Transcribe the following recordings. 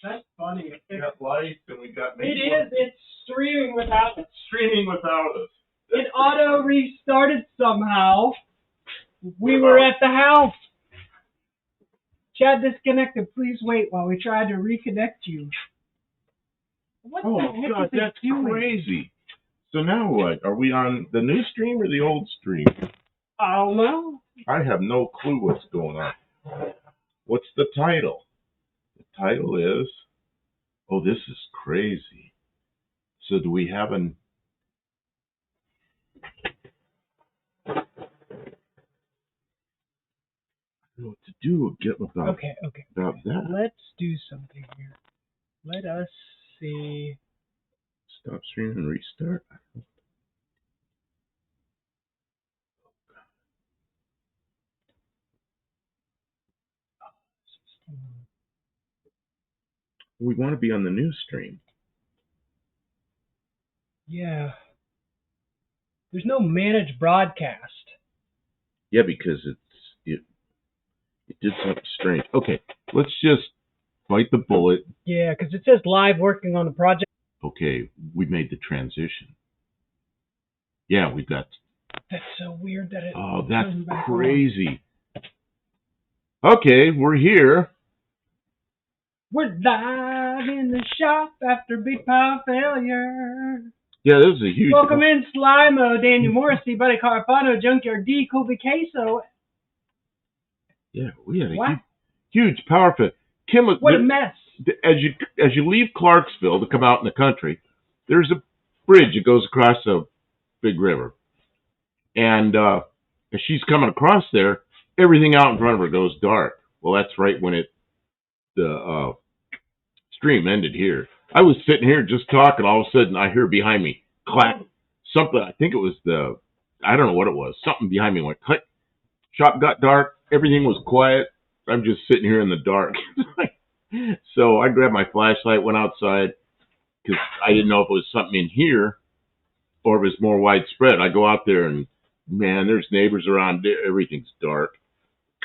That's funny. We got lights and we got. It is. It's streaming without us. Streaming without us. It auto restarted somehow. We were at the house. Chad disconnected. Please wait while we try to reconnect you. What Oh the heck God, is it that's doing? crazy. So now what? Are we on the new stream or the old stream? I don't know. I have no clue what's going on. What's the title? The title is, oh, this is crazy. So do we have an, I don't know what to do about, Okay. about that. Let's do something here. Let us see. Stop stream and restart. We want to be on the new stream. Yeah. There's no manage broadcast. Yeah, because it did something strange. Okay, let's just bite the bullet. Yeah, because it says live working on the project. Okay, we made the transition. Yeah, we got. That's so weird that it. Oh, that's comes back crazy. Okay, we're here. We're live in the shop after big power failure. Yeah, this is a huge. Welcome in, Slimo, Daniel Morrissey, Buddy Carpano, Junkyard D, Colby Queso. Yeah, we had a What? huge power failure. Kim, What a mess. as you leave Clarksville to come out in the country, there's a bridge that goes across a big river, and as she's coming across there, everything out in front of her goes dark. Well, that's right when the stream ended here. I was sitting here just talking. All of a sudden, I hear behind me clack. Something. I think it was I don't know what it was. Something behind me went click. Shop got dark. Everything was quiet. I'm just sitting here in the dark. So I grabbed my flashlight, went outside because I didn't know if it was something in here or if it was more widespread. I go out there and man, there's neighbors around. Everything's dark.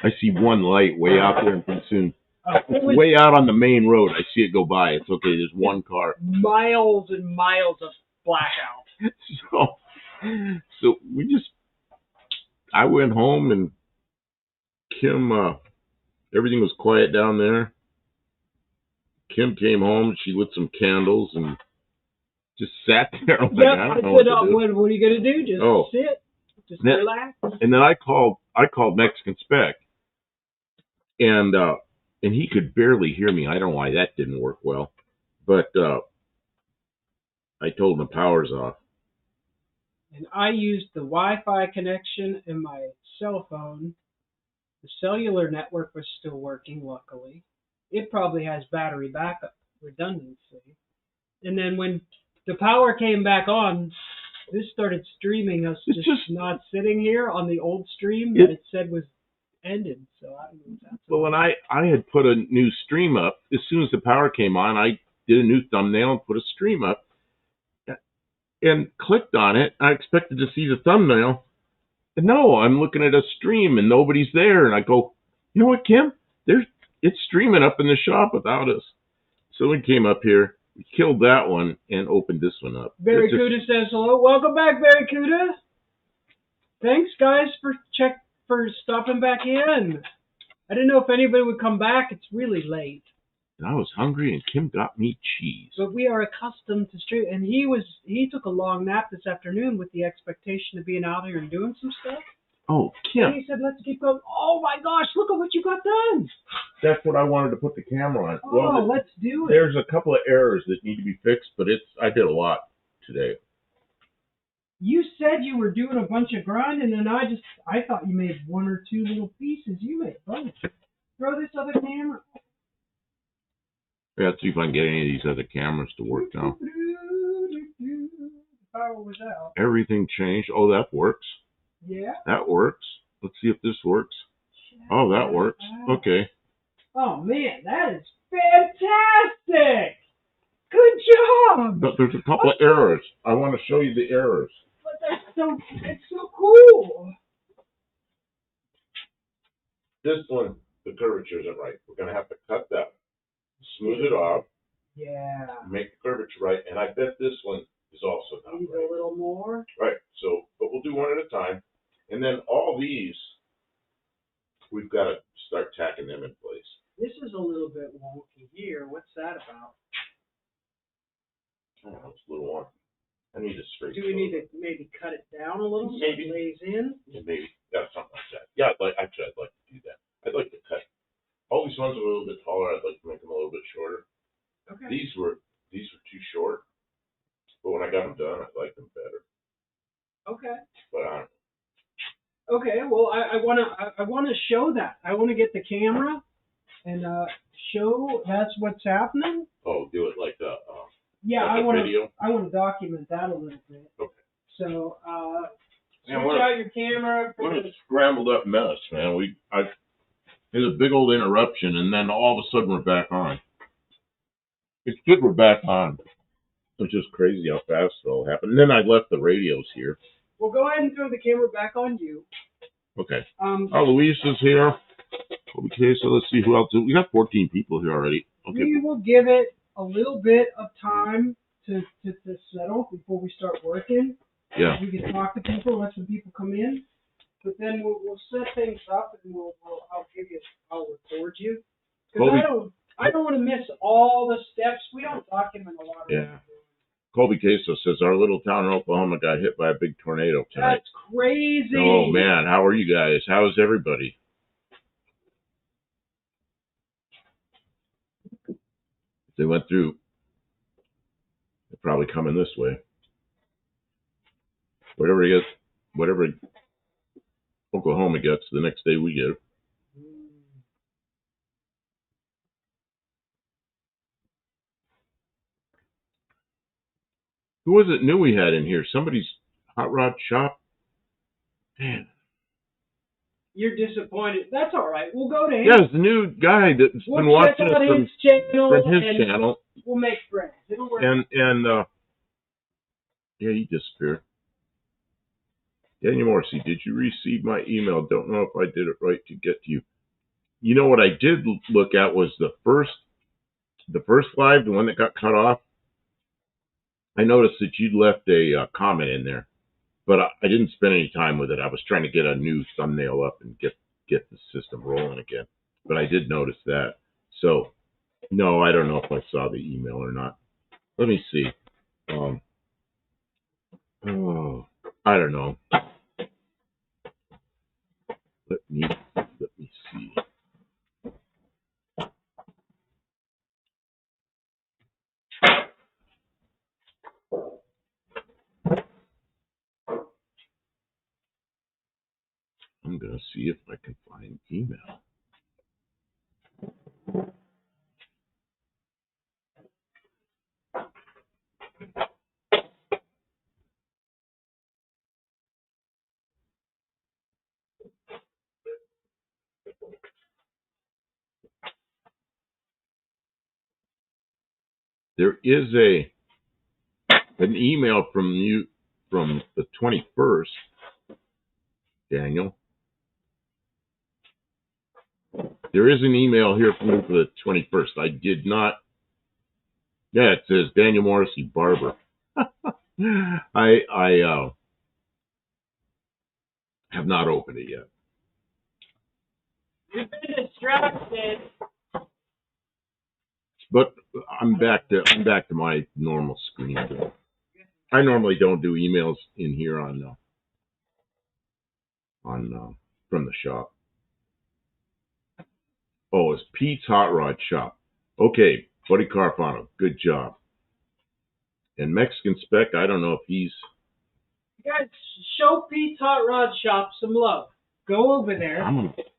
I see one light way out there, and pretty soon, it's way out on the main road. I see it go by. It's okay. There's one car. Miles and miles of blackout. So I went home and Kim, everything was quiet down there. Kim came home. She lit some candles and just sat there. I was like, I don't know what to do. What are you gonna do? Just sit, just relax. And then I called Mexican Spec, and he could barely hear me. I don't know why that didn't work well, but I told him the power's off. And I used the Wi-Fi connection in my cell phone. The cellular network was still working, luckily. It probably has battery backup redundancy. And then when the power came back on, this started streaming us just not sitting here on the old stream that it said was ended. So I don't know if that's well, when I had put a new stream up, as soon as the power came on, I did a new thumbnail and put a stream up and clicked on it. I expected to see the thumbnail. And no, I'm looking at a stream and nobody's there. And I go, you know what, Kim? It's streaming up in the shop without us. So we came up here, we killed that one, and opened this one up. Barracuda says hello. Welcome back, Barracuda. Thanks, guys, for stopping back in. I didn't know if anybody would come back. It's really late. And I was hungry, and Kim got me cheese. But we are accustomed to stream. And he took a long nap this afternoon with the expectation of being out here and doing some stuff. Oh, Kim. And he said, let's keep going. Oh, my gosh, look at what you got done. That's what I wanted to put the camera on. Oh, well, let's do it. There's a couple of errors that need to be fixed, but I did a lot today. You said you were doing a bunch of grinding, and I thought you made one or two little pieces. You made a bunch. Throw this other camera. Yeah, let's see if I can get any of these other cameras to work now. The power was out. Everything changed. Oh, that works. Yeah. That works. Let's see if this works. Oh, that works. Okay. Oh, man, that is fantastic. Good job. But there's a couple of errors. I want to show you the errors. But it's so cool. This one, the curvature isn't right. We're going to have to cut that, smooth it off. Yeah. Make the curvature right. And I bet this one is also not Need right. a little more. Right. So, but we'll do one at a time. And then all these, we've got to start tacking them in place. This is a little bit wonky here. What's that about? I don't know, it's a little wonky. I need to straighten it. Do we need to maybe cut it down a little so it lays in? Yeah, maybe. Yeah, something like that. Yeah, I'd like to do that. I'd like to cut. All these ones are a little bit taller. I'd like to make them a little bit shorter. Okay. These were too short. But when I got them done, I liked them better. Okay. But I don't know. Okay, well, I wanna show that. I wanna get the camera and show that's what's happening. Oh, do it like the yeah, like I wanna document that a little bit. Okay. So Yeah, switch out your camera. What a scrambled up mess, man. There's a big old interruption, and then all of a sudden we're back on. It's good we're back on. It's just crazy how fast it all happened. And then I left the radios here. Well, go ahead and throw the camera back on you. Okay. Luis is here. Okay, so let's see who else. We got 14 people here already. Okay. We will give it a little bit of time to settle before we start working. Yeah. We can talk to people, let some people come in, but then we'll set things up and I'll record you. Because I don't want to miss all the steps. We don't document a lot of yeah. Colby Queso says, our little town in Oklahoma got hit by a big tornado tonight. That's crazy. Oh, man. How are you guys? How is everybody? If they went through, they're probably coming this way. Whatever Oklahoma gets, the next day we get it. Who was it new we had in here? Somebody's hot rod shop? Man. You're disappointed. That's all right. We'll go to him. Yeah, it's a new guy that's We'll been watching check us out from his channel his and channel, we'll make friends. It'll work. and yeah, he disappeared. Daniel Morrissey, did you receive my email? Don't know if I did it right to get to you. You know what I did look at was the first live, the one that got cut off. I noticed that you'd left a comment in there, but I didn't spend any time with it. I was trying to get a new thumbnail up and get the system rolling again. But I did notice that. So, no, I don't know if I saw the email or not. Let me see. Oh, I don't know. Let me see. I'm gonna see if I can find email. There is an email from you from the 21st, Daniel. There is an email here from you for the 21st. I did not. Yeah, it says Daniel Morrissey Barber. I have not opened it yet. You've been distracted. But I'm back to my normal screen. I normally don't do emails in here on from the shop. Oh, it's Pete's Hot Rod Shop. Okay, Buddy Carfano, good job. And Mexican Spec, I don't know if he's. You guys, show Pete's Hot Rod Shop some love. Go over there,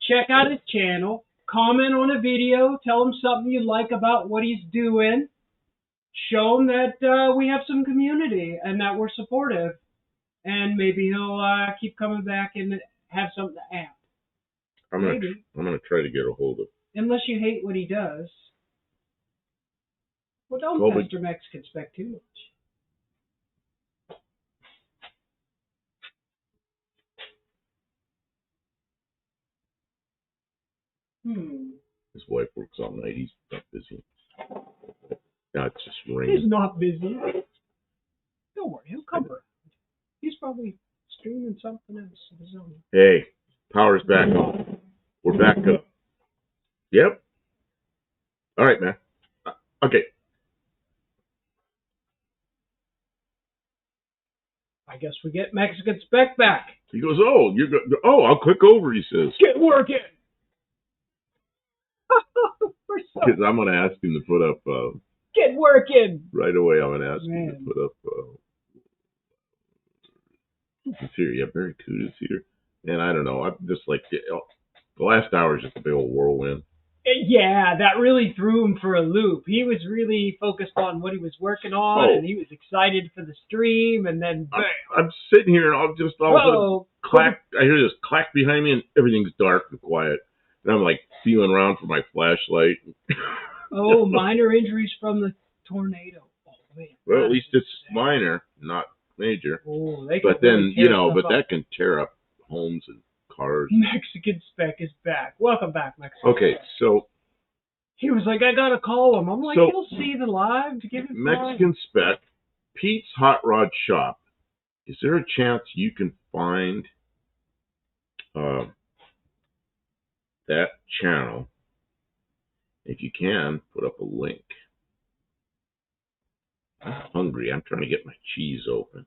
check out his channel, comment on a video, tell him something you like about what he's doing. Show him that we have some community and that we're supportive. And maybe he'll keep coming back and have something to add. I'm gonna try to get a hold of. Unless you hate what he does. Well, don't pester Mexican Spec too much. His wife works all night. He's not busy. Yeah, it's just ringing. He's not busy. Don't worry, he'll come around. He's probably streaming something else of his own. Hey, power's back on. We're back up. Yep. All right, man. Okay. I guess we get Mexican Spec back. He goes, oh, I'll click over, he says. Get working. Because I'm going to ask him to put up. Get working. Right away, I'm going to ask him to put up. Who's here? Yeah, Barracuda's here. And I don't know. I'm just like, the last hour is just a big old whirlwind. Yeah, that really threw him for a loop. He was really focused on what he was working on, and he was excited for the stream, and then bam. I'm sitting here, and all of a sudden, clack. I hear this clack behind me, and everything's dark and quiet. And I'm like feeling around for my flashlight. Oh, minor injuries from the tornado. Oh, man. Well, at least it's minor, not major. Oh, they but then, but that can tear up homes and cars. Mexican Spec is back. Welcome back, Mexican Okay, Spec. so he was like, I gotta call him. I'm like, he'll see the live to give him Mexican Spec, Pete's Hot Rod Shop. Is there a chance you can find that channel? If you can, put up a link. I'm hungry. I'm trying to get my cheese open.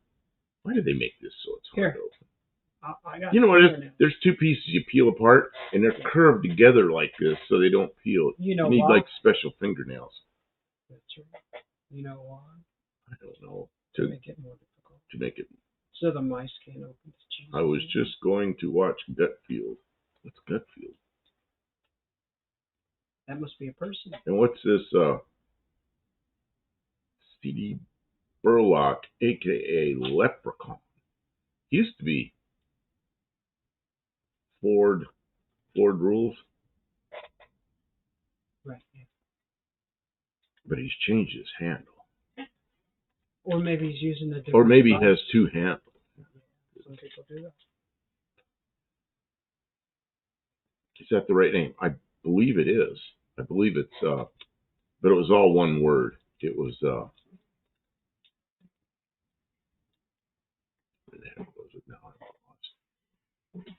Why do they make this so it's hard to open? You know what it is? There's two pieces you peel apart, and they're curved together like this so they don't peel. You need like special fingernails. That's right. You know why? I don't know. To make it more difficult. To make it. So the mice can't open the cheese. I was just going to watch Gutfield. What's Gutfield? That must be a person. And what's this? CD Burlock, a.k.a. Leprechaun. He used to be Ford Ford rules, Right. Yeah. but he's changed his handle. Or maybe he's using a different Or maybe he device. has two handles. Some people do that. Is that the right name? I believe it is. I believe it's, but it was all one word. It was, where the heck was it now? I'm lost.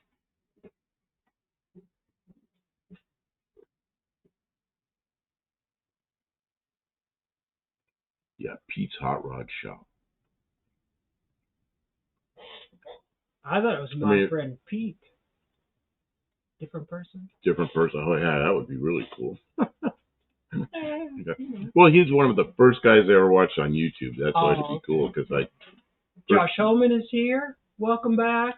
Yeah, Pete's Hot Rod Shop. I thought it was my friend Pete. Different person? Different person. Oh, yeah, that would be really cool. Well, he's one of the first guys I ever watched on YouTube. That's why it'd be cool, because Josh Homan is here. Welcome back.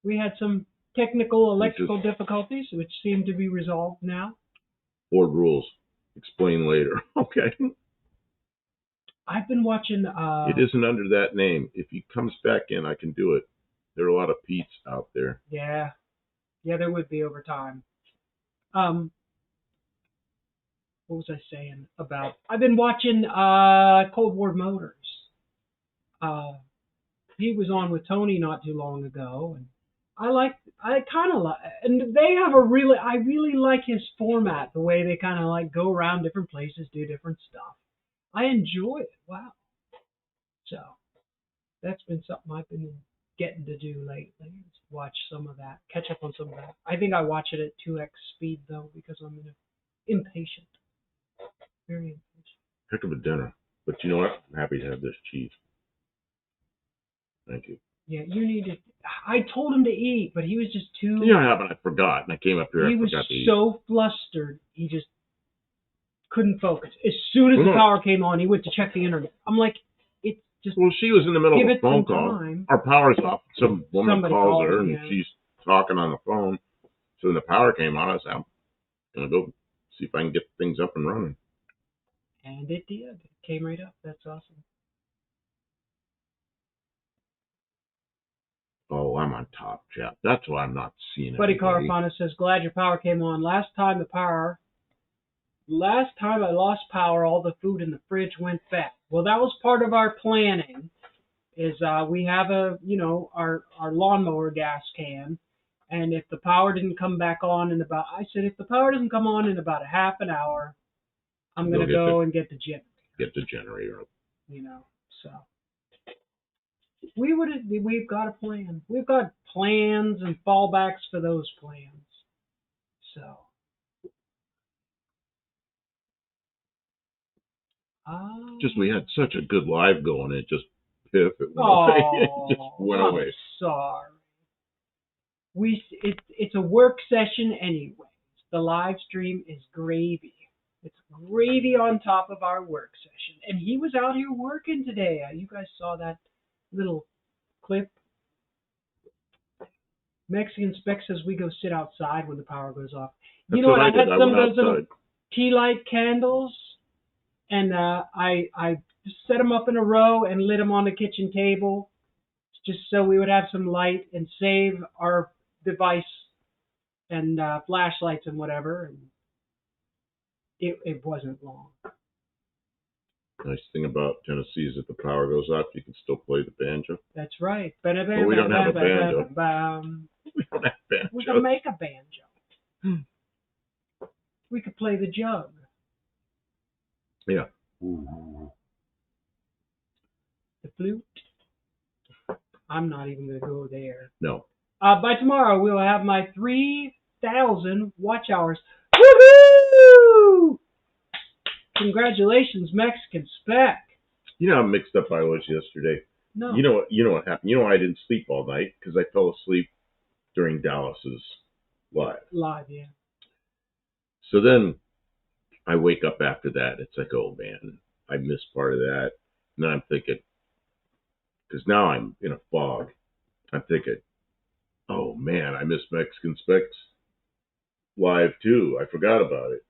We had some technical electrical difficulties, which seem to be resolved now. Ford rules. Explain later. Okay. I've been watching... it isn't under that name. If he comes back in, I can do it. There are a lot of Pete's out there. Yeah. Yeah, there would be over time. What was I saying about... I've been watching Cold War Motors. He was on with Tony not too long ago, and I kind of like, and they have I really like his format, the way they kind of like go around different places, do different stuff. I enjoy it. Wow. So that's been something I've been getting to do lately, is watch some of that, catch up on some of that. I think I watch it at 2x speed though, because I'm impatient. Very impatient. Heck of a dinner. But you know what? I'm happy to have this cheese. Thank you. Yeah, you need to. I told him to eat, but he was just too. You know what happened? I forgot, and I came up here. He was so flustered, he just couldn't focus. As soon as the power came on, he went to check the internet. I'm like, it's just. Well, she was in the middle of a phone call. Time. Our power's off. Some woman calls her, and yeah. she's talking on the phone. So when the power came on, I said, I'm gonna go see if I can get things up and running. And it did. It came right up. That's awesome. Oh, I'm on top, chap. That's why I'm not seeing it. Buddy Carafana says, glad your power came on. Last time I lost power, all the food in the fridge went bad. Well, that was part of our planning. Is we have our lawnmower gas can, and if the power didn't come back on in about, I said, if the power doesn't come on in about a half an hour, I'm gonna go and get the generator. Get the generator up. So. We've got a plan. We've got plans and fallbacks for those plans. So. Just we had such a good live going, it just went away. It just went away. Sorry. It's a work session anyways. The live stream is gravy. It's gravy on top of our work session. And he was out here working today. You guys saw that little clip. Mexican Spec says we go sit outside when the power goes off. You know what? I had some of those little tea light candles, and I set them up in a row and lit them on the kitchen table, just so we would have some light and save our device and flashlights and whatever. And it wasn't long. Nice thing about Tennessee is if the power goes off, you can still play the banjo. That's right. But we don't have a banjo. We don't have banjo. We can make a banjo. We could play the jug. Yeah. The flute. I'm not even going to go there. No. By tomorrow, we'll have my 3,000 watch hours. Woohoo! Congratulations, Mexican Spec. You know how mixed up I was yesterday? No. You know what happened? You know why I didn't sleep all night? Because I fell asleep during Dallas's live. Live, yeah. So then I wake up after that. It's like, oh man, I missed part of that. And then I'm thinking, because now I'm in a fog. I'm thinking, oh man, I missed Mexican Specs live too. I forgot about it.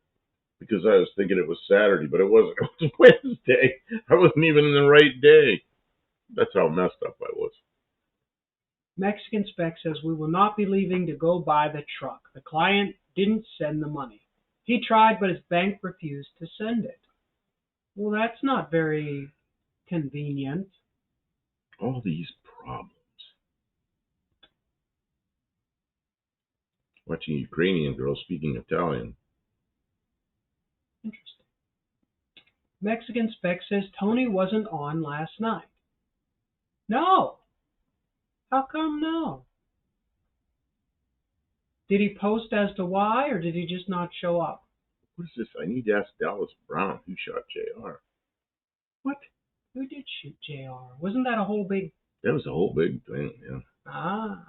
Because I was thinking it was Saturday, but it wasn't. It was Wednesday. I wasn't even in the right day. That's how messed up I was. Mexican spec says we will not be leaving to go buy the truck. The client didn't send the money. He tried, but his bank refused to send it. Well, that's not very convenient. All these problems. Watching a Ukrainian girl speaking Italian. Interesting. Mexican spec says Tony wasn't on last night. No. How come no? Did he post as to why, or did he just not show up? What is this? I need to ask Dallas Brown who shot JR. What? Who did shoot JR? Wasn't that a whole big... That was a whole big thing, yeah. Ah,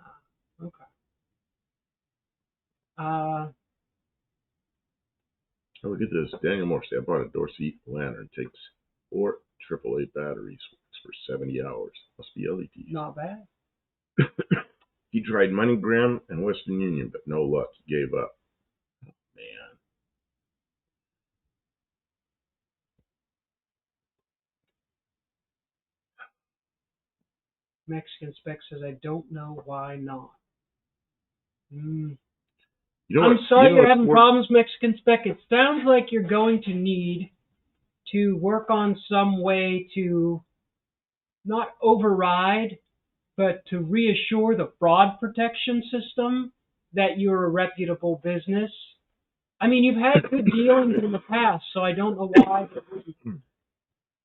okay. Oh, look at this. Daniel Morse. I bought a Dorsey lantern. Takes 4 AAA batteries. Works for 70 hours. Must be LEDs. Not bad. He tried MoneyGram and Western Union, but no luck. He gave up. Oh, man. Mexican spec says, I don't know why not. You know I'm what, sorry you're having problems, Mexican spec. It sounds like you're going to need to work on some way to not override, but to reassure the fraud protection system that you're a reputable business. I mean, you've had good dealings in the past, so I don't know why they wouldn't.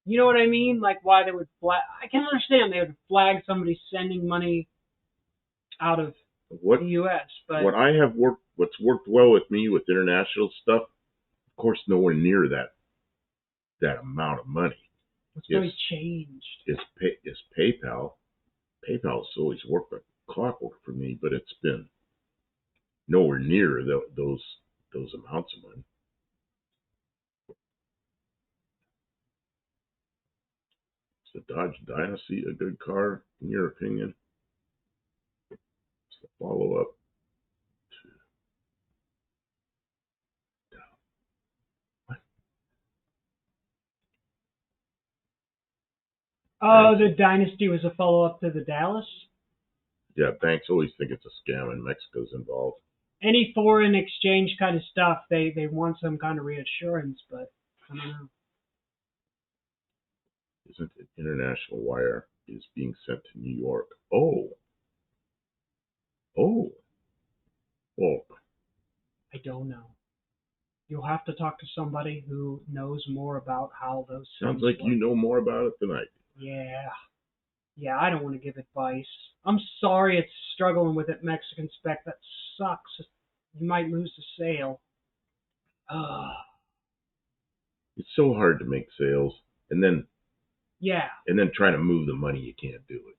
You know what I mean? Like why they would flag. I can understand they would flag somebody sending money out of the U.S. But what's worked well with me with international stuff, of course, nowhere near that amount of money. What's really changed? Is PayPal. PayPal has always worked like clockwork for me, but it's been nowhere near those amounts of money. Is the Dodge Dynasty a good car, in your opinion? It's the follow-up to... What? Oh, the Dynasty was a follow-up to the Dallas? Yeah, banks always think it's a scam and Mexico's involved. Any foreign exchange kind of stuff, they want some kind of reassurance, but I don't know. Isn't it international wire is being sent to New York? Oh. Well, I don't know. You'll have to talk to somebody who knows more about how those sounds like work. You know more about it than I do. Yeah, I don't want to give advice. I'm sorry it's struggling with it, Mexican spec. That sucks. You might lose the sale. It's so hard to make sales, and then trying to move the money, you can't do it.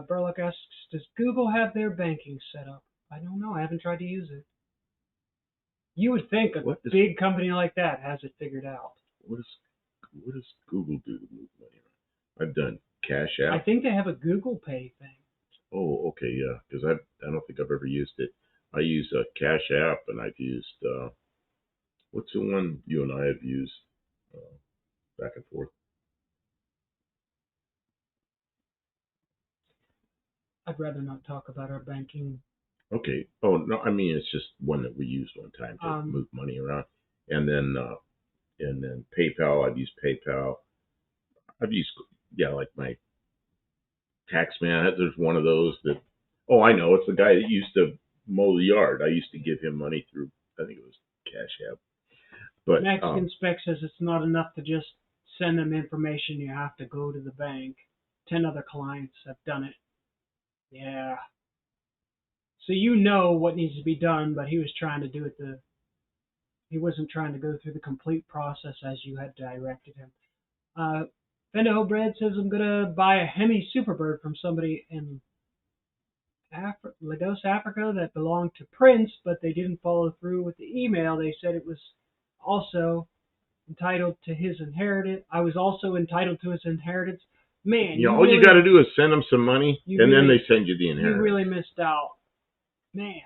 Burlock asks, does Google have their banking set up? I don't know. I haven't tried to use it. You would think a big company like that has it figured out. What does Google do to move money around? I've done Cash App. I think they have a Google Pay thing. Oh, okay, yeah. Because I don't think I've ever used it. I use Cash App, and I've used what's the one you and I have used back and forth? I'd rather not talk about our banking. Okay. Oh no, I mean it's just one that we used one time to move money around, and then PayPal. I've used PayPal. I've used like my tax man. There's one of those that. Oh, I know. It's the guy that used to mow the yard. I used to give him money through. I think it was Cash App. But Mexican spec says it's not enough to just send them information. You have to go to the bank. 10 other clients have done it. Yeah. So you know what needs to be done, but he was trying to do it he wasn't trying to go through the complete process as you had directed him. Fendaho Bread says, I'm going to buy a Hemi Superbird from somebody in Lagos, Africa that belonged to Prince, but they didn't follow through with the email. They said it was also entitled to his inheritance. I was also entitled to his inheritance. Man, all you got to do is send them some money, and then they send you the inheritance. You really missed out. Man.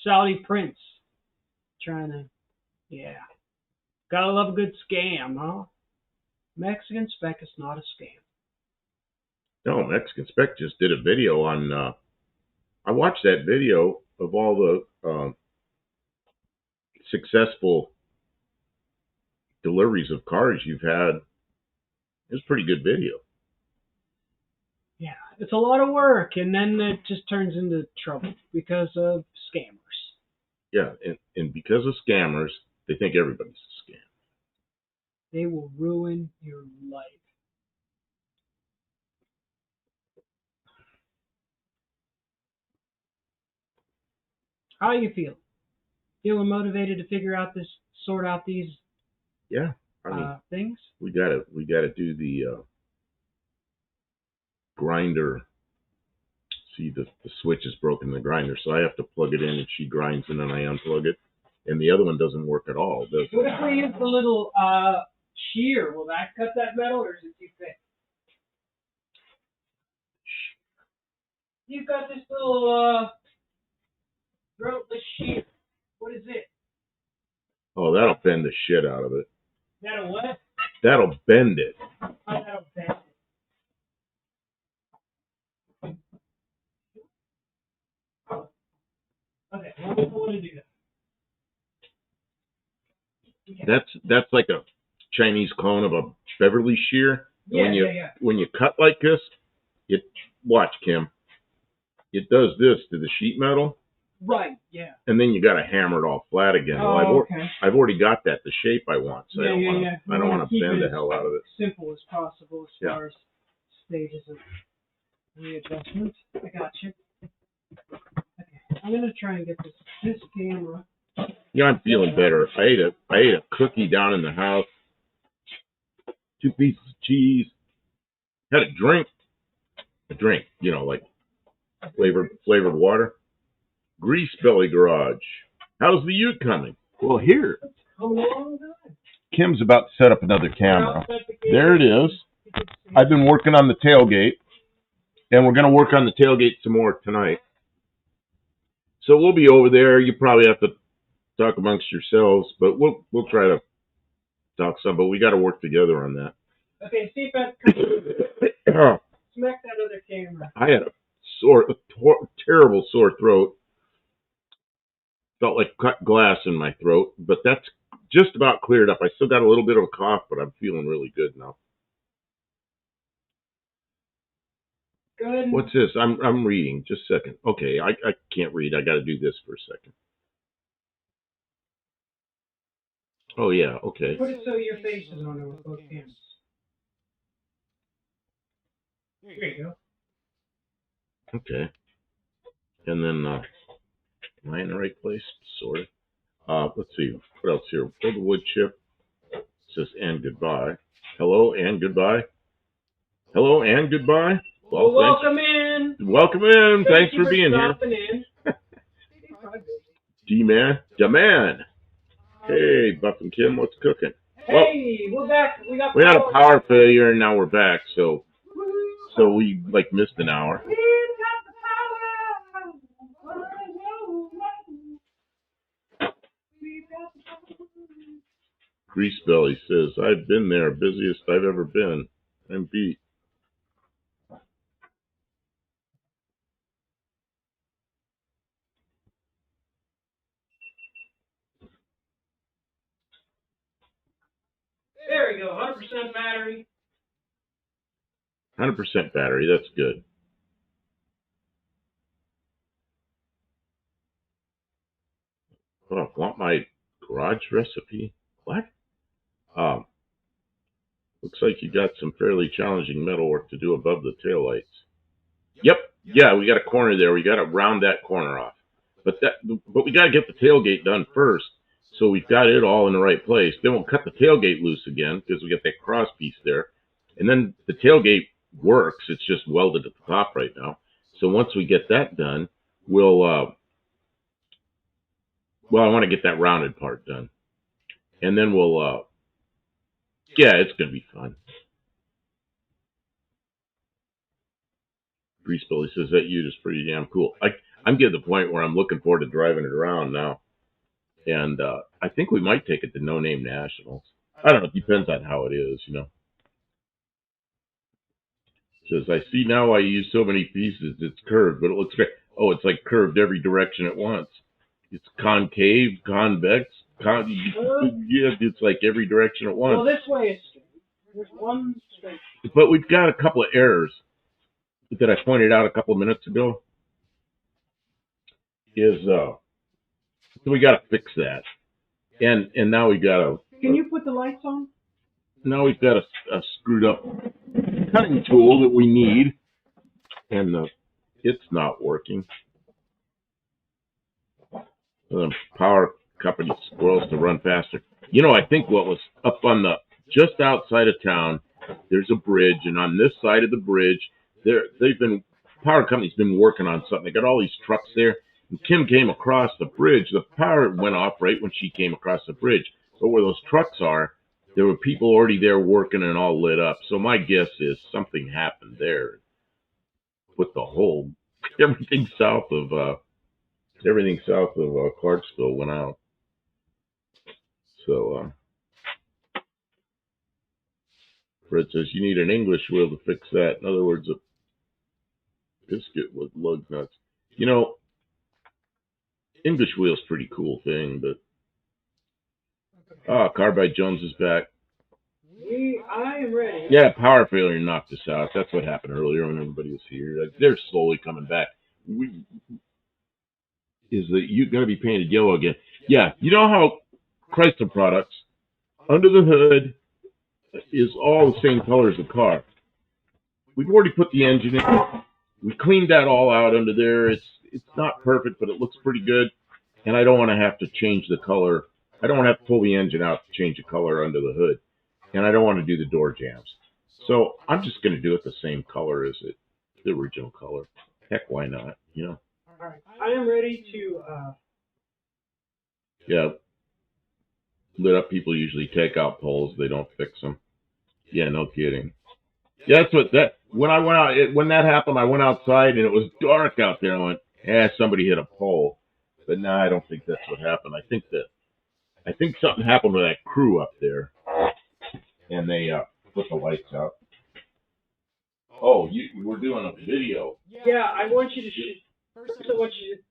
Saudi Prince trying to, Gotta love a good scam, huh? Mexican spec is not a scam. No, Mexican Spec just did a video on. I watched that video of all the successful deliveries of cars you've had. It was a pretty good video. Yeah, it's a lot of work, and then it just turns into trouble because of scammers. Yeah, and because of scammers, they think everybody's a scam. They will ruin your life. How are you feeling? Feeling motivated to sort out these Yeah, I mean, things? we gotta do the grinder. See, the switch is broken in the grinder, so I have to plug it in, and she grinds, and then I unplug it. And the other one doesn't work at all, does it? What if we use the little shear? Will that cut that metal, or is it too thick? You've got this little throatless shear. What is it? Oh, that'll bend the shit out of it. That'll what? That'll bend it. Oh, that'll bend it. Okay, well, I want to do that. Okay. That's like a Chinese clone of a Beverly shear. Yeah. When you cut like this, watch, Kim. It does this to the sheet metal. Right, yeah. And then you got to hammer it all flat again. Oh, okay. I've already got that the shape I want, so Yeah. I don't want to bend the hell out of it. Simple as possible as far as stages of readjustment. I got you. Okay, I'm gonna try and get this camera. Yeah, I'm feeling better. I ate a cookie down in the house. 2 pieces of cheese. Had a drink. Like flavored water. Grease Belly Garage. How's the Ute coming? Well, here. Coming along good. Kim's about to set up another camera. There it is. I've been working on the tailgate, and we're going to work on the tailgate some more tonight. So we'll be over there. You probably have to talk amongst yourselves, but we'll try to talk some. But we got to work together on that. Okay, see if that smack that other camera. I had a terrible sore throat. Felt like cut glass in my throat, but that's just about cleared up. I still got a little bit of a cough, but I'm feeling really good now. Good. What's this? I'm reading. Just a second. Okay, I can't read. I got to do this for a second. Oh yeah, okay. Put it so your face is on it with both hands. There you go. Okay. And then, am I in the right place? Sort of. Let's see. What else here? Pull the wood chip. It says and goodbye. Hello and goodbye. Hello and goodbye. Well, welcome in. Welcome in. Thanks for being here. In. D-Man. Da-Man. Hey, Buff and Kim, what's cooking? Hey, we're back. We had a power failure, and now we're back, so we, missed an hour. Grease Belly says, I've been there, busiest I've ever been. I'm beat. There we go, 100% battery. 100% battery, that's good. Oh, want my garage recipe? What? Looks like you got some fairly challenging metalwork to do above the taillights. Yep. Yeah, we got a corner there. We got to round that corner off. But we got to get the tailgate done first. So we've got it all in the right place. Then we'll cut the tailgate loose again because we got that cross piece there. And then the tailgate works. It's just welded at the top right now. So once we get that done, we'll, I want to get that rounded part done. And then we'll, it's going to be fun. Grease Billy says that Ute is pretty damn cool. I'm getting to the point where I'm looking forward to driving it around now. And I think we might take it to No Name Nationals. I don't know. It depends on how it is, Says, I see now I use so many pieces, it's curved, but it looks great. Oh, it's like curved every direction at once. It's concave, convex, yeah, it's like every direction at once. Well, this way is straight. There's one straight. But we've got a couple of errors that I pointed out a couple of minutes ago. So we got to fix that. And now we got to. Can you put the lights on? Now we've got a screwed up cutting tool that we need, and it's not working. The power company squirrels to run faster. I think what was up on just outside of town, there's a bridge, and on this side of the bridge, power company's been working on something. They got all these trucks there, and Kim came across the bridge. The power went off right when she came across the bridge, but where those trucks are, there were people already there working and all lit up. So my guess is something happened there. Put the whole everything south of Clarksville went out. So Fred says you need an English wheel to fix that. In other words, a biscuit with lug nuts. English wheel's a pretty cool thing, but Carbide Jones is back. I am ready. Yeah, power failure knocked us out. That's what happened earlier when everybody was here. They're slowly coming back. Is that you going to be painted yellow again? Yeah, you know how Chrysler products under the hood is all the same color as the car. We've already put the engine in. We cleaned that all out under there. It's not perfect, but it looks pretty good. And I don't want to have to change the color. I don't want to have to pull the engine out to change the color under the hood. And I don't want to do the door jambs. So I'm just going to do it the same color as the original color. Heck, why not? All right. I am ready to... Yeah. Lit up people usually take out poles. They don't fix them. Yeah, no kidding. Yeah, when I went out, when that happened, I went outside and it was dark out there. I went, somebody hit a pole. But no, I don't think that's what happened. I think something happened with that crew up there. And they put the lights out. Oh, we're doing a video. Yeah, I want you to shoot. First, I want you to...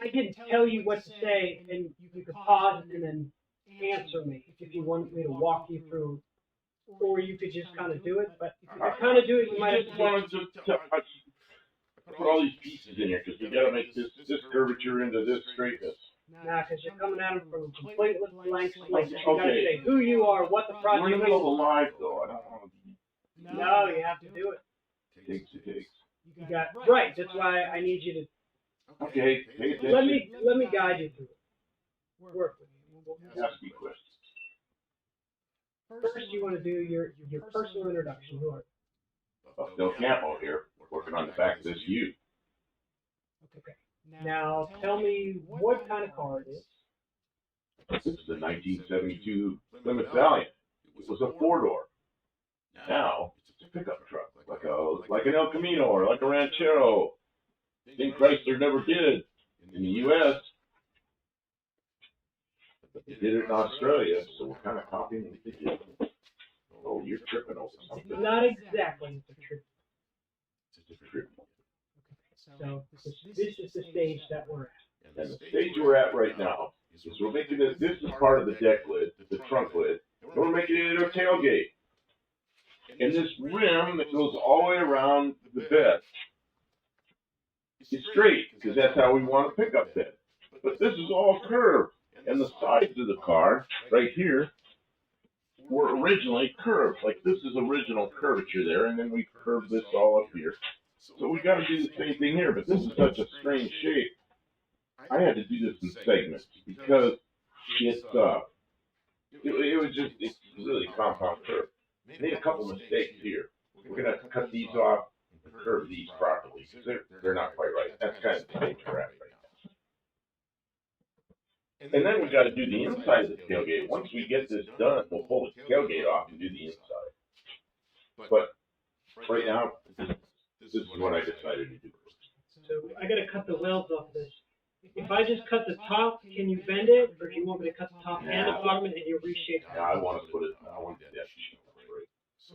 I can tell you what to say, and you can pause and then answer me if you want me to walk you through. Or you could just kind of do it. But if you kind of do it, you might have to... Put all these pieces in here because we got to make this curvature into this straightness. Nah, because you're coming at them from a complete blank slate. You got to say who you are, what the project is. We're in the middle of the live, though. I don't want to... No, you have to do it. Takes. You got right. That's why I need you to... Okay, pay attention. Let me guide you through it. Work with me. Ask me questions. First, you want to do your personal introduction. Who are you? Del Campo here, working on the back of this U. Okay. Now, tell me what kind of car it is. This is the 1972 Plymouth Valiant. It was a 4-door. Now, it's a pickup truck, like an El Camino or like a Ranchero. Thing Chrysler never did in the U.S. But they did it in Australia, so we're kind of copying what they did. Oh, you're tripping over something. Not exactly. It's a trip. It's a trip. So this is the stage that we're at. And the stage we're at right now is we're making this is part of the deck lid, the trunk lid, and we're making it into a tailgate. And this rim that goes all the way around the bed is straight, because that's how we want a pickup bed. But this is all curved, and the sides of the car, right here, were originally curved. Like this is original curvature there, and then we curved this all up here. So we got to do the same thing here, but this is such a strange shape. I had to do this in segments because it's really compound curve. Made a couple mistakes here. We're gonna have to cut these off and curve these properly because they're not quite right. That's kind of the stage we're at right now. And then we got to do the inside of the tailgate. Once we get this done, we'll pull the tailgate off and do the inside. But right now, this is what I decided to do. So I got to cut the welds off this. If I just cut the top, can you bend it, or do you want me to cut the top and the bottom and you reshape it? I want to put it. I want to do that sheet straight.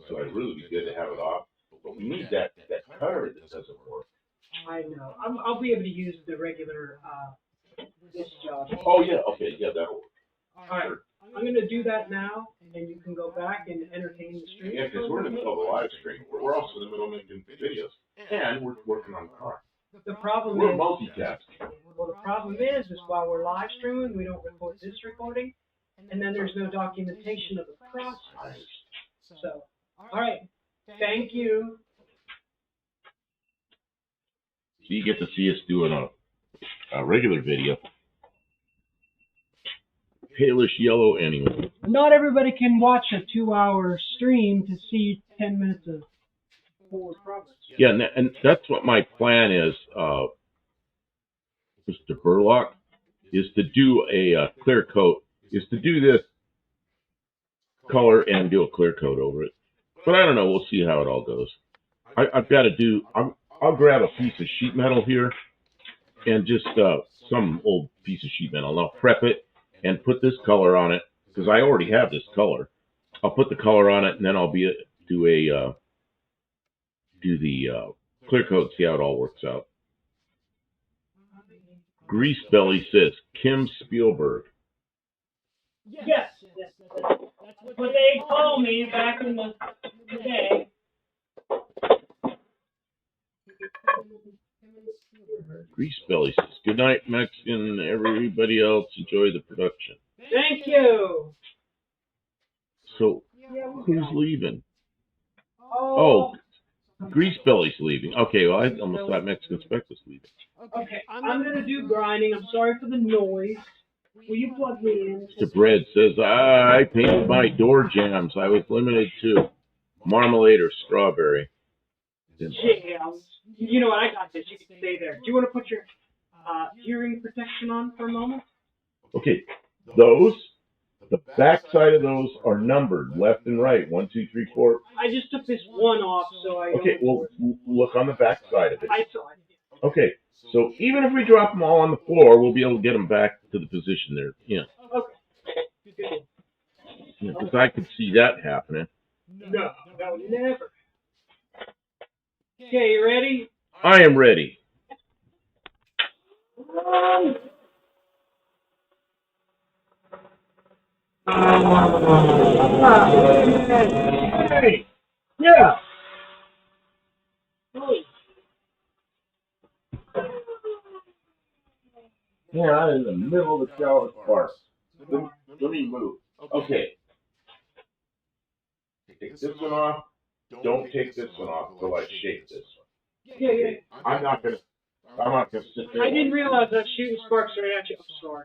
So it'd really be good to have it off. But we need that cutter that doesn't work. I know. I'll be able to use the regular this job. Oh yeah. Okay. Yeah, that'll work. All right. I'm gonna do that now, and you can go back and entertain the stream. Yeah, because we're in the middle of a live stream. We're also in the middle of making videos, and we're working on the car. The problem We're is multitasking. well, the problem is while we're live streaming, we don't record this recording, and then there's no documentation of the process. So, all right. Thank you. So you get to see us doing a regular video. Palish yellow anyway. Not everybody can watch a 2-hour stream to see 10 minutes of forward progress. Yeah, and that's what my plan is, Mr. Burlock, is to do a clear coat, is to do this color and do a clear coat over it. But I don't know, we'll see how it all goes. I've got to do, I'll grab a piece of sheet metal here and just some old piece of sheet metal, and I'll prep it and put this color on it, because I already have this color. I'll put the color on it, and then I'll do the clear coat, see how it all works out. Greasebelly says, Kim Spielberg. Yes, that's what they told me back in the day. Greasebelly says, good night, Mexican. Everybody else, enjoy the production. Thank you. So, who's leaving? Oh, Greasebelly's leaving. Okay, well, I almost thought Mexican Spec was leaving. okay. I'm going to do grinding. I'm sorry for the noise. Will you plug me in? Mr. Bread says, I painted my door jambs. I was limited to marmalade or strawberry. Jams. You know what? I got this. You can stay there. Do you want to put your hearing protection on for a moment? Okay, those, the back side of those are numbered, left and right, 1, 2, 3, 4. I just took this one off, so I. Okay, well, look on the back side of it. I saw it. Okay, so even if we drop them all on the floor, we'll be able to get them back to the position they're in. Okay. Good. Because I could see that happening. No, never. Okay, you ready? I am ready. Hey, yeah. Yeah, I'm in the middle of the shower part. Let me move. Okay. Take this one off. Don't take this one off until I shake this one. Yeah. I'm not gonna sit there. I didn't realize that shooting sparks right at you. I'm sorry.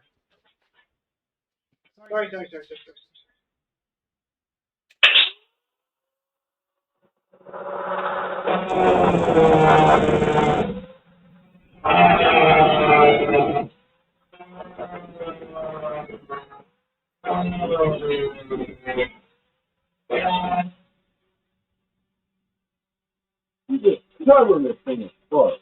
Sorry. You just cover this thing in sparks.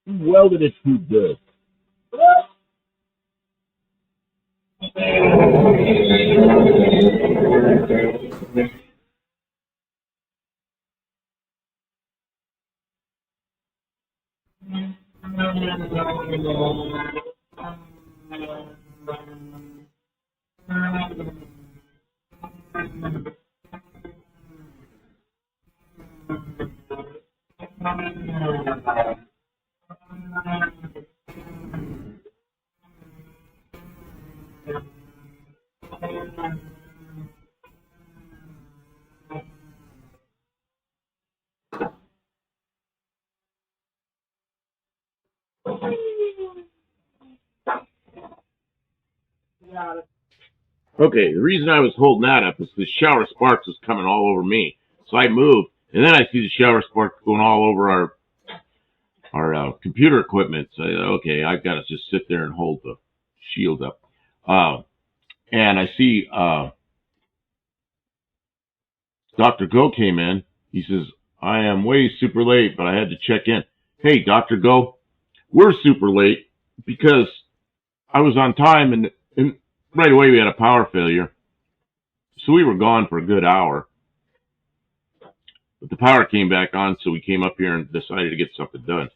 You welded it too good. Got it. Okay, the reason I was holding that up is the shower sparks was coming all over me. So I moved, and then I see the shower sparks going all over our computer equipment. So okay, I've got to just sit there and hold the shield up. And I see Dr. Go came in. He says, I am way super late, but I had to check in. Hey, Dr. Go, we're super late because I was on time, and right away we had a power failure. So we were gone for a good hour. But the power came back on, so we came up here and decided to get something done.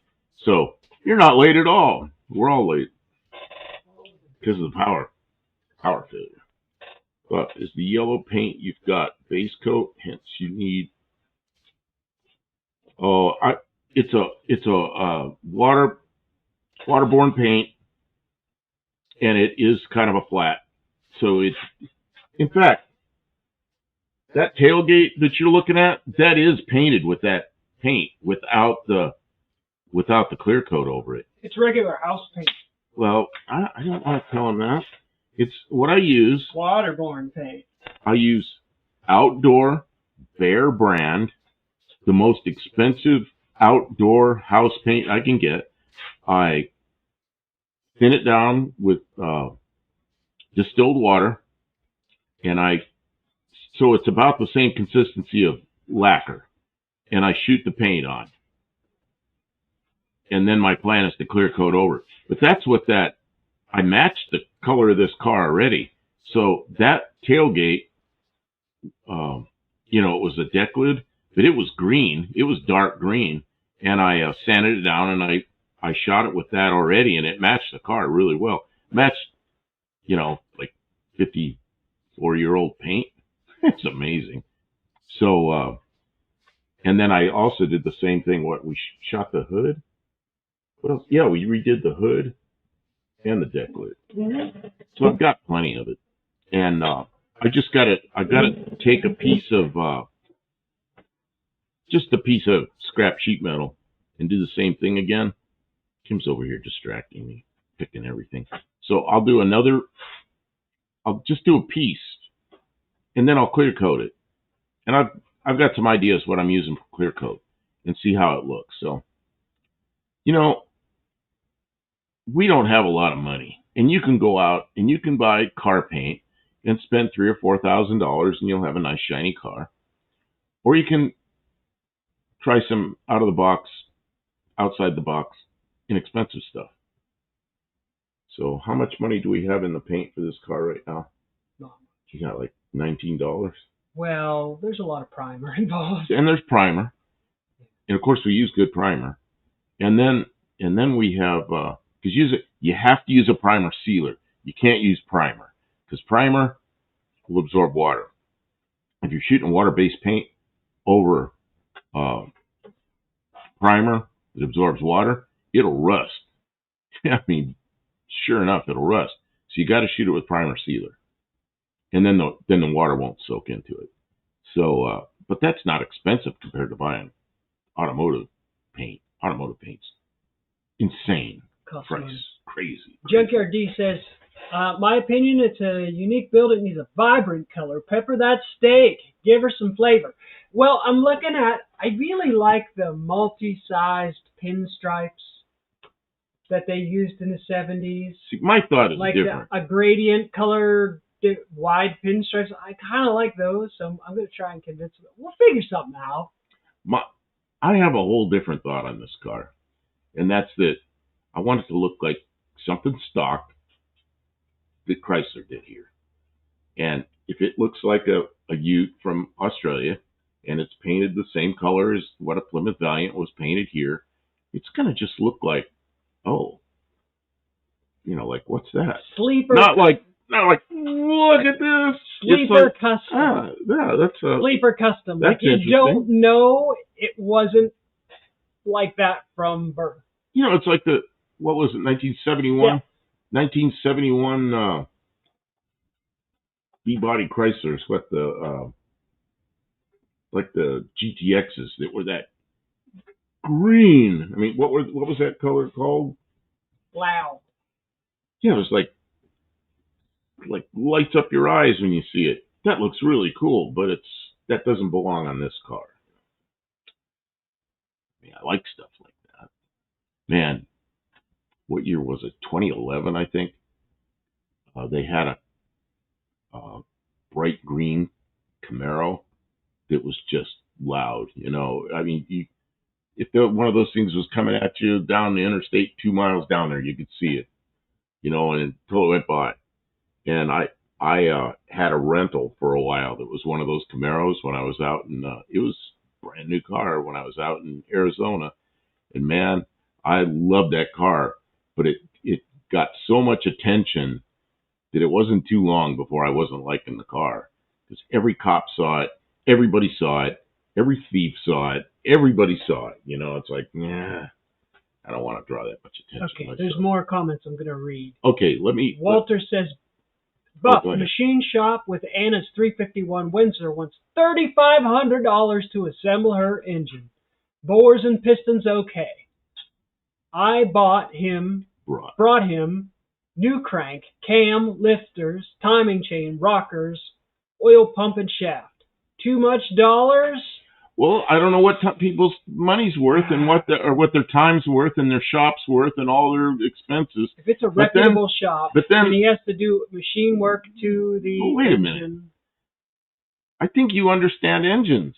So you're not late at all. We're all late because of the power failure. But is the yellow paint you've got base coat? Hence, you need. Oh, it's a waterborne paint, and it is kind of a flat. So it's, in fact, that tailgate that you're looking at, that is painted with that paint without the clear coat over it. It's regular house paint. Well, I don't want to tell them that. It's what I use. Waterborne paint. I use outdoor Behr brand, the most expensive outdoor house paint I can get. I thin it down with distilled water, and so it's about the same consistency of lacquer, and I shoot the paint on. And then my plan is to clear coat over it. But that's what I matched the color of this car already. So that tailgate, it was a deck lid, but it was green. It was dark green. And I sanded it down, and I shot it with that already, and it matched the car really well. Matched, like 54-year-old paint. It's amazing. So, and then I also did the same thing. We shot the hood. What else? Yeah, we redid the hood and the deck lid. Mm-hmm. So I've got plenty of it. And I gotta take a piece of just a piece of scrap sheet metal and do the same thing again. Kim's over here distracting me, picking everything. So I'll just do a piece, and then I'll clear coat it. And I've got some ideas what I'm using for clear coat and see how it looks. So, we don't have a lot of money, and you can go out and you can buy car paint and spend $3,000 or $4,000, and you'll have a nice shiny car. Or you can try some outside the box, inexpensive stuff. So, how much money do we have in the paint for this car right now? No. You got like $19. Well, there's a lot of primer involved. And there's primer, and of course we use good primer, and then we have because you have to use a primer sealer. You can't use primer because primer will absorb water. If you're shooting water-based paint over primer that absorbs water, it'll rust. I mean, sure enough, it'll rust. So you got to shoot it with primer sealer, and then the water won't soak into it. So, but that's not expensive compared to buying automotive paint. Automotive paint's insane price, crazy. Junkyard D says, my opinion, it's a unique build. It needs a vibrant color. Pepper that steak. Give her some flavor. Well, I'm looking at, I really like the multi-sized pinstripes that they used in the 70s. See, my thought is like different. A gradient color, wide pinstripes. I kind of like those, so I'm going to try and convince them. We'll figure something out. I have a whole different thought on this car, and that's that I want it to look like something stock that Chrysler did here. And if it looks like a Ute from Australia, and it's painted the same color as what a Plymouth Valiant was painted here, it's gonna just look like, oh, like what's that? Sleeper. Not like look at this. Sleeper It's like, custom. yeah, that's a Sleeper custom. that's Like you interesting. don't know it wasn't like that from birth. It's like what was it, 1971? Yeah. 1971 B-body Chryslers, what the like the GTXs that were that green. I mean, what was that color called? Wow. Yeah, it was like lights up your eyes when you see it. That looks really cool, but that doesn't belong on this car. I mean, I like stuff like that. Man, what year was it? 2011, I think. They had a bright green Camaro that was just loud. I mean, if one of those things was coming at you down the interstate 2 miles down there, you could see it. And until it went by. And I had a rental for a while that was one of those Camaros when I was out in, it was a brand new car when I was out in Arizona. And man, I loved that car, but it got so much attention that it wasn't too long before I wasn't liking the car. Because every cop saw it, everybody saw it, every thief saw it, everybody saw it. It's like, nah, I don't want to draw that much attention. Okay, myself. there's more comments I'm going to read. Okay, Walter says, Buff, machine shop with Anna's 351 Windsor wants $3,500 to assemble her engine. Bores and pistons okay. I brought him new crank, cam, lifters, timing chain, rockers, oil pump and shaft. Too much dollars? Well, I don't know what people's money's worth and what their time's worth and their shop's worth and all their expenses. If it's a reputable shop, and he has to do machine work to the engine. Wait a minute. I think you understand engines.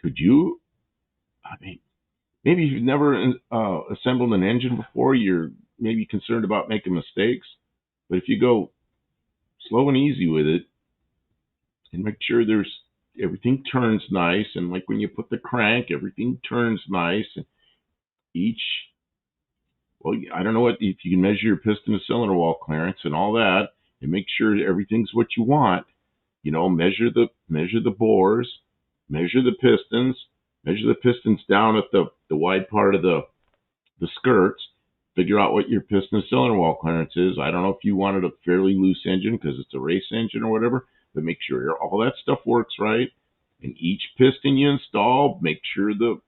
Could you? I mean, maybe you've never assembled an engine before. You're maybe concerned about making mistakes. But if you go slow and easy with it and make sure everything turns nice, and like when you put the crank, everything turns nice. And I don't know if you can measure your piston to cylinder wall clearance and all that, and make sure everything's what you want. Measure the bores, measure the pistons down at the wide part of the skirts. Figure out what your piston to cylinder wall clearance is. I don't know if you wanted a fairly loose engine because it's a race engine or whatever. But make sure all that stuff works right. And each piston you install, make sure the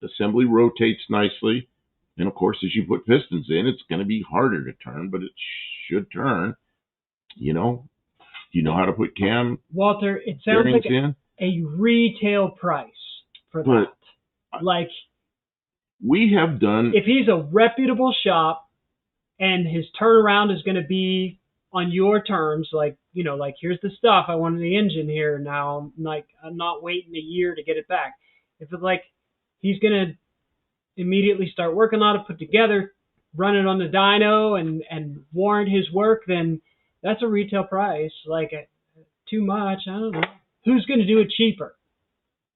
assembly rotates nicely. And of course, as you put pistons in, it's going to be harder to turn, but it should turn. You know how to put cam Walter, it sounds like a retail price for that. Like, we have done... If he's a reputable shop and his turnaround is going to be on your terms, like here's the stuff, I wanted the engine here now, I'm not waiting a year to get it back. If it's like he's gonna immediately start working on it, put together, run it on the dyno and warrant his work, then that's a retail price. Like, too much, I don't know. Who's gonna do it cheaper?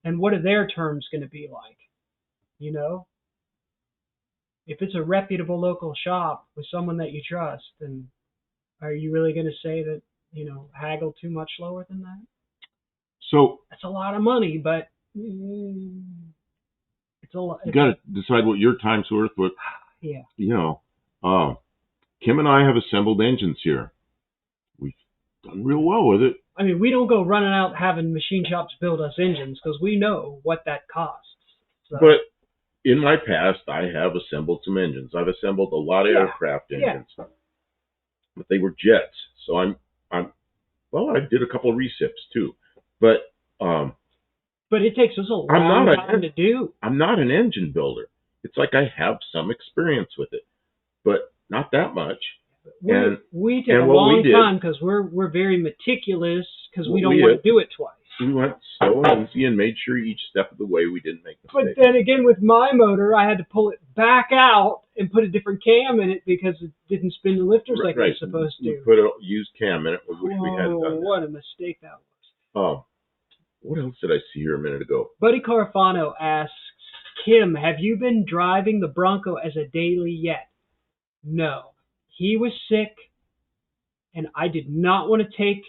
And what are their terms gonna be like? If it's a reputable local shop with someone that you trust, then are you really going to say that, haggle too much lower than that? So that's a lot of money, but it's a lot. You got to decide what your time's worth. Yeah. Kim and I have assembled engines here. We've done real well with it. I mean, we don't go running out having machine shops build us engines because we know what that costs. So. But in my past, I have assembled some engines. I've assembled a lot of aircraft engines. Yeah. But they were jets, so I did a couple of recips too, but it takes us a long time to do. I'm not an engine builder. It's like I have some experience with it, but not that much. We take a long time because we're very meticulous because we don't want to do it twice. We went slow and easy and made sure each step of the way we didn't make mistakes. But then again, with my motor, I had to pull it back out and put a different cam in it because it didn't spin the lifters like it's supposed to. You put a used cam in it, which we had done. What a mistake that was. What else did I see here a minute ago? Buddy Carfano asks, Kim, have you been driving the Bronco as a daily yet? No. He was sick, and I did not want to take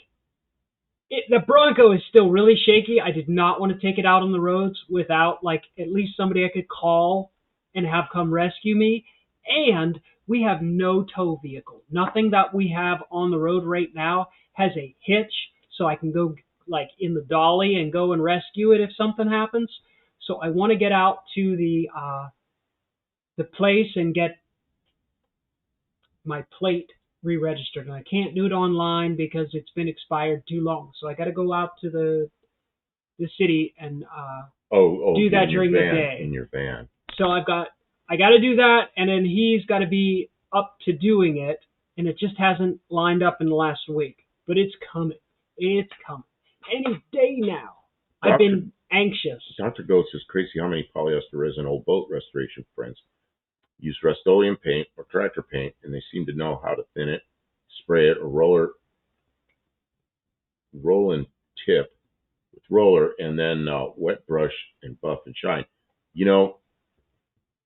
it. The Bronco is still really shaky. I did not want to take it out on the roads without, like, at least somebody I could call and have come rescue me. And we have no tow vehicle. Nothing that we have on the road right now has a hitch, so I can go, like, in the dolly and go and rescue it if something happens. So I want to get out to the place and get my plate re-registered, and I can't do it online because it's been expired too long. So I got to go out to the city and do that during the day in your van. So I got to do that, and then he's got to be up to doing it, and it just hasn't lined up in the last week. But it's coming. It's coming. Any day now. I've been anxious. Dr. Ghost is crazy how many polyester resin old boat restoration friends use Rust-Oleum paint or tractor paint, and they seem to know how to thin it, spray it, or roll and tip with roller, and then wet brush and buff and shine. You know,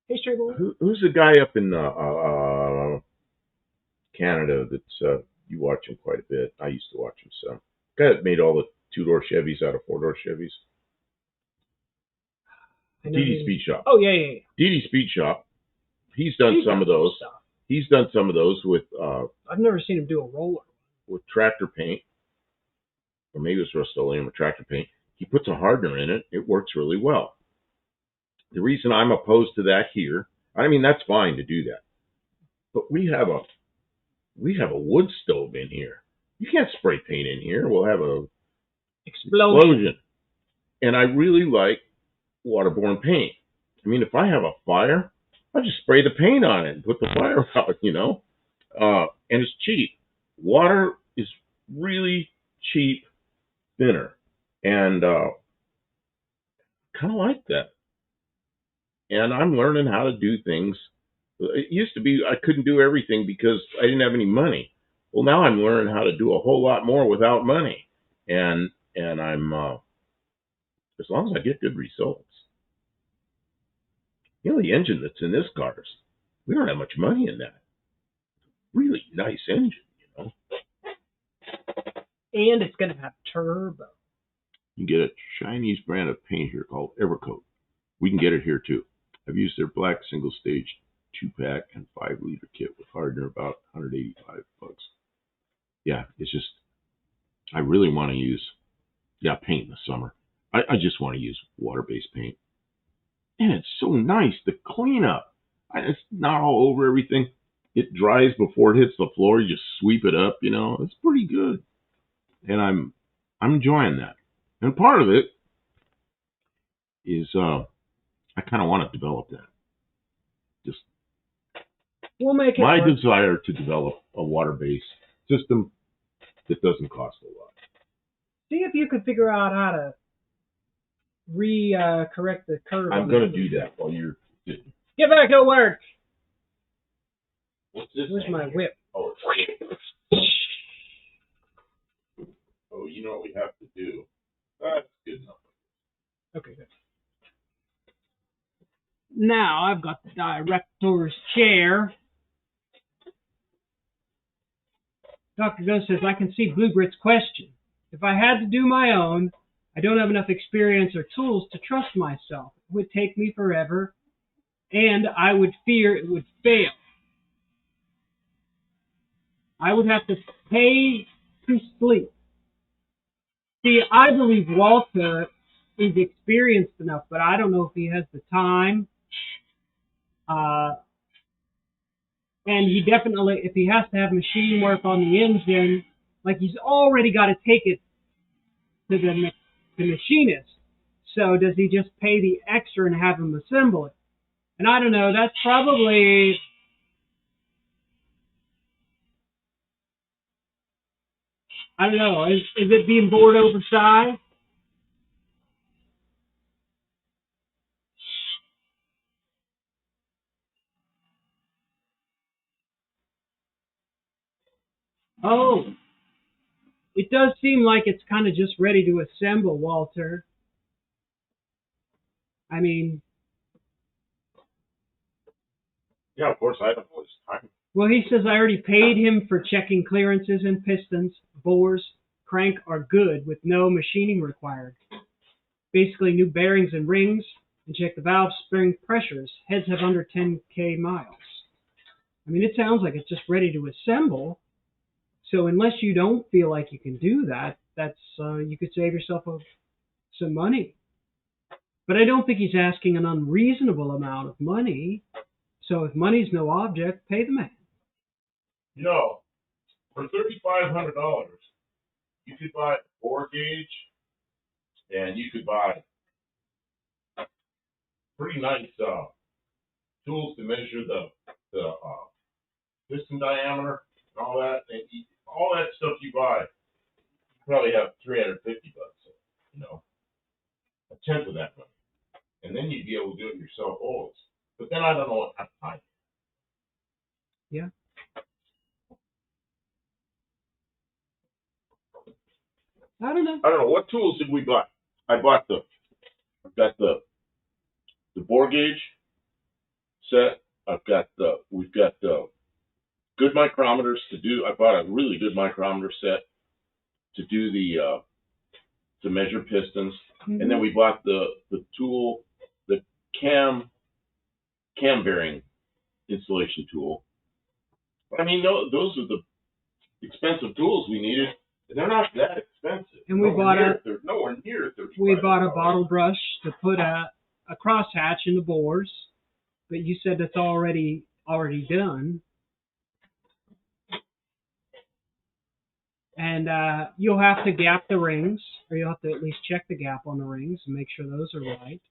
hey, who's the guy up in Canada that's you watch him quite a bit? I used to watch him some. Guy that made all the 2-door Chevys out of 4-door Chevys. DD Speed Shop. Oh, yeah. DD Speed Shop. He's done some of those. He's done some of those with. I've never seen him do a roller. With tractor paint, or maybe it's Rust-Oleum or tractor paint. He puts a hardener in it. It works really well. The reason I'm opposed to that here, I mean, that's fine to do that, but we have a wood stove in here. You can't spray paint in here. We'll have a explosion. And I really like waterborne paint. I mean, if I have a fire, I just spray the paint on it and put the fire out, you know. And it's cheap. Water is really cheap thinner. And kind of like that. And I'm learning how to do things. It used to be I couldn't do everything because I didn't have any money. Well, now I'm learning how to do a whole lot more without money. And I'm, as long as I get good results. You know, the engine that's in this car, we don't have much money in that. Really nice engine, you know. And it's going to have turbo. You can get a Chinese brand of paint here called Evercoat. We can get it here too. I've used their black single stage 2-pack and 5-liter kit with hardener, about $185. Yeah, it's just, I really want to use, paint in the summer. I just want to use water-based paint. And it's so nice to clean up. It's not all over everything. It dries before it hits the floor. You just sweep it up, you know. It's pretty good. And I'm enjoying that. And part of it is I kind of want to develop that. Just we'll make it my work. desire to develop a water-based system that doesn't cost a lot. See if you could figure out how to correct the curve. I'm going to do that while you're sitting. Get back to work. What's this? Where's my whip? Oh, oh, you know what we have to do? That's good enough. Okay, good. Now I've got the director's chair. Dr. Go says, I can see Blue Grit's question. If I had to do my own, I don't have enough experience or tools to trust myself. It would take me forever, and I would fear it would fail. I would have to pay to sleep. See, I believe Walter is experienced enough, but I don't know if he has the time. And he definitely, if he has to have machine work on the engine, like he's already got to take it to the machinist. So does he just pay the extra and have him assemble it? And I don't know, that's probably... I don't know, is it being bored oversized? Oh, it does seem like it's kind of just ready to assemble, Walter. I mean, Yeah, of course, I don't know his time. Well, he says I already paid him for checking clearances and pistons, bores, crank are good with no machining required. Basically new bearings and rings, and check the valve spring pressures. Heads have under 10K miles. I mean, it sounds like it's just ready to assemble. So unless you don't feel like you can do that, that's you could save yourself some money. But I don't think he's asking an unreasonable amount of money. So if money's no object, pay the man. You know, for $3,500, you could buy a bore gauge, and you could buy pretty nice tools to measure the piston diameter and all that. And all that stuff you buy, you probably have $350. You know, a tenth of that money, and then you'd be able to do it yourself always. But then I don't know what kind of time. Yeah. I don't know. I don't know what tools did we buy. I bought I've got the bore gauge set. We've got good micrometers to do. I bought a really good micrometer set to do to measure pistons, and then we bought the tool, the cam bearing installation tool. I mean, those are the expensive tools we needed. They're not that expensive. And we bought they're nowhere near $35. We bought a bottle brush to put a crosshatch in the bores, but you said that's already done. And you'll have to gap the rings, or you'll have to at least check the gap on the rings and make sure those are right.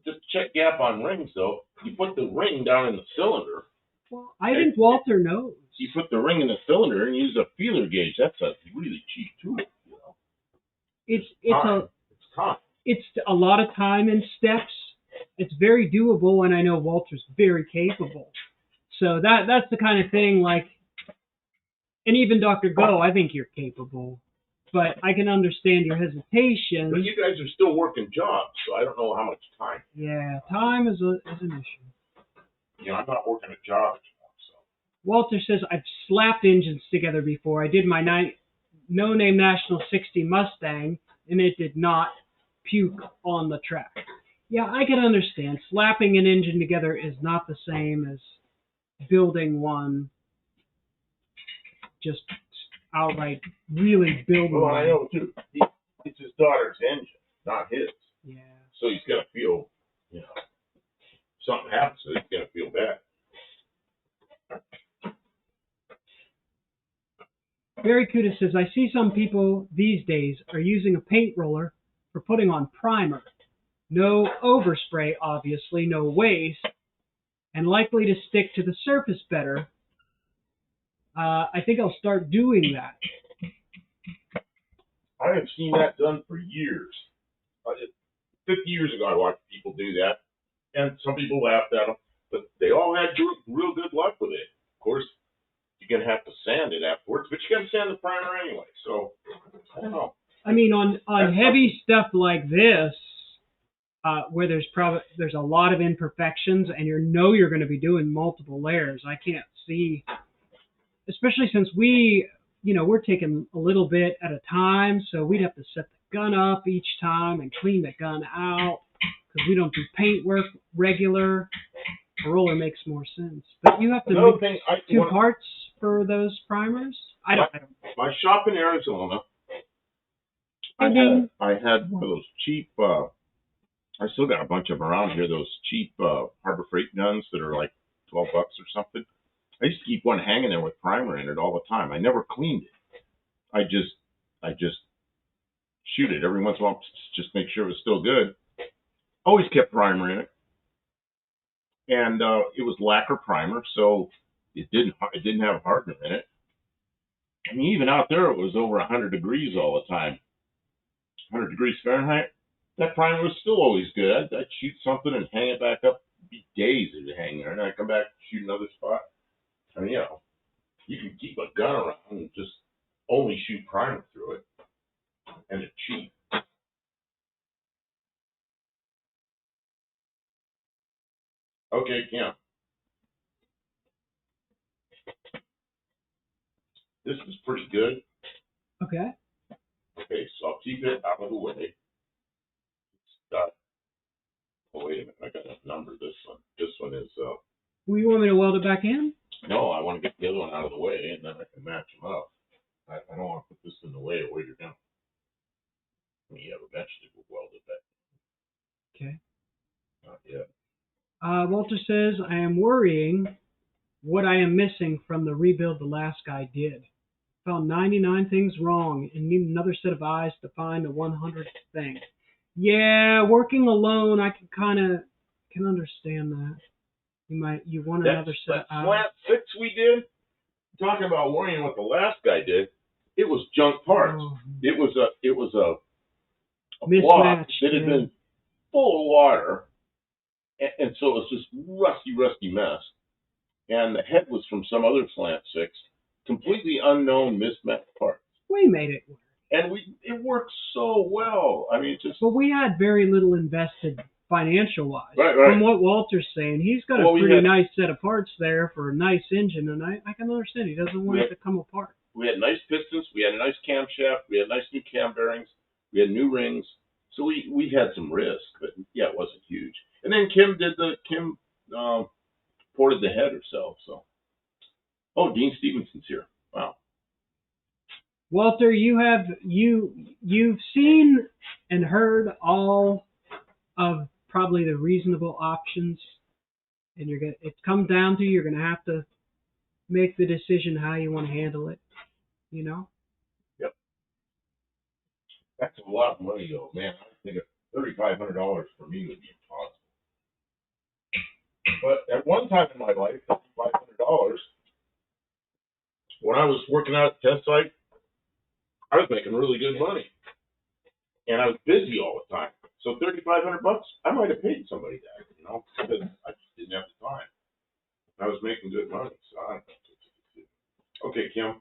Just check gap on rings, though. You put the ring down in the cylinder. Well, I think Walter knows. You put the ring in the cylinder and use a feeler gauge. That's a really cheap tool. You know. It's a lot of time and steps. It's very doable, and I know Walter's very capable. So that's the kind of thing, like, and even Dr. Go, I think you're capable. But I can understand your hesitation. But you guys are still working jobs, so I don't know how much time. Yeah, time is an issue. You know, I'm not working a job anymore, so. Walter says, I've slapped engines together before. I did my no-name National 60 Mustang, and it did not puke on the track. Yeah, I can understand. Slapping an engine together is not the same as building one, just outright really building one. Well, I know, too. It's his daughter's engine, not his. Yeah. So he's going to feel, you know, something happens, so he's going to feel bad. Barry Kuda says, I see some people these days are using a paint roller for putting on primer. No overspray, obviously, no waste, and likely to stick to the surface better. I think I'll start doing that. I have seen that done for years. 50 years ago, I watched people do that, and some people laughed at them, but they all had real good luck with it. Of course, you're going to have to sand it afterwards, but you got to sand the primer anyway, so I don't know. I mean, on heavy stuff like this, where there's a lot of imperfections, and you're going to be doing multiple layers, I can't see, especially since we're taking a little bit at a time, so we'd have to set the gun up each time and clean the gun out, because we don't do paint work regular. A roller makes more sense. But you have to make two parts for those primers? I don't. My shop in Arizona, I had one of those cheap, I still got a bunch of them around here, those cheap Harbor Freight guns that are like $12 or something. I used to keep one hanging there with primer in it all the time. I never cleaned it. I just shoot it every once in a while, just make sure it was still good. Always kept primer in it, and it was lacquer primer, so it didn't have hardener in it. I mean, even out there, it was over 100 degrees all the time, 100 degrees Fahrenheit. That primer was still always good. I'd shoot something and hang it back up. It'd be days it would hang there, and I'd come back and shoot another spot. I mean, you can keep a gun around and just only shoot primer through it, and it's cheap. Okay, Kim. This is pretty good. Okay. Okay, so I'll keep it out of the way. It's got, oh, wait a minute, I got a number. This one is, Well, you want me to weld it back in? no, I want to get the other one out of the way, and then I can match them up. I don't want to put this in the way of where you're going. Yeah, eventually we'll weld it back. Okay. Not yet. Walter says, I am worrying what I am missing from the rebuild the last guy did. Found 99 things wrong and need another set of eyes to find the 100th thing. Yeah, working alone, I can understand that. You want another set of eyes. Slant 6 we did, talking about worrying what the last guy did, it was junk parts. Oh. It was a block Mismatched, that had been full of water, and so it was this rusty mess. And the head was from some other Slant 6, completely unknown mismatched parts. We made it work. And it worked so well. I mean, But we had very little invested financial-wise. Right. From what Walter's saying, he's got a pretty nice set of parts there for a nice engine, and I can understand he doesn't want it to come apart. We had nice pistons, we had a nice camshaft, we had nice new cam bearings, we had new rings, so we had some risk, but yeah, it wasn't huge. And then Kim ported the head herself. So, oh, Dean Stevenson's here. Wow. Walter, you've seen and heard all of probably the reasonable options, and it's come down to you're gonna have to make the decision how you want to handle it. You know. Yep. That's a lot of money, though, man. I think $3,500 for me would be impossible. But at one time in my life, $500. When I was working out at the test site, I was making really good money, and I was busy all the time. So $3,500, I might have paid somebody that, because I just didn't have the time. I was making good money, so I don't know. Okay, Kim,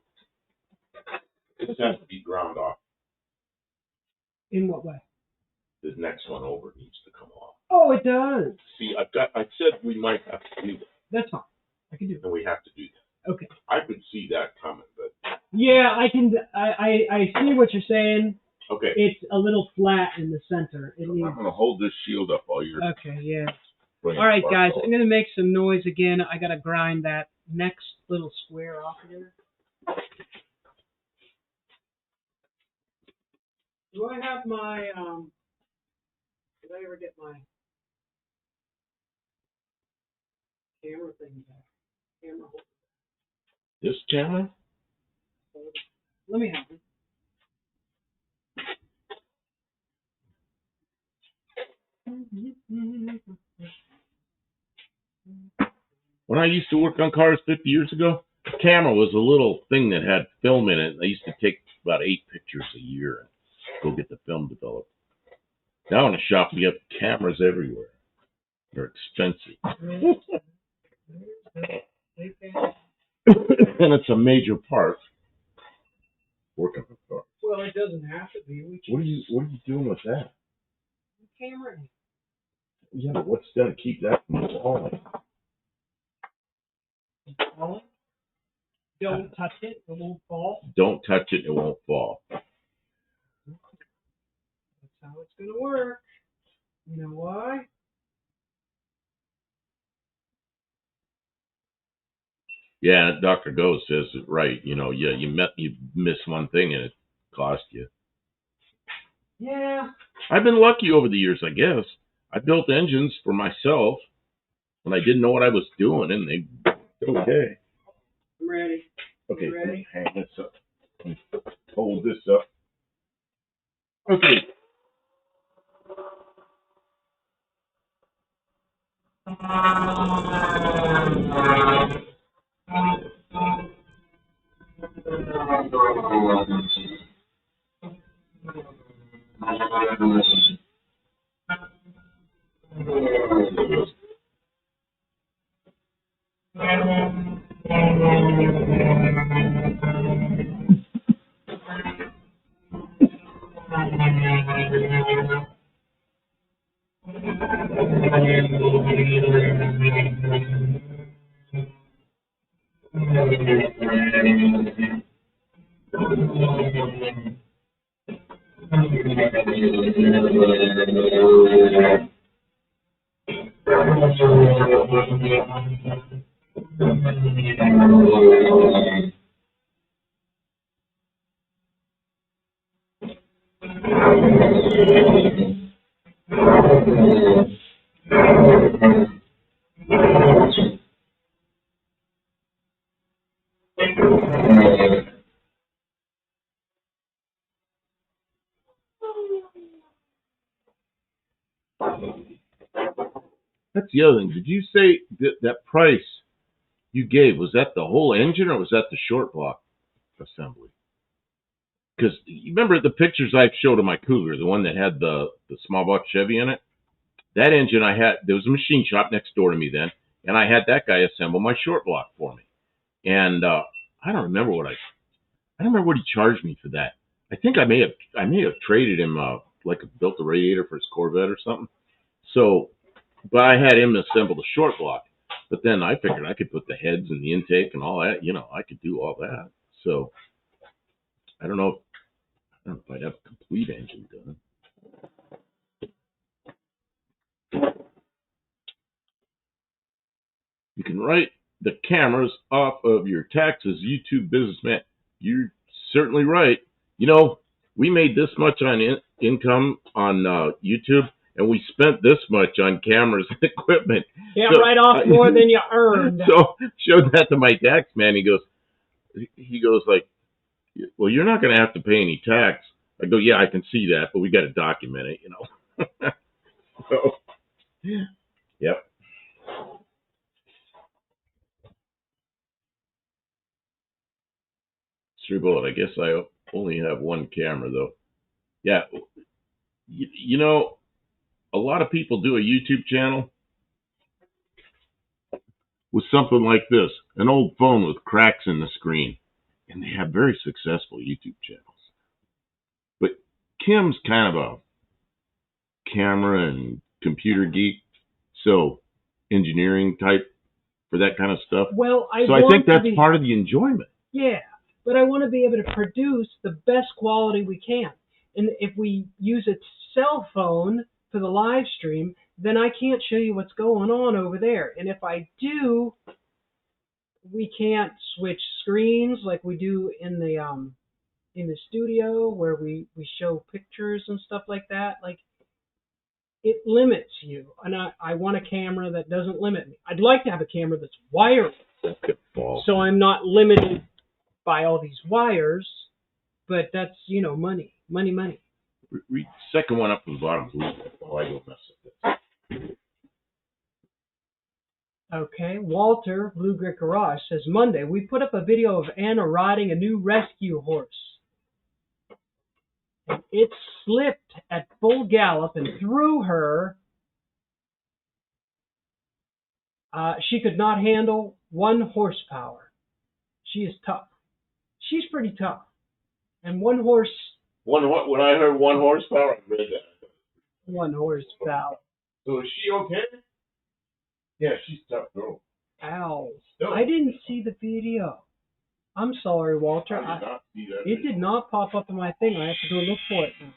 this has to be ground off. In what way? The next one over needs to come off. Oh, it does. See, I said we might have to do that. That's fine. I can do it. And we have to do that. Okay. I could see that coming, but. Yeah, I can. I see what you're saying. Okay. It's a little flat in the center. I'm going to hold this shield up while you're. Okay, yeah. All right, guys, I'm going to make some noise again. I got to grind that next little square off of there. Do I have my, did I ever get my camera thing back? Camera holder. This camera? Let me have it. When I used to work on cars 50 years ago, the camera was a little thing that had film in it. I used to take about 8 pictures a year and go get the film developed. Now in the shop, we have cameras everywhere. They're expensive. And it's a major part working with cars. Well, it doesn't have to be. What are you doing with that? Camera. Yeah, but what's going to keep that from falling? Don't touch it, it won't fall. Don't touch it, it won't fall. That's how it's going to work. You know why? Yeah, Dr. Go says it right. You miss one thing and it cost you. Yeah. I've been lucky over the years, I guess. I built engines for myself when I didn't know what I was doing, and they did okay. I'm ready. Okay, Ready? hang this up. Hold this up. Okay. That's the other thing. Did you say that price you gave, was that the whole engine or was that the short block assembly? Because you remember the pictures I showed of my Cougar, the one that had the small block Chevy in it? That engine I had, there was a machine shop next door to me then, and I had that guy assemble my short block for me. And I don't remember I don't remember what he charged me for that. I think I may have traded him like built a radiator for his Corvette or something. So, but I had him assemble the short block. But then I figured I could put the heads and the intake and all that. I could do all that. So I don't know. I don't know if I'd have a complete engine done. You can write the cameras off of your taxes, YouTube businessman. You're certainly right. We made this much on income on YouTube, and we spent this much on cameras and equipment. Yeah, so, write off more than you earned. So showed that to my tax man. He goes like, well, you're not going to have to pay any tax. I go, yeah, I can see that, but we got to document it, So, yep. True bullet. I guess I only have one camera though. Yeah, a lot of people do a YouTube channel with something like this, an old phone with cracks in the screen, and they have very successful YouTube channels. But Kim's kind of a camera and computer geek, so engineering type for that kind of stuff. Well, I think that's part of the enjoyment. Yeah, but I want to be able to produce the best quality we can. And if we use a cell phone for the live stream, then I can't show you what's going on over there. And if I do, we can't switch screens like we do in the studio where we show pictures and stuff like that. Like, it limits you. And I want a camera that doesn't limit me. I'd like to have a camera that's wireless, so I'm not limited by all these wires, but that's, money. Read the second one up from the bottom, please. Oh, I don't mess up this. Okay, Walter, Blue Grit Garage, says, Monday, we put up a video of Anna riding a new rescue horse. And it slipped at full gallop and threw her. She could not handle 1 horsepower. She is tough. She's pretty tough. And 1 horse... When I heard 1 horsepower, I read that. 1 horsepower. So is she okay? Yeah, she's a tough girl. Ow. No. I didn't see the video. I'm sorry, Walter. I did not see that. It did not pop up in my thing. I have to go look for it now.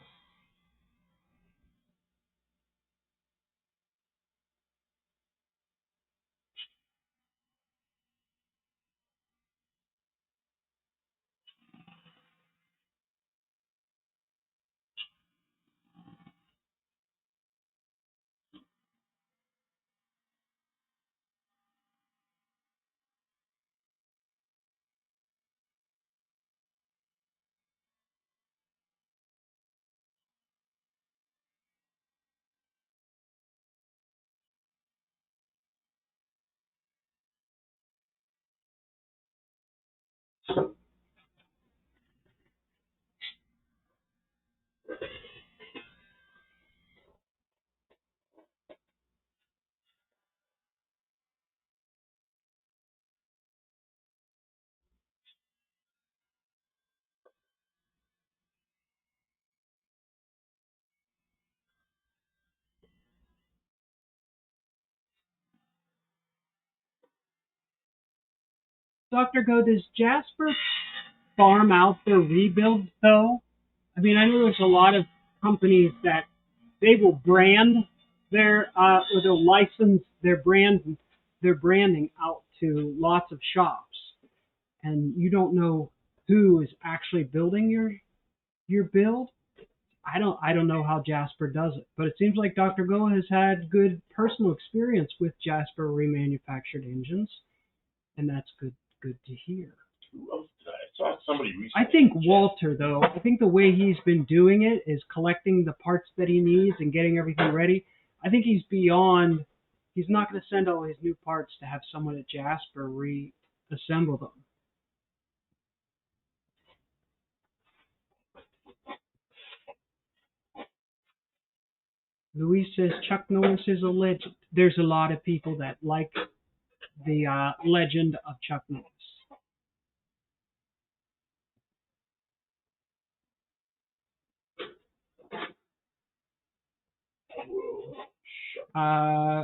Dr. Go, does Jasper farm out their rebuilds though? I mean, I know there's a lot of companies that they will brand or they'll license their branding out to lots of shops, and you don't know who is actually building your build. I don't know how Jasper does it, but it seems like Dr. Go has had good personal experience with Jasper remanufactured engines, and that's good to hear. I saw somebody recently. I think Walter, though, I think the way he's been doing it is collecting the parts that he needs and getting everything ready. I think he's beyond. He's not going to send all his new parts to have someone at Jasper reassemble them. Louise says Chuck Norris is a legend. There's a lot of people that like the legend of Chuck Norris.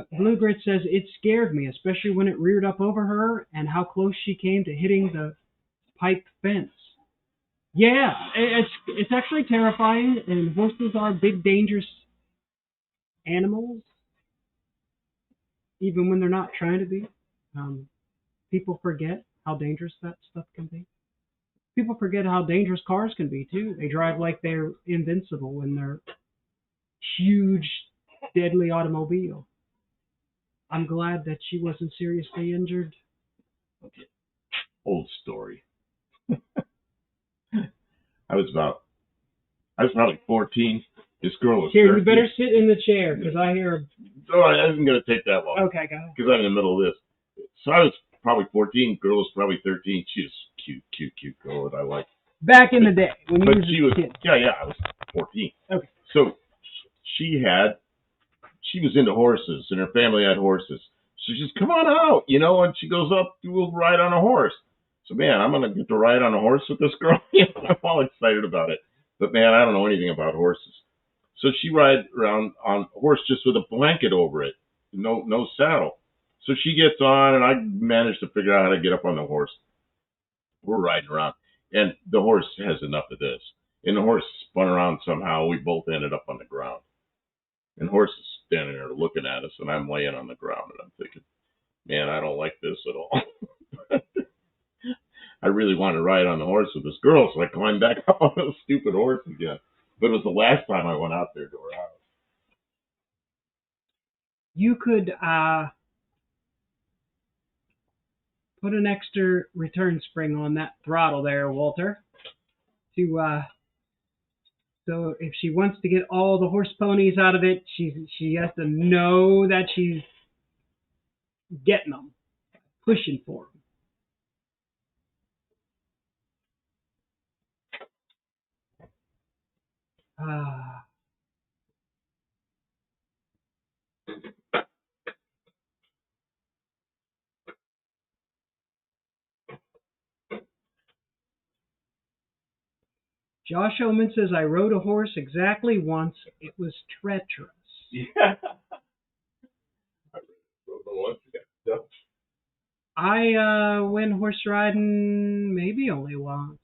Blue Grit says it scared me, especially when it reared up over her and how close she came to hitting the pipe fence. Yeah, it's actually terrifying, and horses are big, dangerous animals, even when they're not trying to be. People forget how dangerous that stuff can be. People forget how dangerous cars can be, too. They drive like they're invincible when they're huge, deadly automobile. I'm glad that she wasn't seriously injured. Okay. Old story. I was probably 14. This girl was 13. Here, you better sit in the chair, because I hear... Oh, it isn't going to take that long. Okay, go ahead. Because I'm in the middle of this. So I was probably 14. Girl was probably 13. She was cute girl that I liked. Back in the day, when you were a kid. Yeah, I was 14. Okay. So she was into horses, and her family had horses. So she says, come on out, and she goes up, we'll ride on a horse. So, man, I'm going to get to ride on a horse with this girl. I'm all excited about it. But, man, I don't know anything about horses. So she rides around on a horse just with a blanket over it, no saddle. So she gets on, and I managed to figure out how to get up on the horse. We're riding around, and the horse has enough of this. And the horse spun around somehow. We both ended up on the ground. And the horse is standing there looking at us, and I'm laying on the ground, and I'm thinking, man, I don't like this at all. I really want to ride on the horse with this girl, so I climbed back up on the stupid horse again. But it was the last time I went out there to her house. You could put an extra return spring on that throttle there, Walter. So if she wants to get all the horse ponies out of it, she has to know that she's getting them, pushing for them. Josh Oman says, I rode a horse exactly once. It was treacherous. Yeah. I went horse riding maybe only once.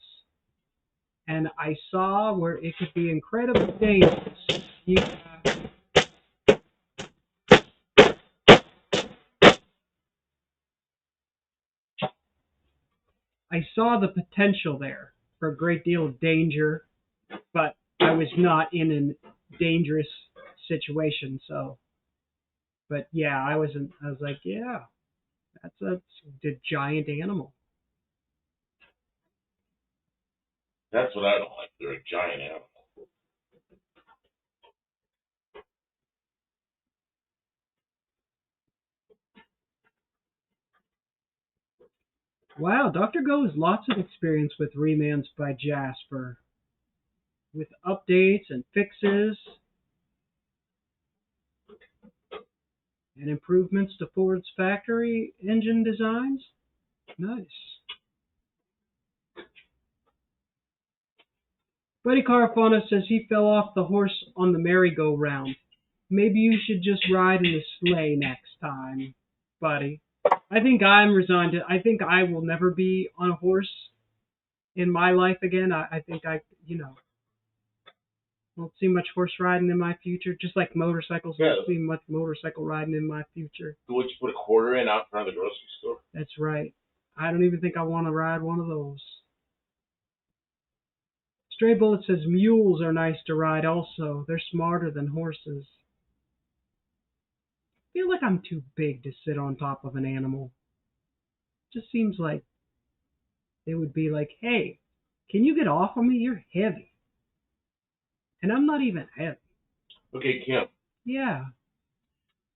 And I saw where it could be incredibly dangerous. I saw the potential there for a great deal of danger, but I was not in a dangerous situation. So, but yeah, I was like, yeah, that's a giant animal. That's what I don't like. They're a giant animal. Wow, Dr. Go has lots of experience with remans by Jasper, with updates and fixes and improvements to Ford's factory engine designs. Nice. Buddy Carafana says he fell off the horse on the merry-go-round. Maybe you should just ride in the sleigh next time, buddy. I think I'm resigned. I think I will never be on a horse in my life again. I think won't see much horse riding in my future. Just like motorcycles, Yeah. won't see much motorcycle riding in my future. Would you put a quarter in out front of the grocery store? That's right. I don't even think I want to ride one of those. Stray Bullet says mules are nice to ride also. They're smarter than horses. I feel like I'm too big to sit on top of an animal. Just seems like they would be like, hey, can you get off of me? You're heavy. And I'm not even heavy. Okay, Kim. Yeah.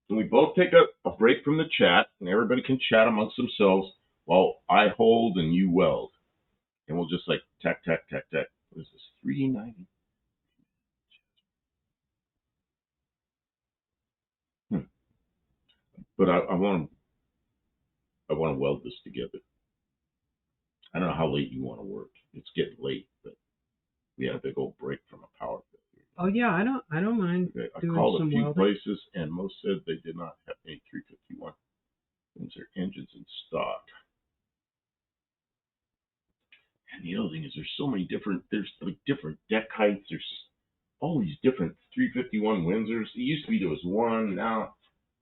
Can we both take a break from the chat, and everybody can chat amongst themselves while I hold and you weld, and we'll just like tack. What is this? $3.90. But I want to weld this together. I don't know how late you want to work. It's getting late, but we had a big old break from a power failure. Oh yeah, I don't mind Okay, I doing called some a few welding. places, and most said they did not have any 351 Windsor engines in stock. And the other thing is, there's so many different. There's like different deck heights. There's all these different 351 Windsors. It used to be there was one. Now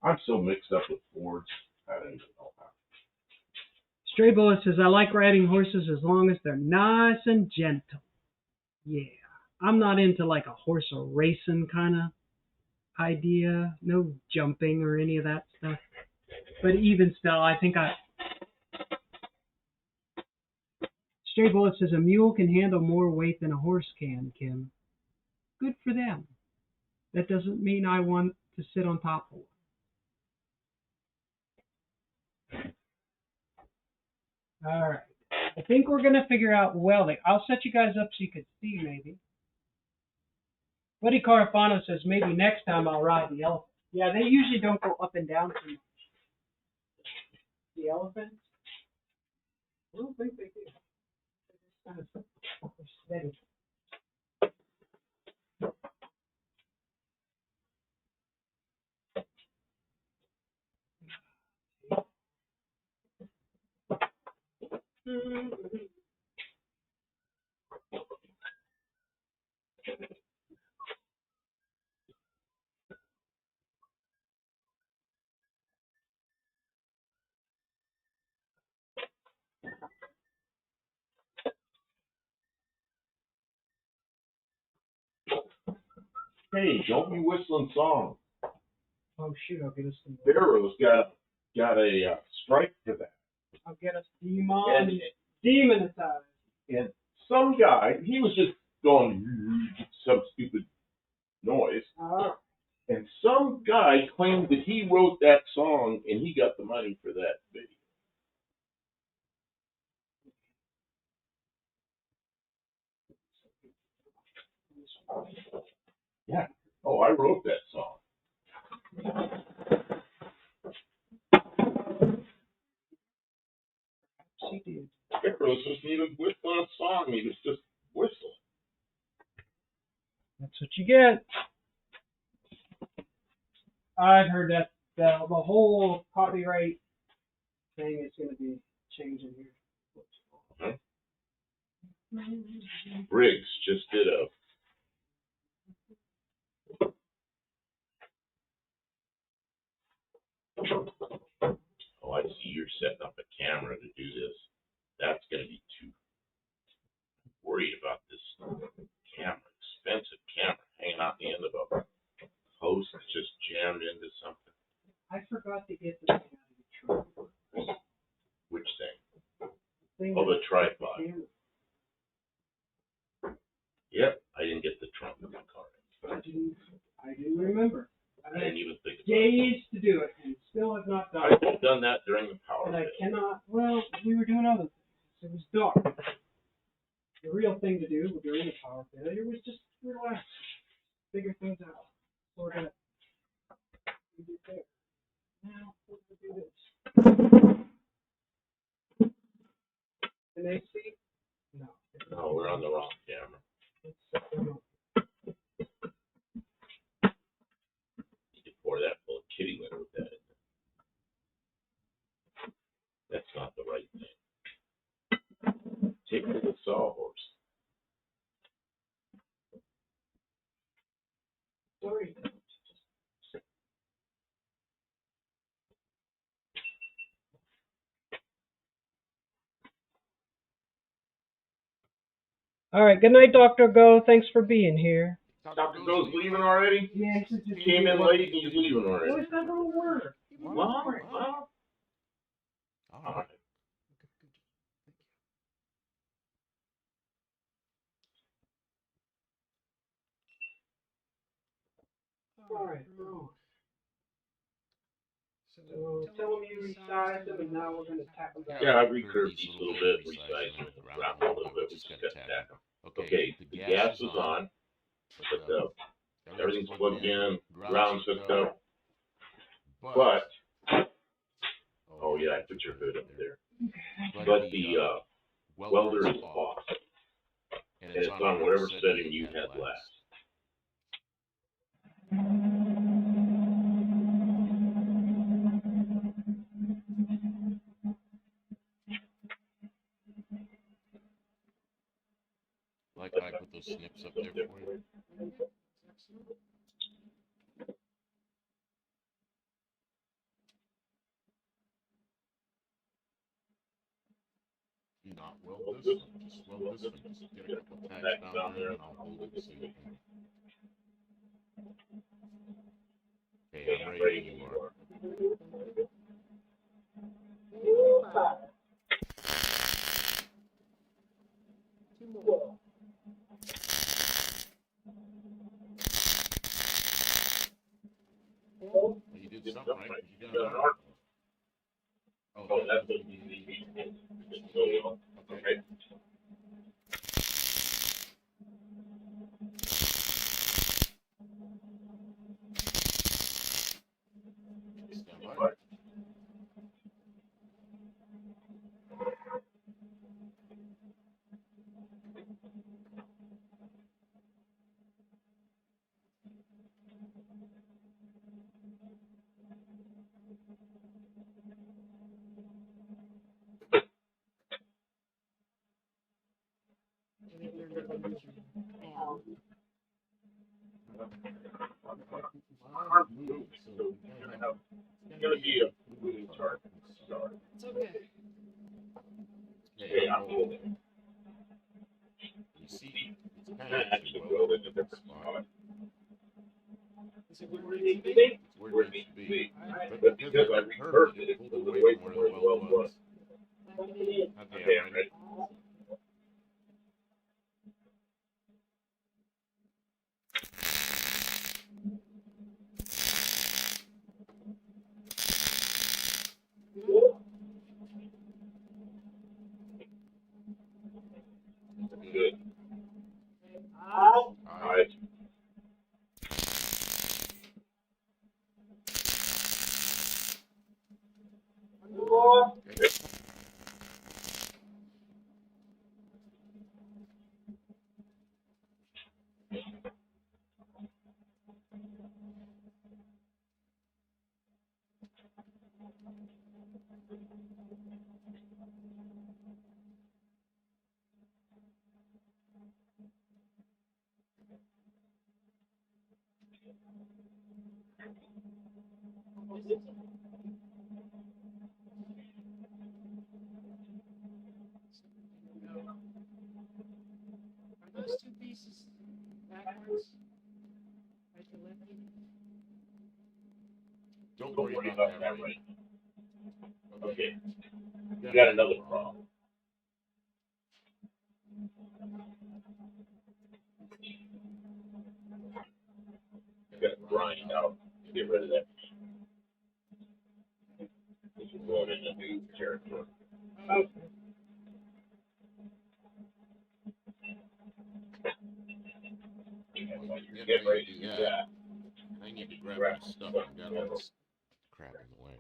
I'm so mixed up with Fords. I don't even know how. Stray Bullet says, I like riding horses as long as they're nice and gentle. Yeah. I'm not into like a horse or racing kind of idea. No jumping or any of that stuff. But even still, I think Stray Bullet says a mule can handle more weight than a horse can, Kim. Good for them. That doesn't mean I want to sit on top of one. All right. I think we're going to figure out welding. I'll set you guys up so you can see maybe. Buddy Carafano says maybe next time I'll ride the elephant. Yeah, they usually don't go up and down too much. The elephants? I don't think they do. They're just kind of steady. Hey, don't be whistling songs. Oh shoot, I'll get us some. Barrow's got a strike for that. I'll get us demonetized. And some guy, he was just going some stupid noise. And some guy claimed that he wrote that song and he got the money for that video. Yeah. Oh, I wrote that song. She did. Barrows wasn't even whistling a song. He was just whistling. That's what you get. I've heard that the whole copyright thing is going to be changing here. Briggs just did a. Oh, I see you're setting up a camera to do this. That's going to be too worried about this camera, expensive camera hanging out the end of a post that's just jammed into something. I forgot to get the thing out of the trunk. Which thing? Oh, the tripod. Yep, I didn't get the trunk of my car. I didn't remember. I didn't even think about days to do it, and still have not done it. I could have done that during the power. And I cannot. Well, we were doing other things. It was dark. The real thing to do during the power failure was just relax, figure things out. So we're gonna do it there. Now we're gonna do this. Can they see? No. No, we're on the wrong camera. You could pour that full of kitty litter with that in there. All right. Good night, Dr. Go. Thanks for being here. Dr. Go's leaving already? Yeah, he just Came in late and he's leaving already. Oh, he's got a little word. Well. All right. All right. So tell him you resized them, and now we're going to tackle that. Yeah, I recurved these a little bit, resized them around a little bit. We just got to tack them. Okay, the gas is on, but everything's plugged in, ground's hooked up. But, oh yeah, I put your hood up there. But the welder is off, and it's on whatever setting you had last. Like I put those snips up there for you. Not weld this one, just weld this one. Just get a couple tacks down there and I'll hold it so you can. Okay, I'm ready when you are. Well, you did something right. You got an arc. Oh, that's what you need. Okay. Stand by. It's gonna be a moving chart. It's okay. Okay, I'm holding. You see, it's Kind of actually welded in a different spot. Is it where it needs to be? It's where it needs to be. But because I recurved it, it pulled it away from where the weld was. Okay, Okay, I'm I'm ready. ready. Good. All right. Are those two pieces backwards? Right to lefty? Don't Don't worry about that right. right. Okay. You got another problem. You got to grind out to get rid of that. This is going into new territory. Get ready to do that. I need to grab my stuff. I've got all this crap in the way.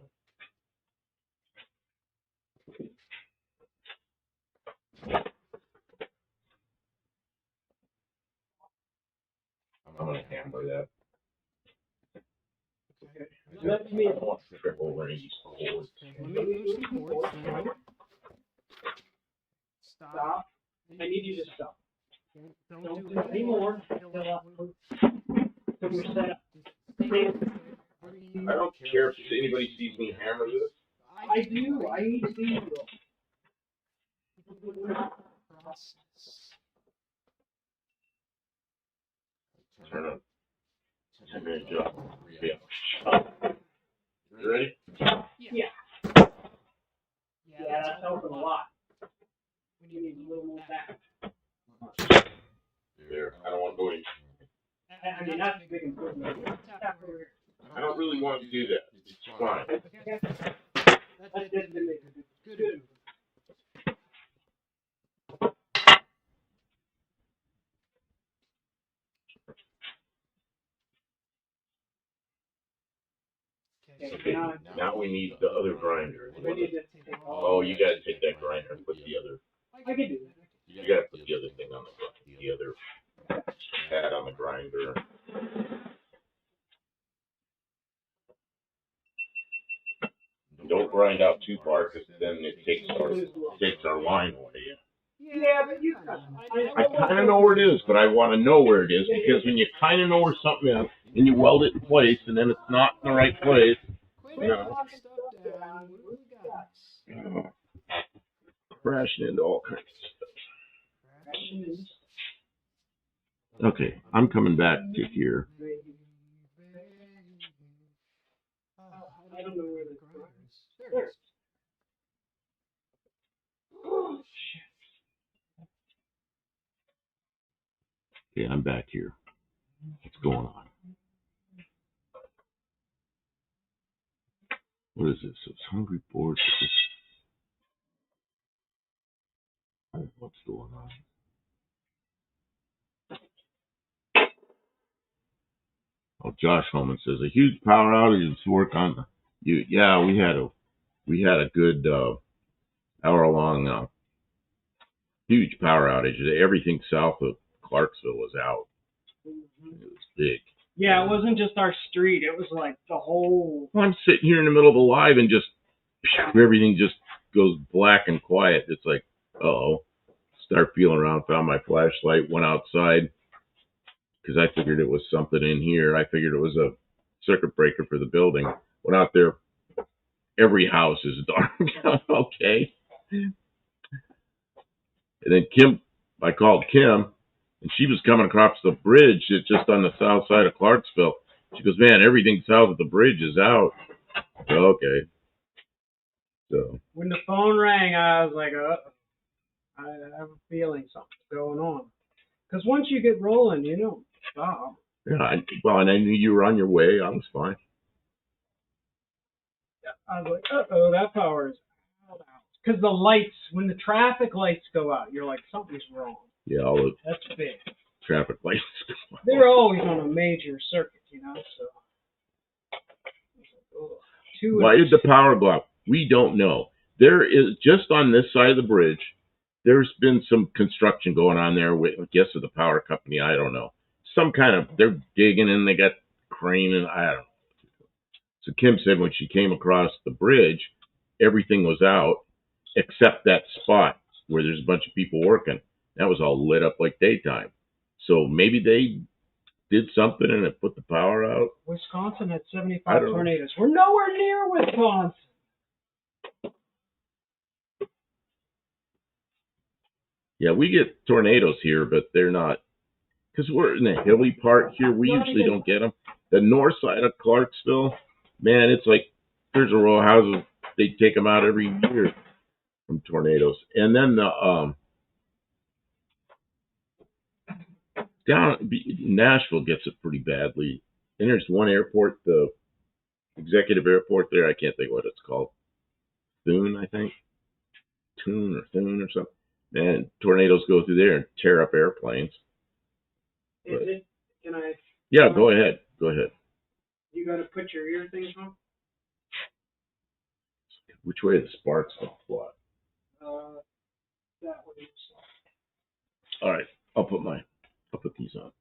I'm gonna hammer that. Okay. Let me. I don't want to trip over any cords. Let me move some cords then. Stop. I need you to stop. Don't do do any more. Put your setup. I don't care if anybody sees me hammer this. I do. I need to see you. Process. turn on. Turn Good it job. up. Yeah. You ready? Yeah. Yeah, That's helping a lot. We need a little more back. There. I don't want to go any. I mean, that's a big improvement. Tap over here. I don't really want to do that. It's fine. Okay. That's just to make it Good. good. Okay, Okay, Now we need the other grinder. we need to take Oh, you gotta take that grinder and put the other. I can do that. You gotta put the other thing on the other pad on the grinder. Don't grind out too far, because then it takes our line away. Yeah, but you got I kind of know where it is, but I want to know where it is, because when you kind of know where something is and you weld it in place and then it's not in the right place, Quit knocking stuff down. What do we got? crashing into all kinds of Crashing. stuff. Okay, I'm coming back to here. I don't know where the grinder is. There it is. Oh, shit. Okay, I'm back here. What's going on? What is this? It's hungry boards. What's going on? Oh, Josh Holman says a huge power outage to work on the. Yeah, we had a good hour long huge power outage. Everything south of Clarksville was out. It was big. Yeah, it wasn't just our street. It was like the whole. Well, I'm sitting here in the middle of a live and just everything just goes black and quiet. It's like, uh-oh. Start feeling around, found my flashlight, went outside because I figured it was something in here. I figured it was a circuit breaker for the building. Went out there. Every house is dark. Okay. And then I called Kim, and she was coming across the bridge just on the south side of Clarksville. She goes, man, everything south of the bridge is out. Okay. So When the phone rang, I was like, I have a feeling something's going on. Because once you get rolling, you don't stop. yeah, and I knew you were on your way. I was fine. I was like, that power is out. Because the lights, when the traffic lights go out, you're like, something's wrong. Yeah, all the That's big. traffic lights. They're always on a major circuit, so. Why did the power go out? We don't know. There is, just on this side of the bridge, there's been some construction going on there with, I guess, with the power company. I don't know. Some kind of, they're digging and they got crane and I don't know. So Kim said when she came across the bridge, everything was out except that spot where there's a bunch of people working. That was all lit up like daytime. So maybe they did something and it put the power out. Wisconsin had I 75 don't know. tornadoes. We're nowhere near Wisconsin. Yeah, we get tornadoes here, but they're not, because we're in the hilly part here. We usually don't get them. The north side of Clarksville, man, it's like there's a row of houses. They take them out every year from tornadoes. And then the down Nashville gets it pretty badly. And there's one airport, the executive airport there. I can't think what it's called. Thune, I think. Thune or something. Man, tornadoes go through there and tear up airplanes. Is it? Can I? Yeah, go ahead. Go ahead. You got to put your ear things on? Which way the sparks don't fly? That way. All right, I'll put these on.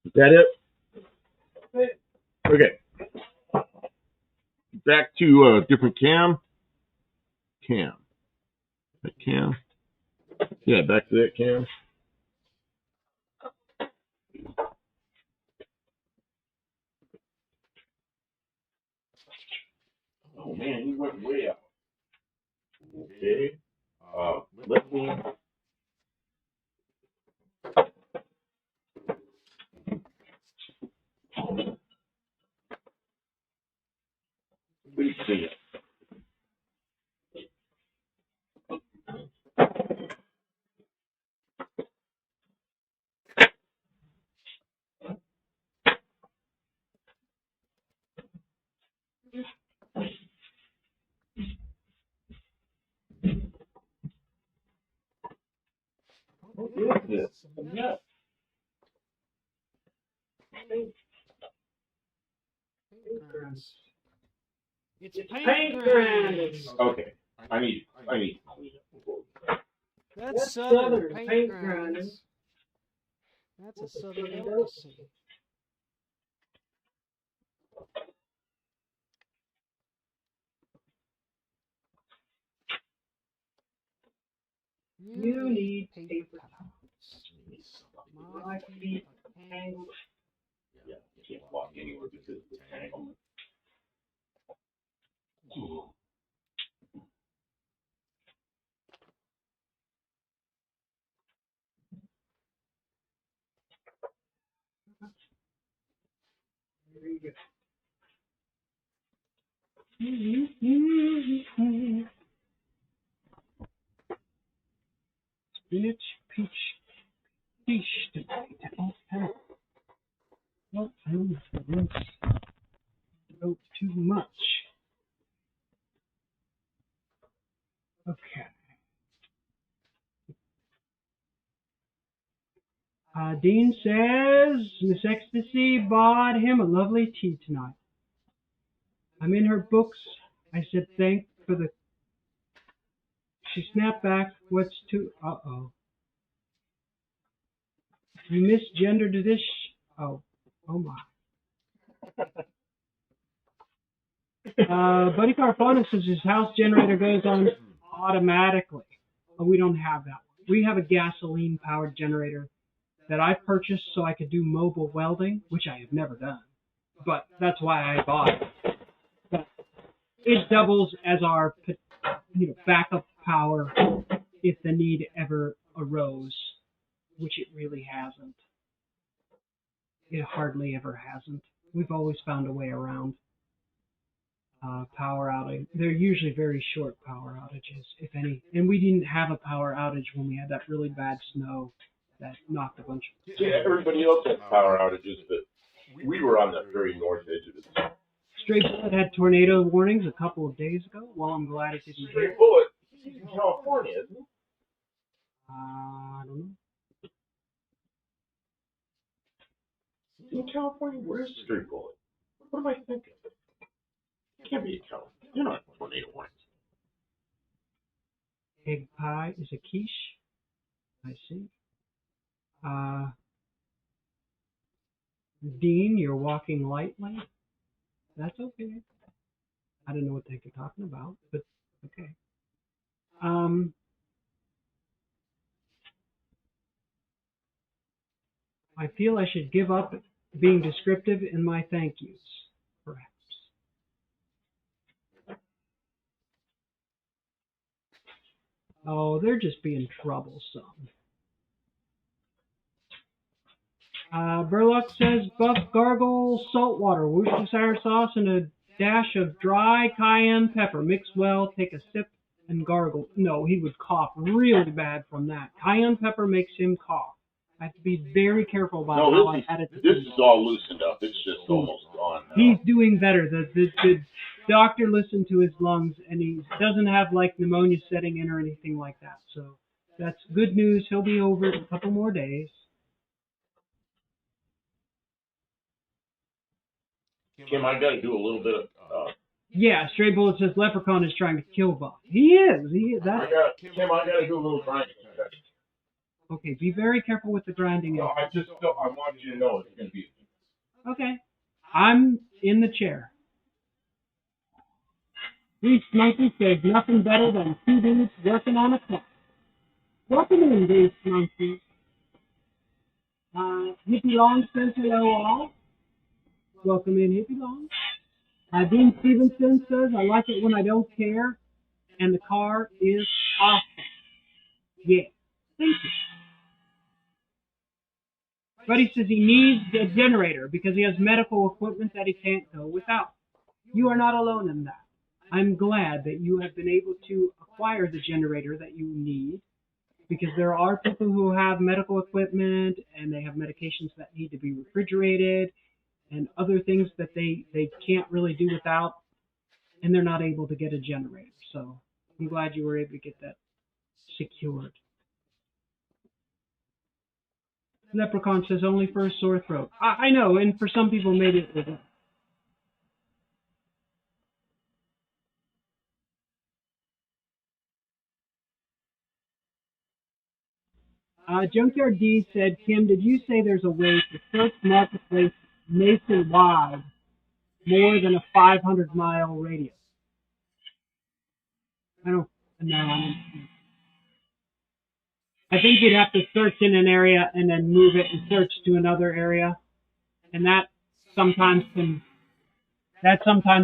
Is that it? Okay. Back to a different cam. That cam. Yeah, back to that cam. Oh man, you went way up. Okay. Let me. Please see it. What is this? Yeah. Paint grinds. It's paint Paint grinds. grinds. Okay. I need. That's Southern paint grinds. That's a Southern delicacy. You need paper towels. My feet are tangled. Yeah, you can't walk anywhere because of the tangle. There you go. Spinach, peach, tonight. What else? Oh, too much. Okay. Dean says Miss Ecstasy bought him a lovely tea tonight. I'm in her books. I said thank for the. She snapped back. What's too? Uh-oh. You misgendered this. Oh my. Buddy Carfona says his house generator goes on automatically. Oh, we don't have that. We have a gasoline-powered generator that I purchased so I could do mobile welding, which I have never done. But that's why I bought it. But it doubles as our backup power if the need ever arose, which it really hasn't. It hardly ever hasn't. We've always found a way around power outage. They're usually very short power outages, if any. And we didn't have a power outage when we had that really bad snow that knocked a bunch of. Yeah, everybody else had power outages, but we were on the very north edge of it. Stray Bullet had tornado warnings a couple of days ago. Well, I'm glad it didn't. Stray Bullet, he's in California, isn't he? I don't know. In California, where's Stray Bullet? What am I thinking? It can't be in California. You're not tornado warnings. Egg pie is a quiche. I see. Dean, you're walking lightly. That's okay. I don't know what they're talking about, but okay. I feel I should give up being descriptive in my thank yous, perhaps. Oh, they're just being troublesome. Burlock says buff gargle saltwater, Worcestershire sauce, and a dash of dry cayenne pepper. Mix well, take a sip, and gargle. No, he would cough really bad from that. Cayenne pepper makes him cough. I have to be very careful about how I add it to This food. is all loosened up. It's just almost gone now. He's doing better. The doctor listened to his lungs, and he doesn't have like pneumonia setting in or anything like that. So that's good news. He'll be over in a couple more days. Kim, I got to do a little bit of. Yeah, Stray Bullet says Leprechaun is trying to kill Buff. He is. Kim, I got to do a little grinding. Okay, be very careful with the grinding. No, I want you to know it's going to be. Okay. I'm in the chair. Grease Monkey says nothing better than two dudes working on a clock. Welcome in, Grease Monkey. Hippie Long says hello all. Welcome in, Hippie Long. Dean Stevenson says, I like it when I don't care, and the car is awesome. Yeah, thank you. But he says he needs a generator because he has medical equipment that he can't go without. You are not alone in that. I'm glad that you have been able to acquire the generator that you need, because there are people who have medical equipment and they have medications that need to be refrigerated and other things that they can't really do without, and they're not able to get a generator. So I'm glad you were able to get that secured. Leprechaun says only for a sore throat. I know, and for some people maybe it isn't. Junkyard D said, Kim, did you say there's a way to search marketplace nationwide more than a 500-mile radius? I don't know. I think you'd have to search in an area and then move it and search to another area, and that sometimes can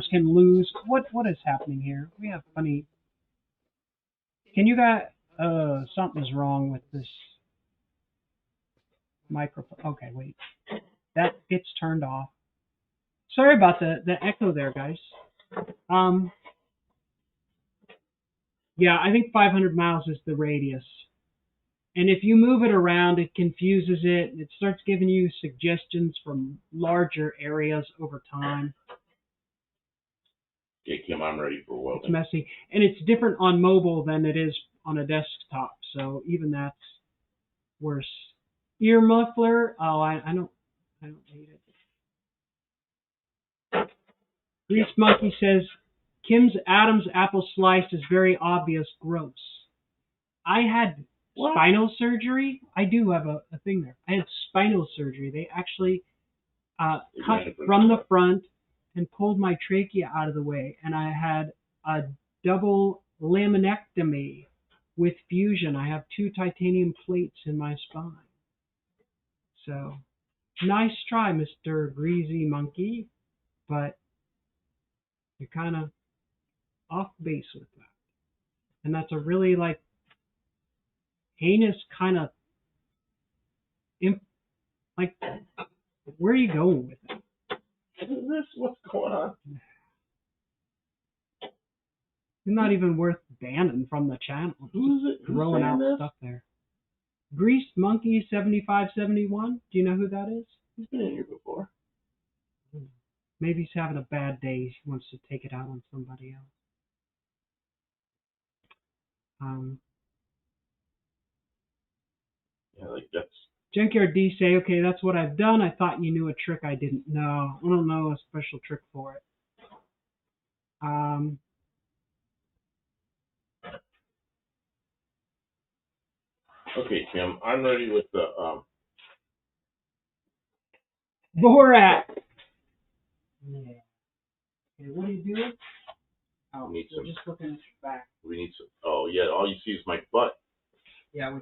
lose. What is happening here? We have funny. Can you guys? Something's wrong with this microphone. Okay, wait. That gets turned off. Sorry about the echo there, guys. Yeah, I think 500 miles is the radius. And if you move it around, it confuses it. It starts giving you suggestions from larger areas over time. Okay, Kim, I'm ready for welding. It's messy. And it's different on mobile than it is on a desktop. So even that's worse. Ear muffler. Oh, I don't need it. Grease Monkey says, Kim's Adam's apple slice is very obvious gross. I had spinal surgery. I do have a thing there. I had spinal surgery. They actually cut from the front and pulled my trachea out of the way, and I had a double laminectomy with fusion. I have 2 titanium plates in my spine. So, nice try, Mr. Greasy Monkey, but you're kind of off base with that. And that's a really, like, heinous kind of, like, where are you going with it? What is this? What's going on? It's not even worth banning from the channel. Who is it? Throwing out stuff there. Greased Monkey 7571. Do you know who that is? He's been in here before. Maybe he's having a bad day. He wants to take it out on somebody else. Yeah, like that's. Junkyard D say, okay, that's what I've done. I thought you knew a trick I didn't know. I don't know a special trick for it. Okay, Kim, I'm ready with the Borat. Yeah. Okay, what are you doing? Oh, We need we're some- just looking at your back. We need some. Oh yeah, all you see is my butt. Yeah, we.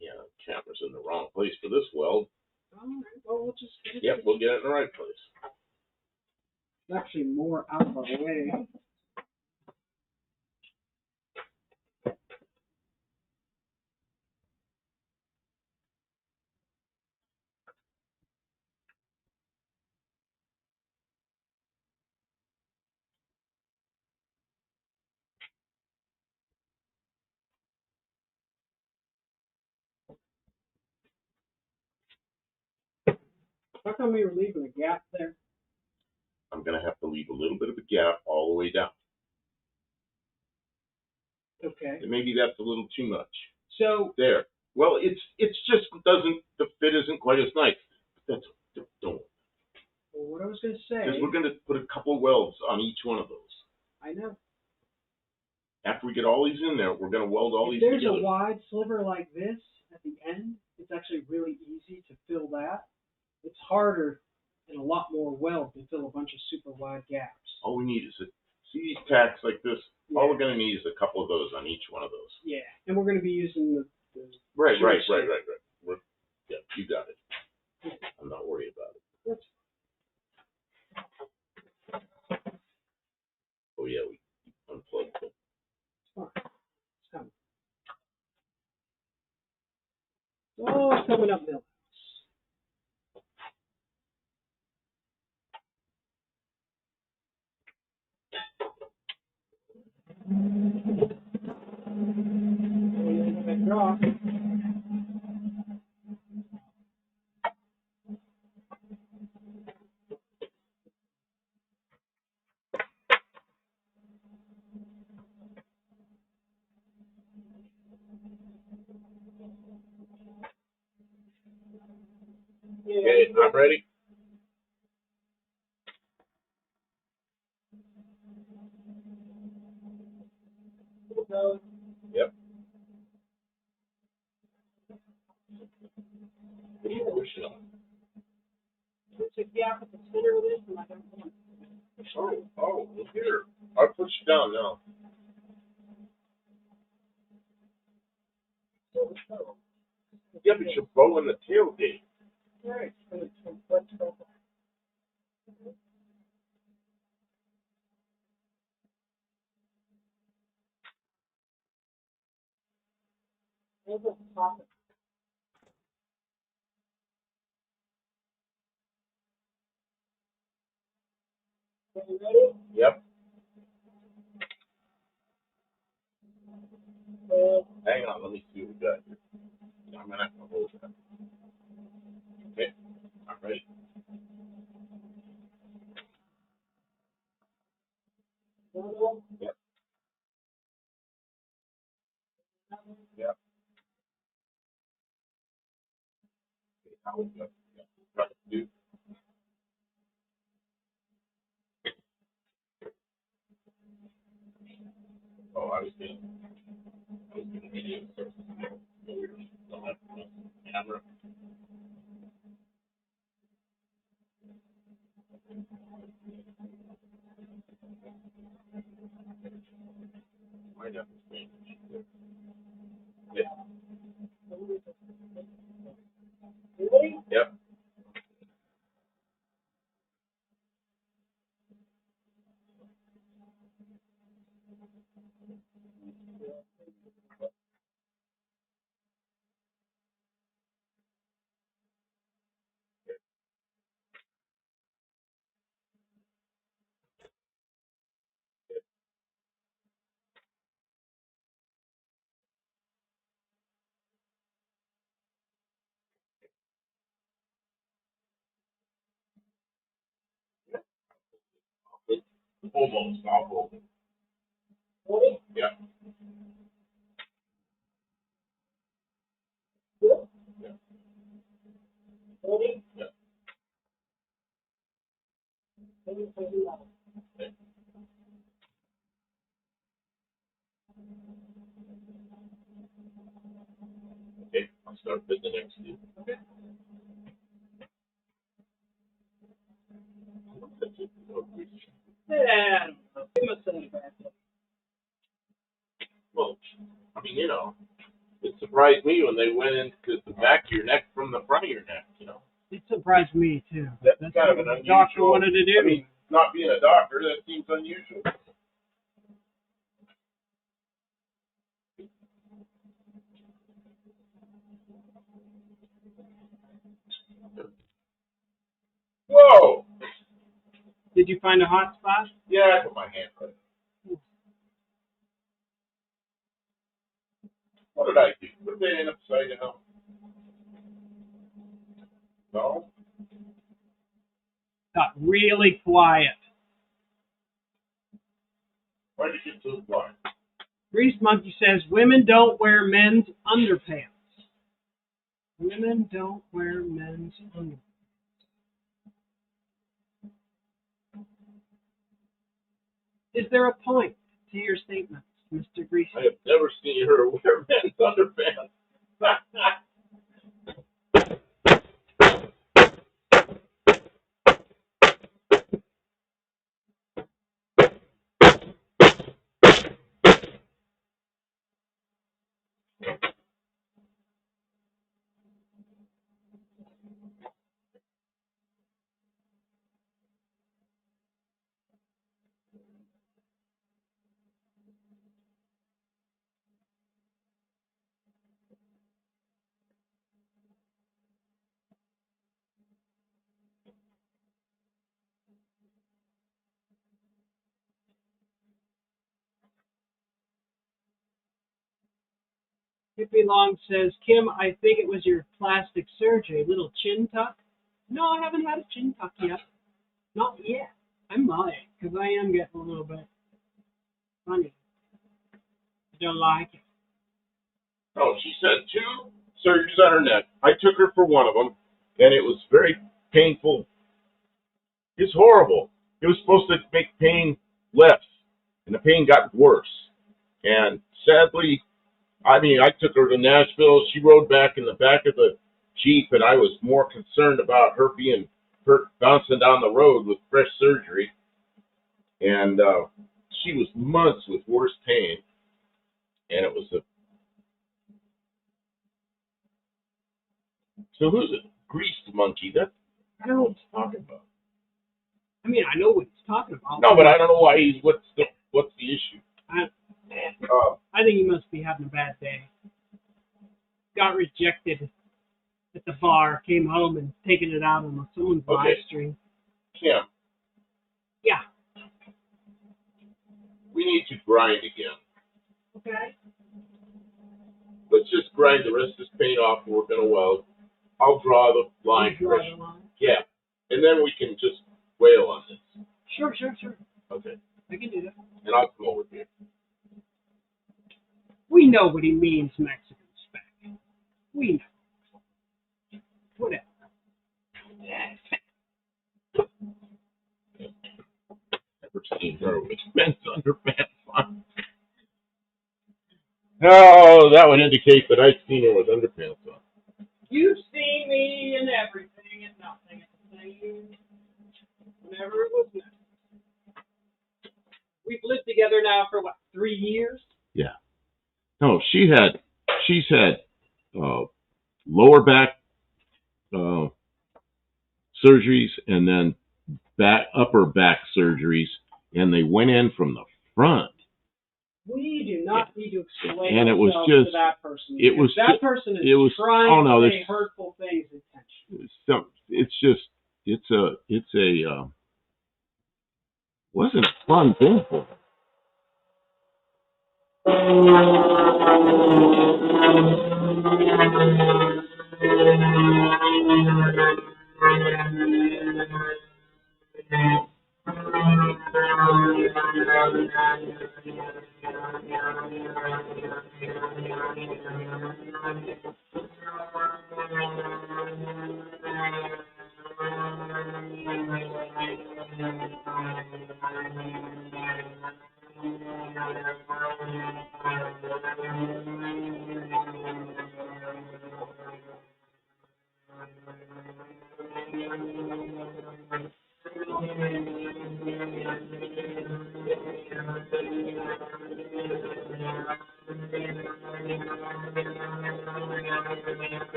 Yeah, the camera's in the wrong place for this weld. All right. Well, we'll just. Yep, we'll get it in the right place. It's actually more out of our way. How come you were leaving a gap there? I'm gonna have to leave a little bit of a gap all the way down. Okay. And maybe that's a little too much. So. There. Well, it's just doesn't, the fit isn't quite as nice. That's, don't. Well, what I was going to say. Because we're gonna put a couple welds on each one of those. I know. After we get all these in there, we're gonna weld all If these there's together. a wide sliver like this at the end, it's actually really easy to fill that. It's harder and a lot more weld to fill a bunch of super wide gaps. All we need is see these tacks like this? Yeah. All we're gonna need is a couple of those on each one of those. Yeah, and we're going to be using the Right. Sure. Yeah, you got it. I'm not worried about it. Oh yeah, we unplugged it. Oh, it's coming up, Bill. Draw. Okay, I'm ready. Yep. Push it on. There's a gap at the center of this, and I don't want Oh, look here. I'll push it down now. Yeah, but you're blowing the tailgate. Right. Yep. Hang on, let me see what we got here. I'm gonna have to hold that. Okay, I'm ready. Yep. Yep. Okay, how we go? Yep. Right, dude. Oh, I was getting video first. Don't have camera. Might have to change. Yeah. Yep. Almost. I'll hold it. Yeah. Yeah. Okay, I'll start with the next two. me when they went into the back of your neck from the front of your neck, you know. It surprised me too. That's kind of what an the unusual. doctor wanted to do. I mean, not being a doctor, that seems unusual. Whoa! Did you find a hot spot? Yeah, I put my hand right. What did I do? Put that in upside down? No? Got really quiet. Why did you get so blind? Grease Monkey says women don't wear men's underpants. Women don't wear men's underpants. Is there a point to your statements, Mr. Grease? I have never seen her wear men's underpants. Hippie Long says, Kim, I think it was your plastic surgery. Little chin tuck? No, I haven't had a chin tuck yet. Not yet. I might, because I am getting a little bit funny. I don't like it. Oh, she said 2 surgeries on her neck. I took her for one of them, and it was very painful. It's horrible. It was supposed to make pain less, and the pain got worse. And sadly, I mean, I took her to Nashville. She rode back in the back of the Jeep, and I was more concerned about her being hurt bouncing down the road with fresh surgery. And she was months with worse pain, and it was a. So who's a greased monkey? That I don't know what he's talking about. I mean, I know what he's talking about. No, but I don't know why he's. What's the issue? I think he must be having a bad day. Got rejected at the bar, came home and taken it out on someone's live stream. Kim, Yeah. we need to grind again. Okay. Let's just grind the rest of this paint off and we're going to weld. I'll draw the line. You draw the line. Yeah. And then we can just wail on this. Sure. Okay. I can do that. And I'll come over here. We know what he means, Mexican spec. We know. Whatever. Never seen her with men's underpants on. No, that would indicate that I've seen her with underpants on. You've seen me in everything and nothing at the same. Whenever it was nice. We've lived together now for what, 3 years? Yeah. No, she's had lower back surgeries and then upper back surgeries, and they went in from the front. We do not need to explain and it was ourselves just to that person. it was that person is trying to say hurtful things intentionally. It's a wasn't a fun thing for them.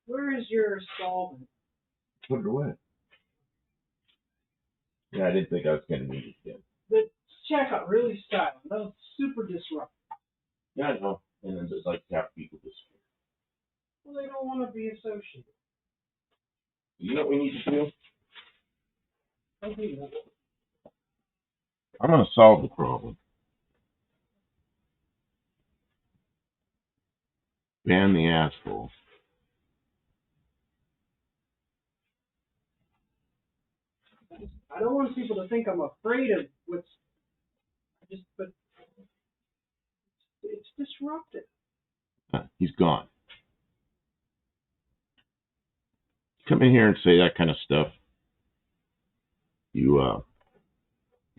Where is your solvent? Put it away. Yeah, I didn't think I was going to need it again. The checkout really silent. That was super disruptive. Yeah, I know. And then just like half people disappear. Well, they don't want to be associated. You know what we need to do? Okay. I'm going to solve the problem. Ban the asshole. I don't want people to think I'm afraid of what's but it's disruptive. He's gone. Come in here and say that kind of stuff. You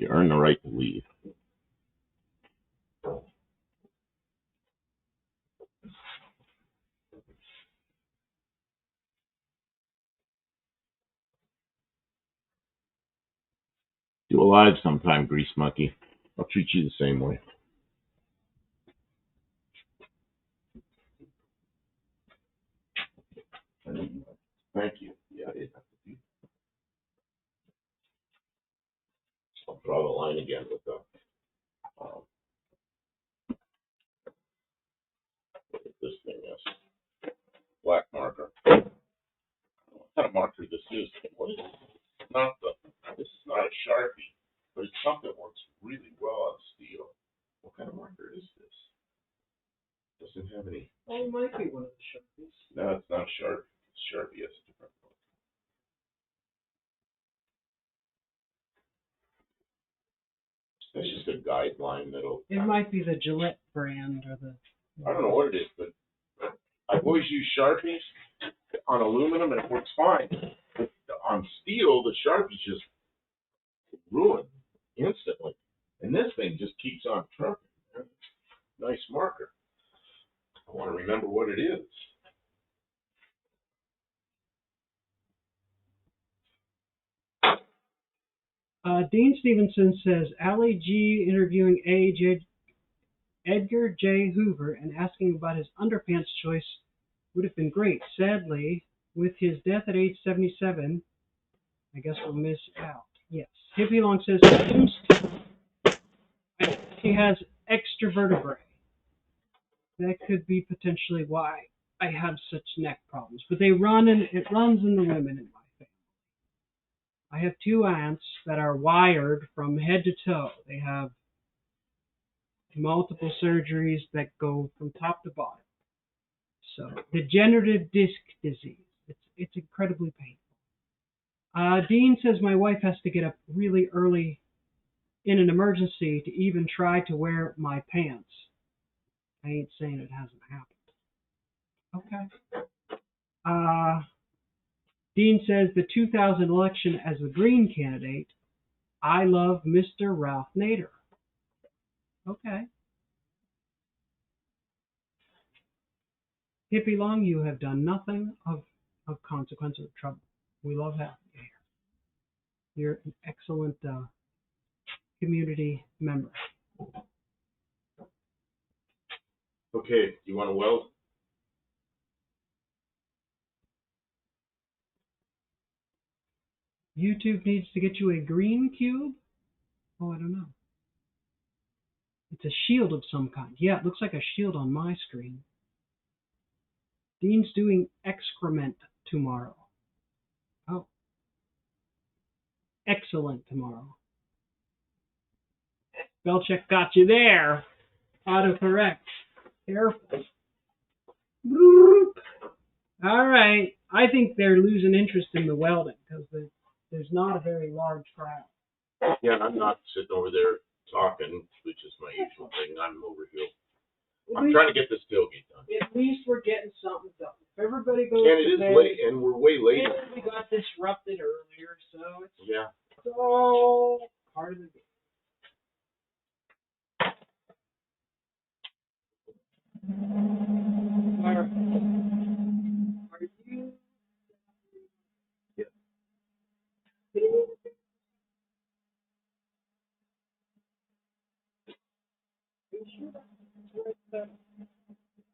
earn the right to leave. Do a live sometime, Grease Monkey. I'll treat you the same way. Thank you. Yeah, I didn't have to do that. I'll draw the line again with the what this thing is. Black marker. I don't know what kind of marker this is. What is it? This is not a Sharpie, but it's something that works really well on steel. What kind of marker is this? Doesn't have any. Oh, it might be one of the Sharpies. No, it's not Sharpie. It's Sharpie. It's a different one. That's just a guideline that'll. It might be the Gillette brand or the. I don't know what it is, but I've always used Sharpies on aluminum and it works fine. But on steel, the Sharpies just ruin instantly. And this thing just keeps on trucking. Nice marker. I want to remember what it is. Dean Stevenson says, Ali G interviewing Edgar J. Hoover and asking about his underpants choice would have been great. Sadly, with his death at age 77, I guess we'll miss out. Yes. Hippie Long says, he has extra vertebrae. That could be potentially why I have such neck problems. But it runs in the women in my family. I have two aunts that are wired from head to toe. They have multiple surgeries that go from top to bottom. So, degenerative disc disease. It's incredibly painful. Dean says my wife has to get up really early in an emergency to even try to wear my pants. I ain't saying it hasn't happened. Okay. Dean says the 2000 election as the Green candidate, I love Mr. Ralph Nader. Okay. Hippie Long, you have done nothing of consequence or trouble. We love having you here. You're an excellent community member. Okay, you want to weld? YouTube needs to get you a green cube? Oh, I don't know. It's a shield of some kind. Yeah, it looks like a shield on my screen. Dean's doing excrement tomorrow. Oh. Excellent tomorrow. Spell check got you there. Autocorrect. Careful. All right. I think they're losing interest in the welding because there's not a very large crowd. Yeah, I'm not sitting over there talking, which is my usual thing. I'm over here. I'm trying to get this tailgate done. At least we're getting something done. If everybody goes And it to is bed, late, and we're way late. and we got disrupted earlier, so Yeah. it's all part of the game. All right. Are you? Yeah. Yeah.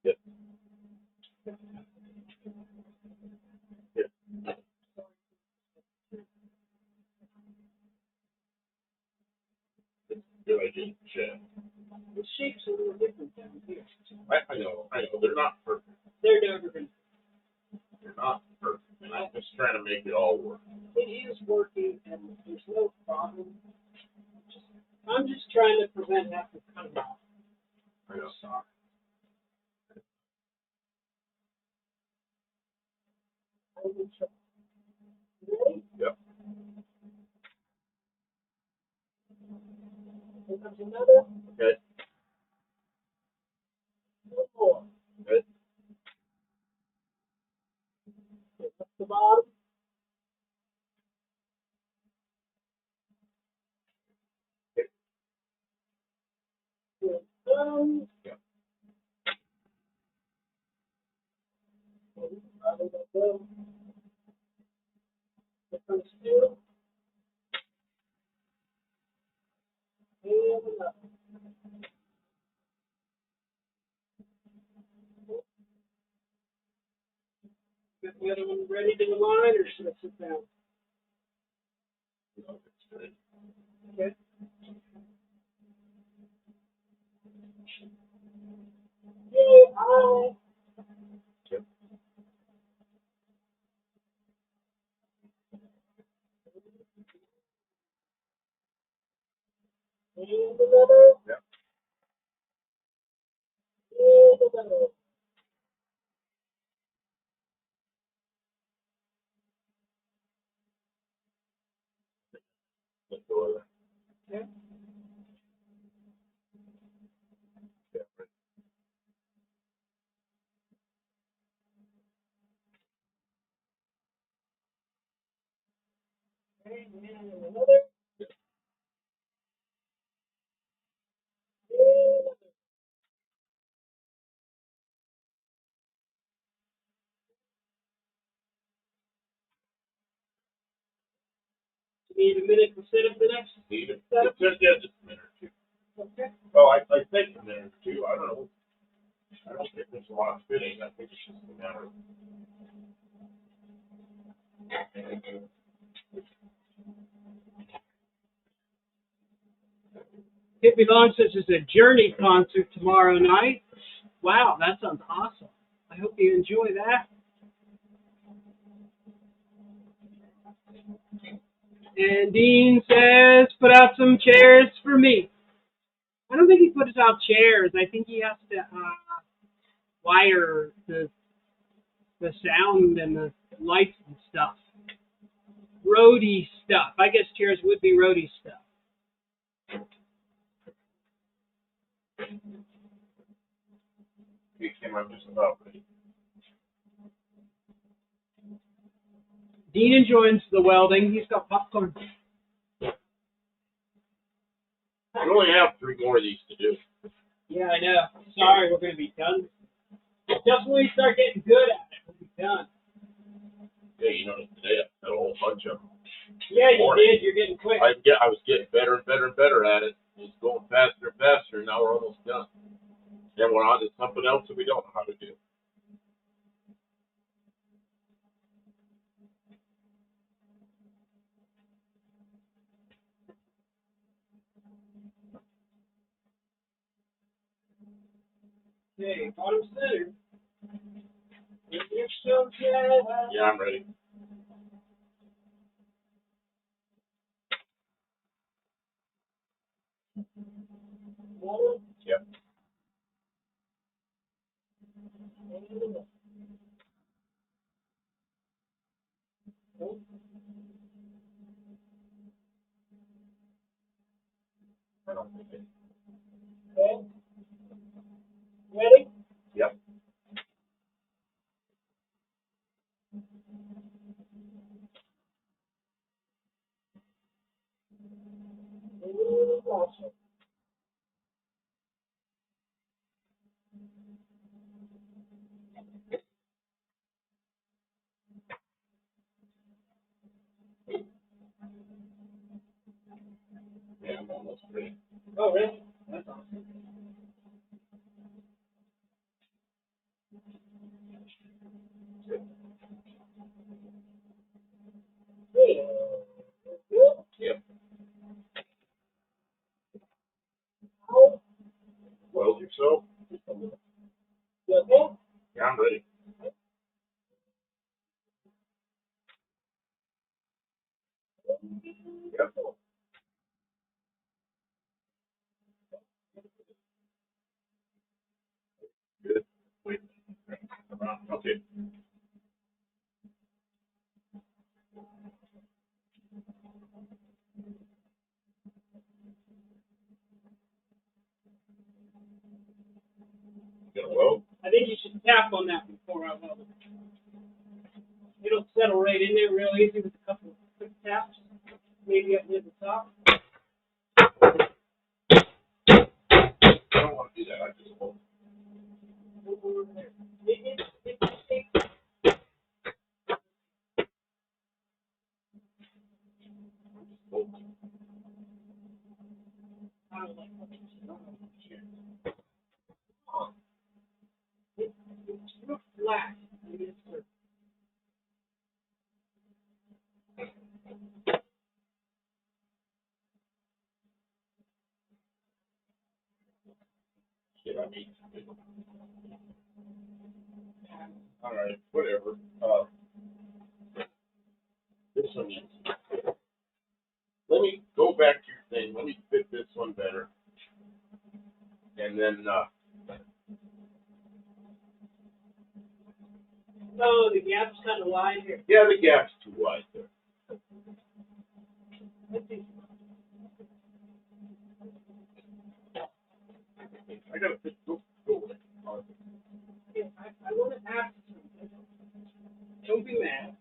Yeah. Good idea, Chad. The shape's a little different down here. I know. They're not perfect. They're never going to. They're not perfect. And I'm just trying to make it all work. It is working, and there's no problem. I'm just trying to prevent that from coming out. I know. Sorry. Yep. Here comes another. Okay. One more. Good. Up the bottom. Good. Yep. Probably gonna go. Here comes two. And another. Got the other one ready to align, or should I sit down? No, it's good. Okay. Yay, hi. Yep. And another. Yep. And another. Let go of that. Okay. Yeah, right. And another. Need a minute to set up the next Need it. setup? Just a minute or two. Okay. Well, I think a minute or two. I don't know. I don't think there's a lot of fitting. I think it's just a matter of. Hippie Long says it's a Journey concert tomorrow night. Wow, that sounds awesome. I hope you enjoy that. And Dean says, put out some chairs for me. I don't think he puts out chairs. I think he has to wire the sound and the lights and stuff. Roadie stuff. I guess chairs would be roadie stuff. He came up just about ready. Dean enjoys the welding. He's got popcorn. We only have 3 more of these to do. Yeah, I know. Sorry, we're going to be done. Just when we start getting good at it, we'll be done. Yeah, you noticed today I had a whole bunch of them. Yeah, you did. You're getting quick. I was getting better and better and better at it. It's going faster and faster, and now we're almost done. Then we're on to something else that we don't know how to do. Okay, bottom center. Yeah, I'm ready. Yep. Ready? Yep. Yeah, I'm almost ready. Oh, really? That's awesome. Yep. Weld yourself? Yeah, I'm ready. Yep. Good. Wait. Okay. You gonna weld? I think you should tap on that before I weld it. It'll settle right in there real easy with a couple of quick taps, maybe up near the top. I don't want to do that. I just weld. It takes real flat. Shit, I mean. All right, whatever. This one needs. Let me go back to your thing. Let me fit this one better. And then, No, the gap's kind of wide here. yeah, the gap's too wide there. Let's see. I gotta fit. Go away. I want to ask you something. Don't be mad.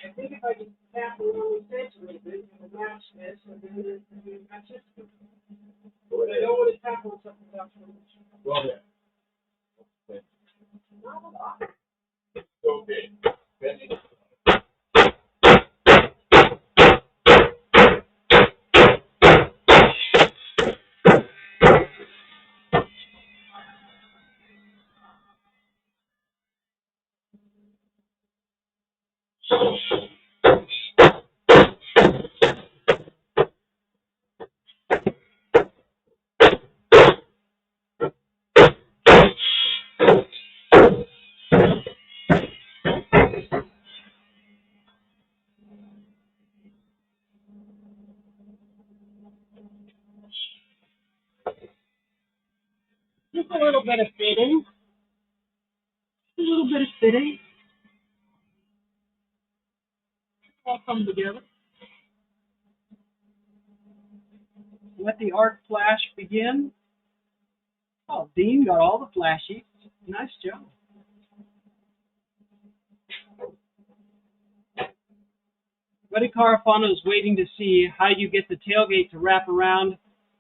I think if I just tap around the edge a little bit, it'll match this, and then it'll match this. Go But I ahead. don't want to tap on something without so much. Go ahead. Not a lot. Okay. Bending. Just a little bit of fitting. A little bit of fitting. All come together. Let the arc flash begin. Oh, Dean got all the flashies. Nice job. Buddy Carafano is waiting to see how you get the tailgate to wrap around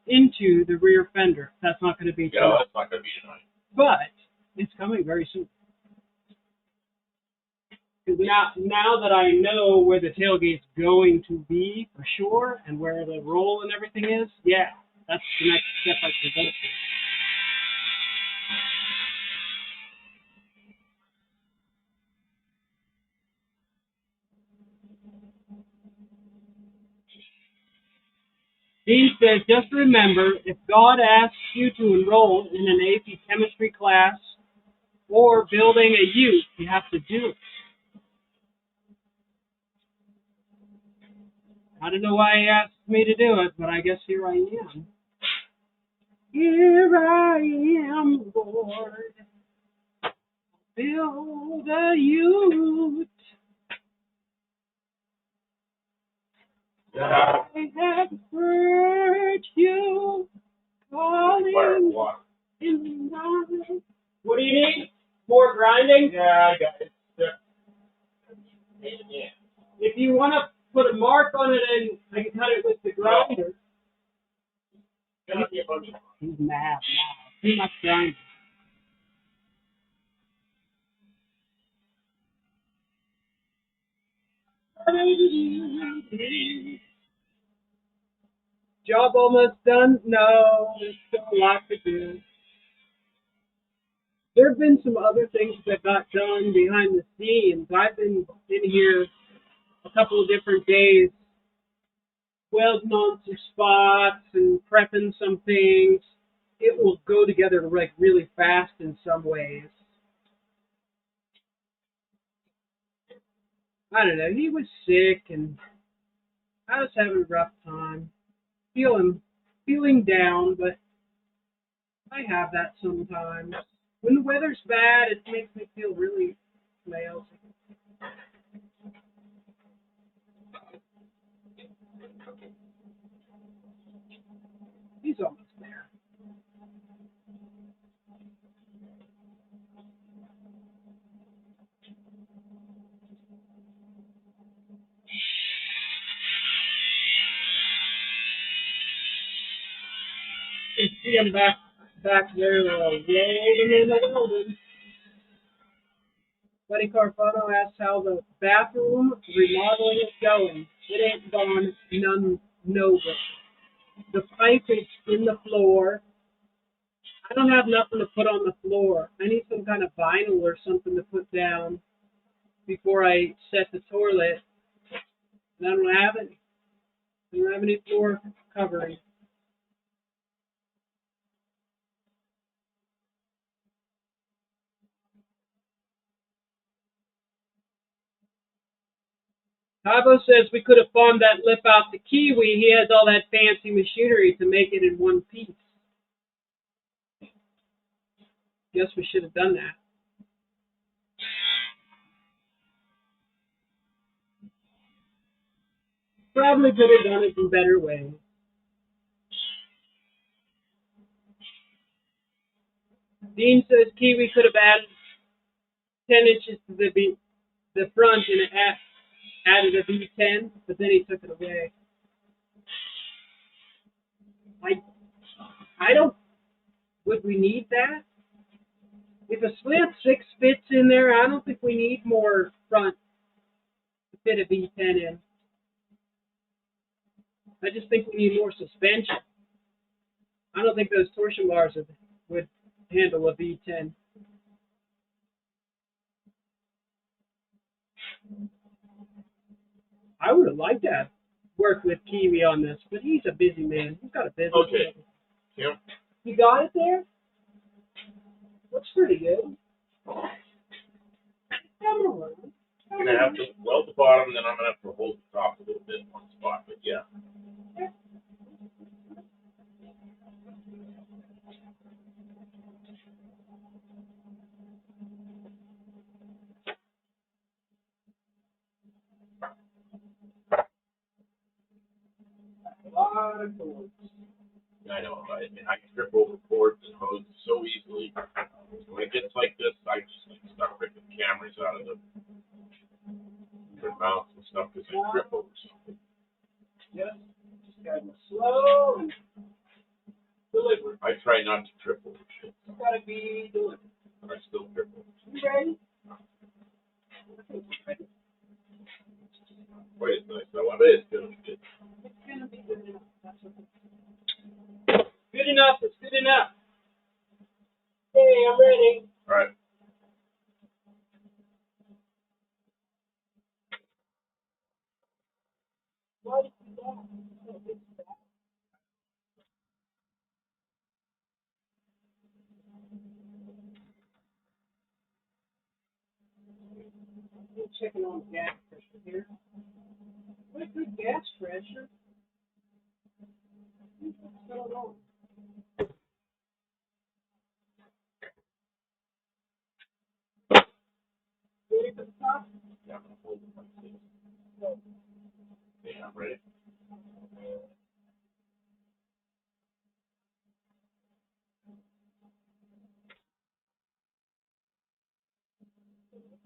into the rear fender. That's not going to be Yeah, tonight. that's not gonna be tonight. But it's coming very soon. Because now that I know where the tailgate's going to be for sure and where the roll and everything is, yeah, that's the next step I can go to. Dean says, just remember, if God asks you to enroll in an AP chemistry class or building a ute, you have to do it. I don't know why he asked me to do it, but I guess here I am. Here I am, Lord. Build a ute. Yeah. I have heard you calling in the night. What do you need? More grinding? Yeah, I got it. Yeah. If you want to put a mark on it, and I can cut it with the grinder. Gotta be a bunch of He's mad. Too much grinding. Job almost done? No, there's still a lot to do. There have been some other things that got done behind the scenes. I've been in here a couple of different days, welding on some spots and prepping some things. It will go together like really fast in some ways. I don't know. He was sick and I was having a rough time, feeling down, but I have that sometimes. When the weather's bad, it makes me feel really lousy. He's almost there. You see him back there, rolling in the building. Buddy Carfano asks how the bathroom remodeling is going. It ain't gone, none know it. The pipe is in the floor. I don't have nothing to put on the floor. I need some kind of vinyl or something to put down before I set the toilet. And I don't have any. I don't have any floor covering. Tabo says we could have farmed that lip out to Kiwi. He has all that fancy machinery to make it in one piece. Guess we should have done that. Probably could have done it in better ways. Dean says Kiwi could have added 10 inches to the front and added a V10, but then he took it away. I don't. Would we need that? If a slant 6 fits in there, I don't think we need more front to fit a V10 in. I just think we need more suspension. I don't think those torsion bars would handle a V10. I would have liked to work with Kiwi on this, but he's a busy man. He's got a business. Okay. Yep. You got it there? Looks pretty good. Come on. I'm gonna have to weld the bottom, then I'm gonna have to hold the top a little bit in one spot. But yeah. A lot of cords. I know. I mean, I can trip over cords and hoses so easily. When it gets like this, I just like start ripping cameras out of the mounts and stuff because I trip over something. Yes. Just gotta go slow and deliberate. I try not to trip over shit. It's gotta be deliberate. I still trip over. You ready? I think we're ready. Wait, it's nice. I want it. It's gonna be good. It's gonna be good enough. That's okay. Good enough. It's good enough. Hey, I'm ready. All right. Why did you do that? I'm checking on the gas pressure here. What good gas pressure? What's going on? having a hold like this. Okay, I'm ready.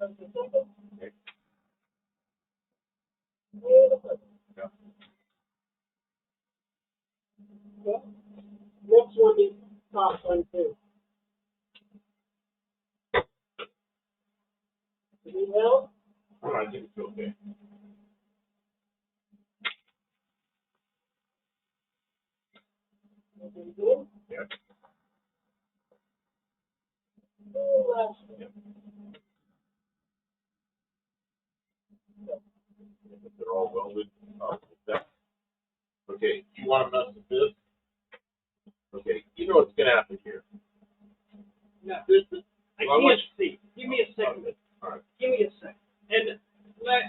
Okay. Yeah. Well, next one is top one too. Does it need help? Oh, I think it's okay. Okay, good. Yeah. Last one. They're all welded. Okay, you want to mess with this? Okay, you know what's going to happen here. No. This is, I well, can't see. Give me a second. Okay, all right. Give me a second. And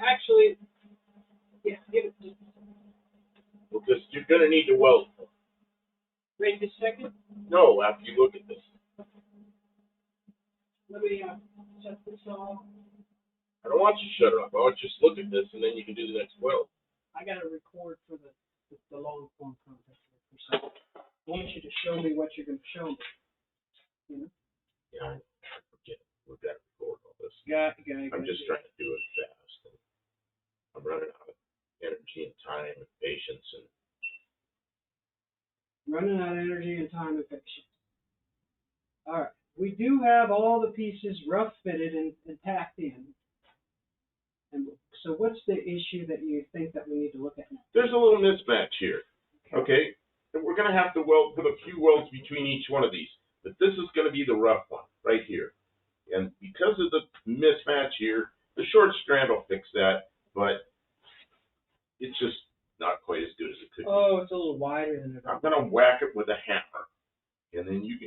actually, yeah, give it just Well, just, you're going to need to weld. wait a second. No, after you look at this. Let me shut this off. I don't want you to shut it off. I want you to just look at this, and then you can do the next weld. I got to record for the long form content. So I want you to show me what you're going to show me. You know? Yeah, I forget. We've got to record all this. I'm just trying to do it fast. And I'm running out of energy and time and patience. And Running out of energy and time and patience. All right. We do have all the pieces rough fitted and tacked in. And so what's the issue that you think that we need to look at now? there's a little mismatch here. Okay? And we're going to have to put a few welds between each one of these. But this is going to be the rough one right here. And because of the mismatch here, the short strand will fix that, but it's just not quite as good as it could be. Oh, it's a little wider than it. I'm going to whack it with a hammer. And then you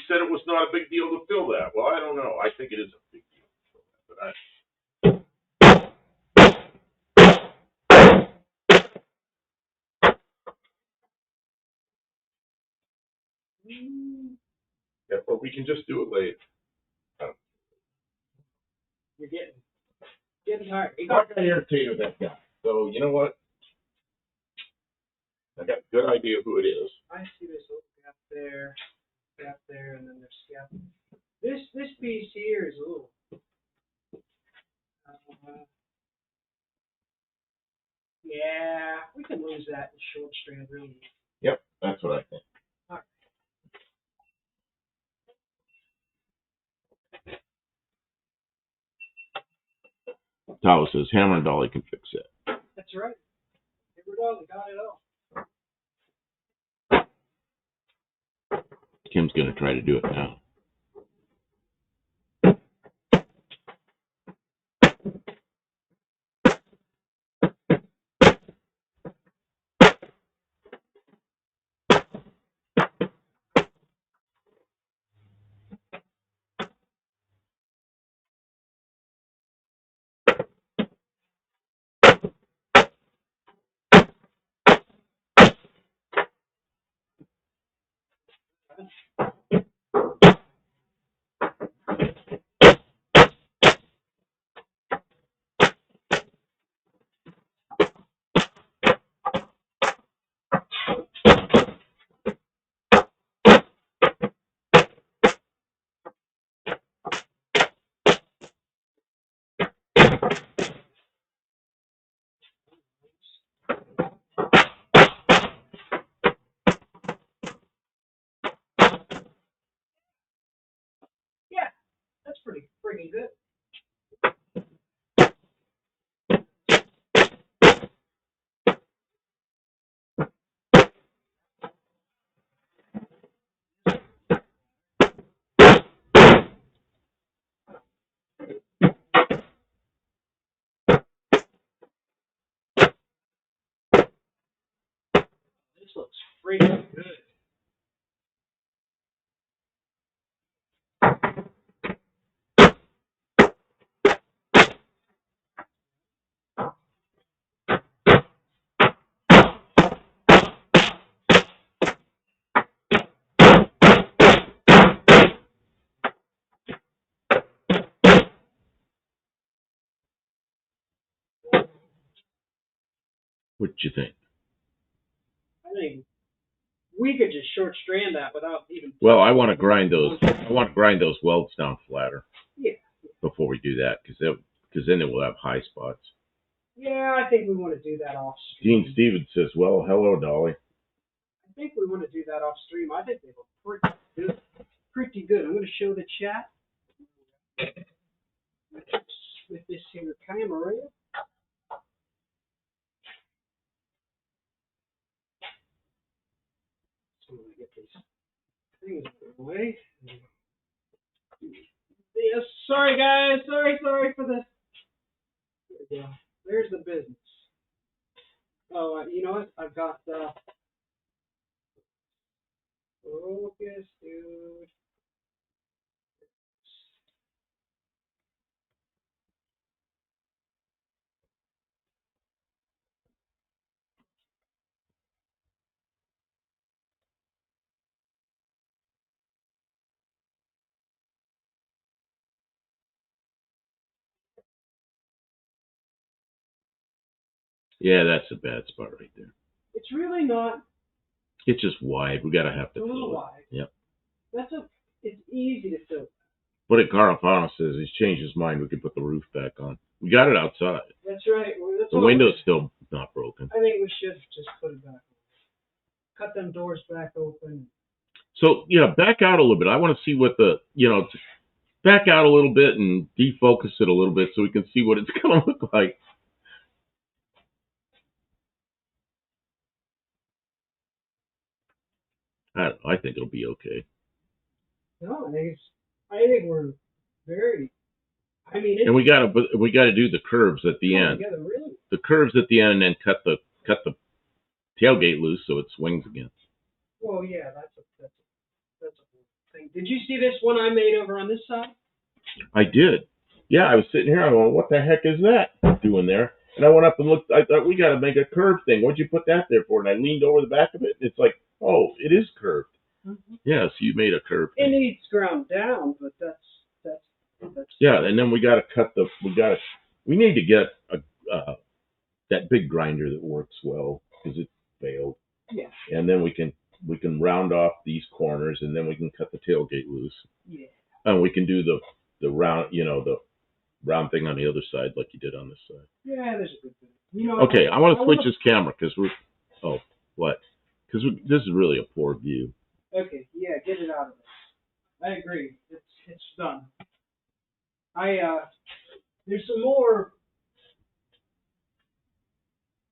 said it was not a big deal to fill that. Well, I don't know. I think it is a big deal to fill that. But yeah, or we can just do it later. You're getting hard. I got irritated with that guy. So, you know what? I got a good idea who it is. I see this little gap there, and then there's gap. This piece here is a little. Yeah, we can lose that in short strand really easy. Yep, that's what I think. All right. Tawa says hammer and dolly can fix it. That's right. Here we go. We got it all. Kim's going to try to do it now. Yeah, that's pretty friggin' good. This looks friggin' good. What you think? I think we could just short strand that without even. Well, I want to grind those. I want to grind those welds down flatter. Yeah. Before we do that, because then it will have high spots. Yeah, I think we want to do that off stream. Gene Stevens says, "Well, hello, Dolly." I think we want to do that off stream. I think they look pretty good. Pretty good. I'm going to show the chat with this here camera. So I'm going to get these things out of the way. Yes, sorry guys. Sorry for this. There we go. There's the business. Oh, you know what? I've got focus, dude. Yeah, that's a bad spot right there. It's really not. It's just wide. We gotta have to It's a little fill it. wide. Yep. It's easy to fill. But if Carl Fano says he's changed his mind, we could put the roof back on. We got it outside. That's right. Well, that's The window's still not broken. I think we should just put it back. Cut them doors back open. So, yeah, back out a little bit. I want to see what back out a little bit and defocus it a little bit so we can see what it's going to look like. I don't know. I think it'll be okay. No, I think we're very. I mean, and we got to do the curves at the end. Together, really. The curves at the end, and then cut the tailgate loose so it swings again. Well, yeah, that's a thing. Did you see this one I made over on this side? I did. Yeah, I was sitting here. I go, what the heck is that doing there? And I went up and looked. I thought, we got to make a curve thing. What'd you put that there for? And I leaned over the back of it. And it's like, oh, it is curved. Mm-hmm. Yeah, so you made a curve thing. It needs ground down, but that's. Yeah, and then we got to cut we need to get that big grinder that works well because it failed. Yeah. And then we can round off these corners, and then we can cut the tailgate loose. Yeah. And we can do the round, the round thing on the other side like you did on this side. Yeah, there's a good thing. Okay, I want to switch this camera because Because this is really a poor view. Okay, yeah, get it out of there. I agree. It's done. There's some more.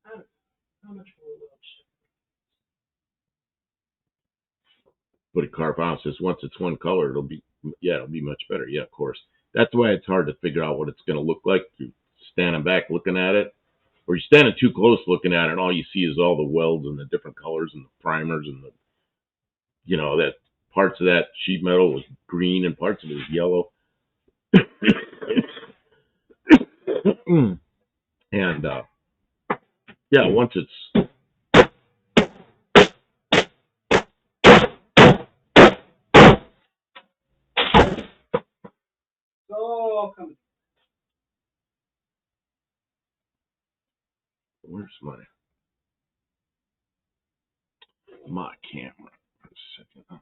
I don't know how much more left. But a car bounce says once it's one color, it'll be much better. Yeah, of course. That's why it's hard to figure out what it's going to look like. You're standing back looking at it, or you're standing too close looking at it, and all you see is all the welds and the different colors and the primers and that parts of that sheet metal was green and parts of it was yellow. And once it's Oh, come. Where's my camera? For a second.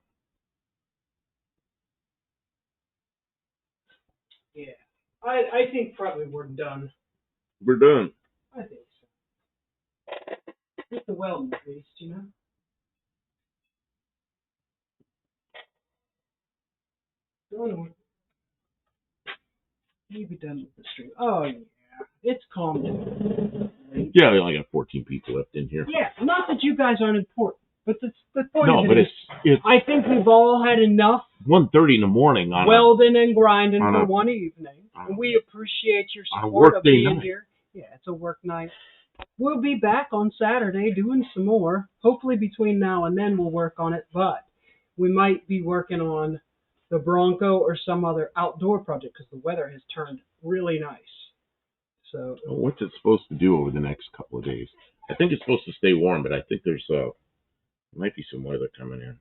Yeah, I think probably we're done. We're done. I think so. Get the welding paste, Maybe done with the stream. Oh, yeah. It's calm down. Yeah, we only got 14 people left in here. Yeah, not that you guys aren't important, but the point no, of but it is, I think we've all had enough 1:30 in the morning on welding and grinding for one evening. And we appreciate your support of being here. Yeah, it's a work night. We'll be back on Saturday doing some more. Hopefully between now and then we'll work on it, but we might be working on the Bronco or some other outdoor project because the weather has turned really nice. So what's it supposed to do over the next couple of days? I think it's supposed to stay warm, but I think there's might be some weather coming in.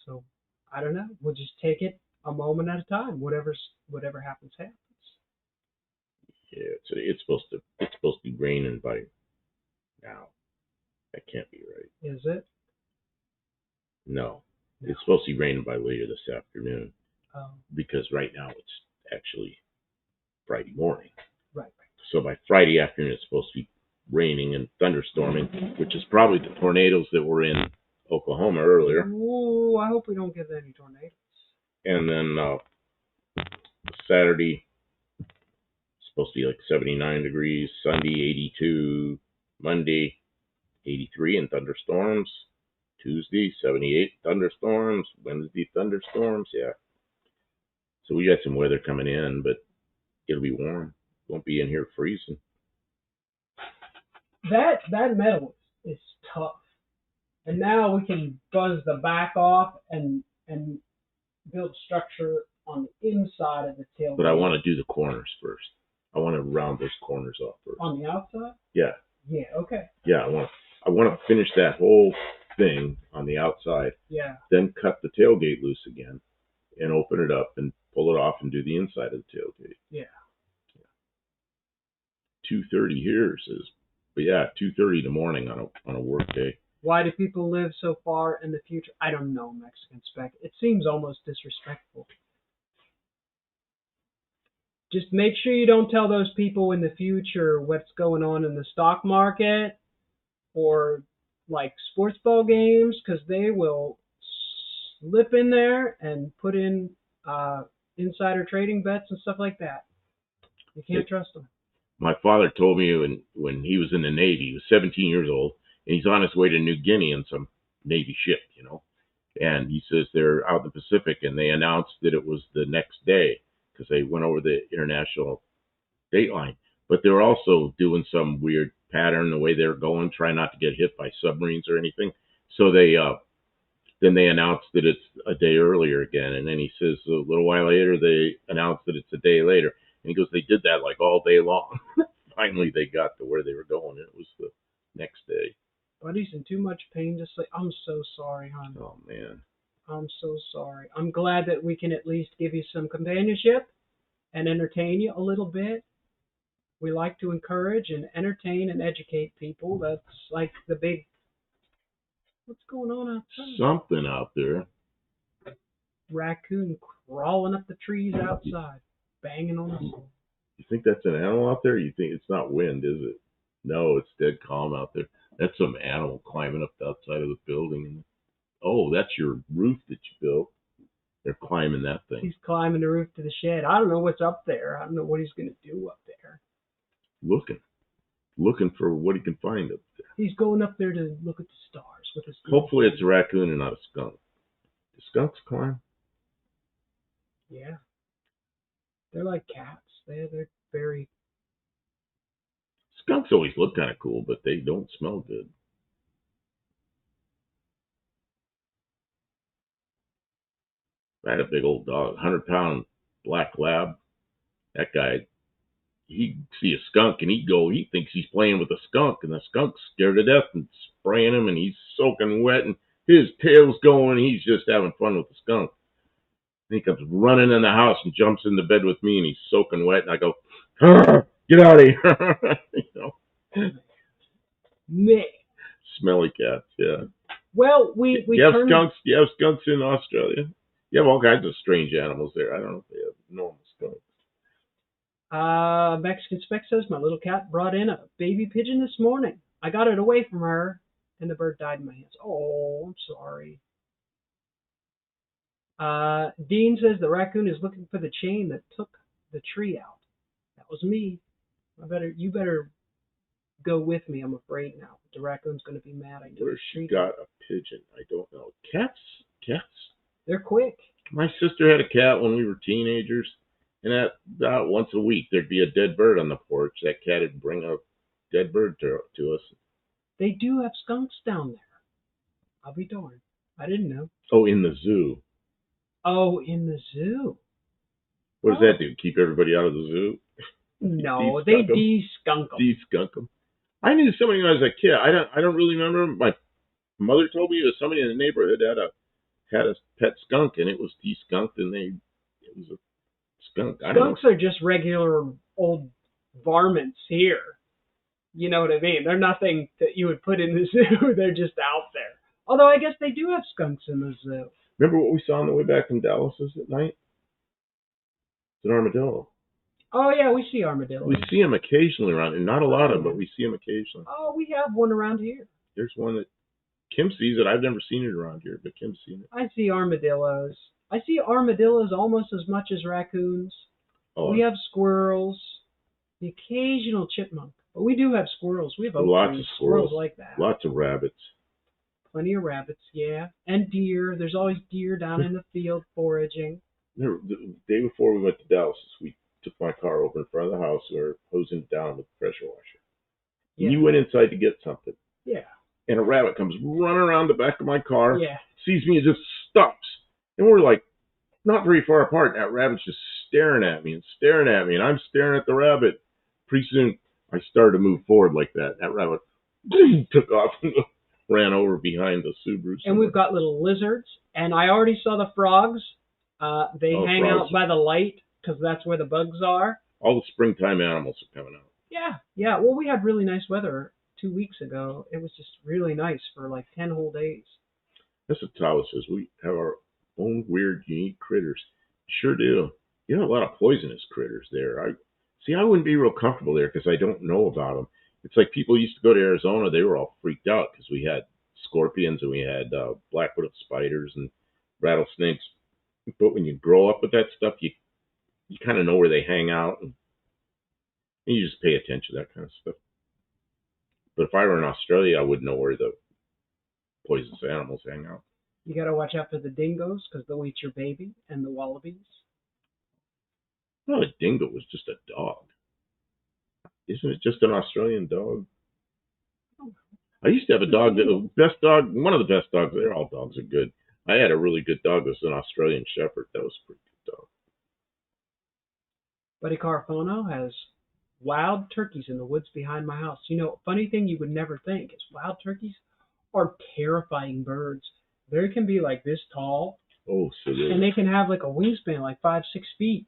So I don't know. We'll just take it a moment at a time. Whatever happens, happens. Yeah, it's supposed to be raining by Now, that can't be right. Is it? No. It's supposed to be raining by later this afternoon Oh, because right now it's actually Friday morning. right. So by Friday afternoon, it's supposed to be raining and thunderstorming, which is probably the tornadoes that were in Oklahoma earlier. Ooh, I hope we don't get any tornadoes. And then Saturday, supposed to be like 79 degrees. Sunday, 82. Monday, 83 and thunderstorms. Tuesday, 78 thunderstorms. Wednesday, thunderstorms. Yeah. So we got some weather coming in, but it'll be warm. Won't be in here freezing. That metal is tough. And now we can buzz the back off and build structure on the inside of the tailgate. But I want to do the corners first. I want to round those corners off first. On the outside? Yeah. Yeah, okay. Yeah, I want to finish that whole thing on the outside. Yeah. Then cut the tailgate loose again and open it up and pull it off and do the inside of the tailgate. Yeah. 2:30 here says, but yeah, 2:30 in the morning on a work day. Why do people live so far in the future? I don't know, Mexican Spec. It seems almost disrespectful. Just make sure you don't tell those people in the future what's going on in the stock market or like sports ball games, because they will slip in there and put in insider trading bets and stuff like that. You can't trust them. My father told me when he was in the Navy, he was 17 years old, and he's on his way to New Guinea in some Navy ship, and he says they're out in the Pacific, and they announced that it was the next day because they went over the international date line. But they were also doing some weird pattern the way they were going, trying not to get hit by submarines or anything. So then they announced that it's a day earlier again, and then he says a little while later they announced that it's a day later. And he goes, they did that like all day long. Finally, they got to where they were going, and it was the next day. Buddy's in too much pain to sleep. I'm so sorry, hon. Oh, man. I'm so sorry. I'm glad that we can at least give you some companionship and entertain you a little bit. We like to encourage and entertain and educate people. That's like the big... What's going on outside? Something out there. Raccoon crawling up the trees outside, banging on us. You think that's an animal out there? You think it's not wind, is it? No, it's dead calm out there. That's some animal climbing up the outside of the building. Oh, that's your roof that you built. They're climbing that thing. He's climbing the roof to the shed. I don't know what's up there. I don't know what he's going to do up there. Looking for what he can find up there. He's going up there to look at the stars with his... Hopefully it's a raccoon and not a skunk. Do skunks climb? Yeah. They're like cats. They're very... Skunks always look kind of cool, but they don't smell good. I had a big old dog, 100-pound black lab. That guy, he'd see a skunk and he thinks he's playing with a skunk, and the skunk's scared to death and spraying him, and he's soaking wet, and his tail's going, and he's just having fun with the skunk. And he comes running in the house and jumps in the bed with me, and he's soaking wet, and I go, get out of here. Man. Smelly cats, yeah. Well, we you have skunks? Do you have skunks in Australia? You have all kinds of strange animals there. I don't know if they have normal skunks. Mexican Spec says my little cat brought in a baby pigeon this morning. I got it away from her, and the bird died in my hands. Oh, I'm sorry. Dean says the raccoon is looking for the chain that took the tree out. That was me. You better go with me, I'm afraid now. The raccoon's going to be mad. Where's she got a pigeon? I don't know. Cats? They're quick. My sister had a cat when we were teenagers, and about once a week there'd be a dead bird on the porch. That cat would bring a dead bird to us. They do have skunks down there. I'll be darned. I didn't know. Oh, in the zoo. Oh, in the zoo. What does that do? Keep everybody out of the zoo? No, they de-skunk them. De-skunk them. I knew somebody when I was a kid. I don't really remember. My mother told me it was somebody in the neighborhood had a pet skunk, and it was de-skunked, and it was a skunk. Skunks are just regular old varmints here. You know what I mean? They're nothing that you would put in the zoo. They're just out there. Although I guess they do have skunks in the zoo. Remember what we saw on the way back from Dallas at night? It's an armadillo. Oh yeah, we see armadillos. We see them occasionally around, and not a lot of them, but we see them occasionally. Oh, we have one around here. There's one that Kim sees it. I've never seen it around here, but Kim's seen it. I see armadillos. I see armadillos almost as much as raccoons. Oh, We have squirrels, the occasional chipmunk, but we do have squirrels. We have lots of squirrels, like that. lots of rabbits. Plenty of rabbits, yeah, and deer. There's always deer down in the field foraging. The day before we went to Dallas, we took my car over in front of the house. We were hosing it down with the pressure washer. Yeah. You went inside to get something, Yeah, and a rabbit comes running around the back of my car, yeah. sees me and just stops. And we're like not very far apart. And that rabbit's just staring at me, and I'm staring at the rabbit. Pretty soon, I started to move forward like that. That rabbit took off and ran over behind the Subaru. And we've got little lizards, and I already saw the frogs. They hang frogs. out by the light because that's where the bugs are. All the springtime animals are coming out. Yeah. Well, we had really nice weather 2 weeks ago. It was just really nice for like 10 whole days. That's what Tyler says. We have our own weird, unique critters. Sure do. You have a lot of poisonous critters there. I wouldn't be real comfortable there because I don't know about them. It's like people used to go to Arizona. They were all freaked out because we had scorpions and we had black-widow spiders and rattlesnakes. But when you grow up with that stuff, you kind of know where they hang out, and you just pay attention to that kind of stuff. But if I were in Australia, I would know where the poisonous animals hang out. You got to watch out for the dingoes because they'll eat your baby, and the wallabies. Well, a dingo was just a dog. Isn't it just an Australian dog? I used to have a dog, one of the best dogs. They're all dogs are good. I had a really good dog. It was an Australian Shepherd. That was a pretty good dog. Buddy Carfono has wild turkeys in the woods behind my house. You know, funny thing you would never think is wild turkeys are terrifying birds. They can be like this tall. Oh, so and they can have like a wingspan like 5-6 feet.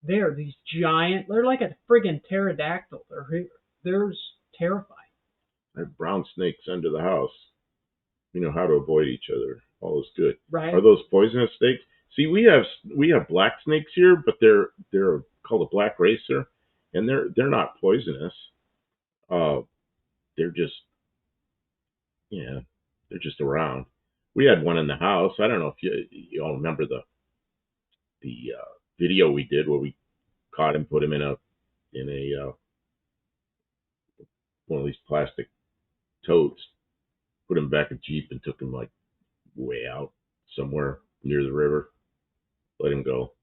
They're these giant. They're like a friggin' pterodactyl. They're terrifying. I have brown snakes under the house. We know how to avoid each other. All is good. Right. Are those poisonous snakes? See, we have black snakes here, but they're called a black racer, and they're not poisonous. They're just they're just around. We had one in the house. I don't know if you all remember the video we did where we caught him, put him in a one of these plastic totes, put him back a Jeep, and took him like way out somewhere near the river. Let him go.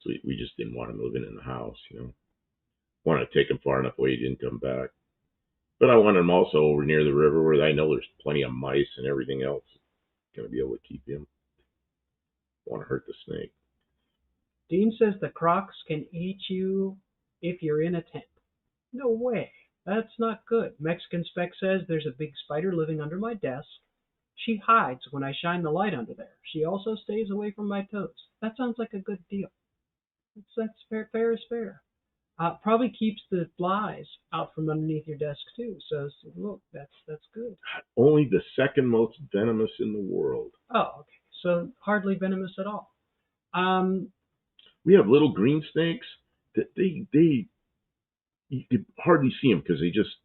So we just didn't want him living in the house, Wanted to take him far enough away he didn't come back. But I wanted him also over near the river where I know there's plenty of mice and everything else. Going to be able to keep him. Want to hurt the snake. Dean says the crocs can eat you if you're in a tent. No way. That's not good. Mexican Spec says there's a big spider living under my desk. She hides when I shine the light under there. She also stays away from my toes. That sounds like a good deal. That's fair. Fair is fair. Probably keeps the flies out from underneath your desk too. So look, that's good. Only the second most venomous in the world. Oh, okay. So hardly venomous at all. We have little green snakes that you could hardly see them because they just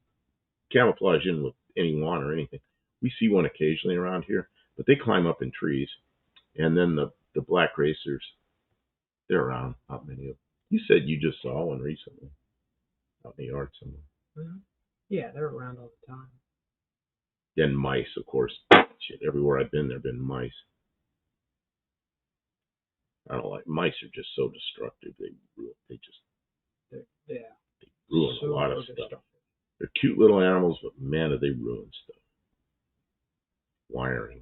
camouflage in with any lawn or anything. We see one occasionally around here, but they climb up in trees. And then the black racers, they're around. Not many of them. You said you just saw one recently out in the yard somewhere. Mm-hmm. Yeah, they're around all the time. Then mice, of course. Shit, everywhere I've been, there have been mice. I don't like mice. Are just so destructive. They ruin a lot of stuff. They're cute little animals, but man, do they ruin stuff. Wiring.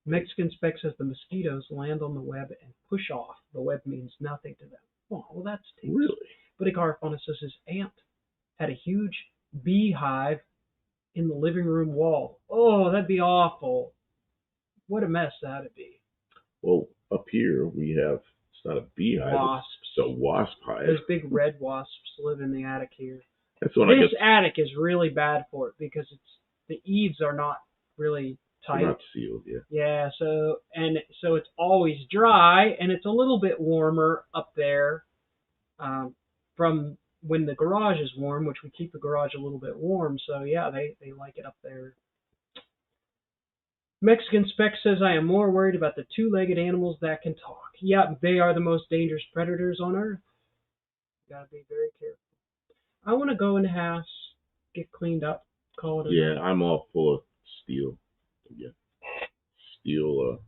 Mexican Spec says the mosquitoes land on the web and push off. The web means nothing to them. Oh, well, that's tasty. Really? Buddy Carfonis says his aunt had a huge beehive in the living room wall. Oh, that'd be awful. What a mess that'd be. Well, up here we have, it's not a beehive. Wasps. It's a wasp hive. Those big red wasps live in the attic here. That's when I This guess attic is really bad for it because the eaves are not really they're tight. not sealed. Yeah. Yeah, so it's always dry, and it's a little bit warmer up there from when the garage is warm, which we keep the garage a little bit warm. So yeah, they like it up there. Mexican Spec says I am more worried about the two-legged animals that can talk. Yeah, they are the most dangerous predators on Earth. You gotta be very careful. I want to go in the house, get cleaned up, call it a Yeah, night. I'm all full of steel. Yeah. Steel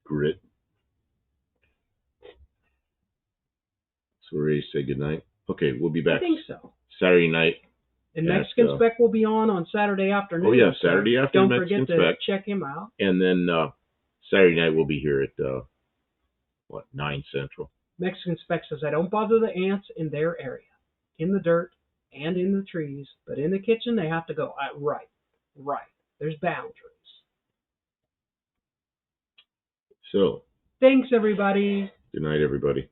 grit. So we're ready to say goodnight. Okay, we'll be I back think so. Saturday night. And At, Mexican Spec will be on Saturday afternoon. Oh yeah, so Saturday afternoon. don't Mexican forget to Spec. check him out. And then Saturday night we'll be here at 9 Central. Mexican Spec says I don't bother the ants in their area, in the dirt and in the trees, but in the kitchen they have to go. Right. There's boundaries. So, Thanks, everybody. good night, everybody.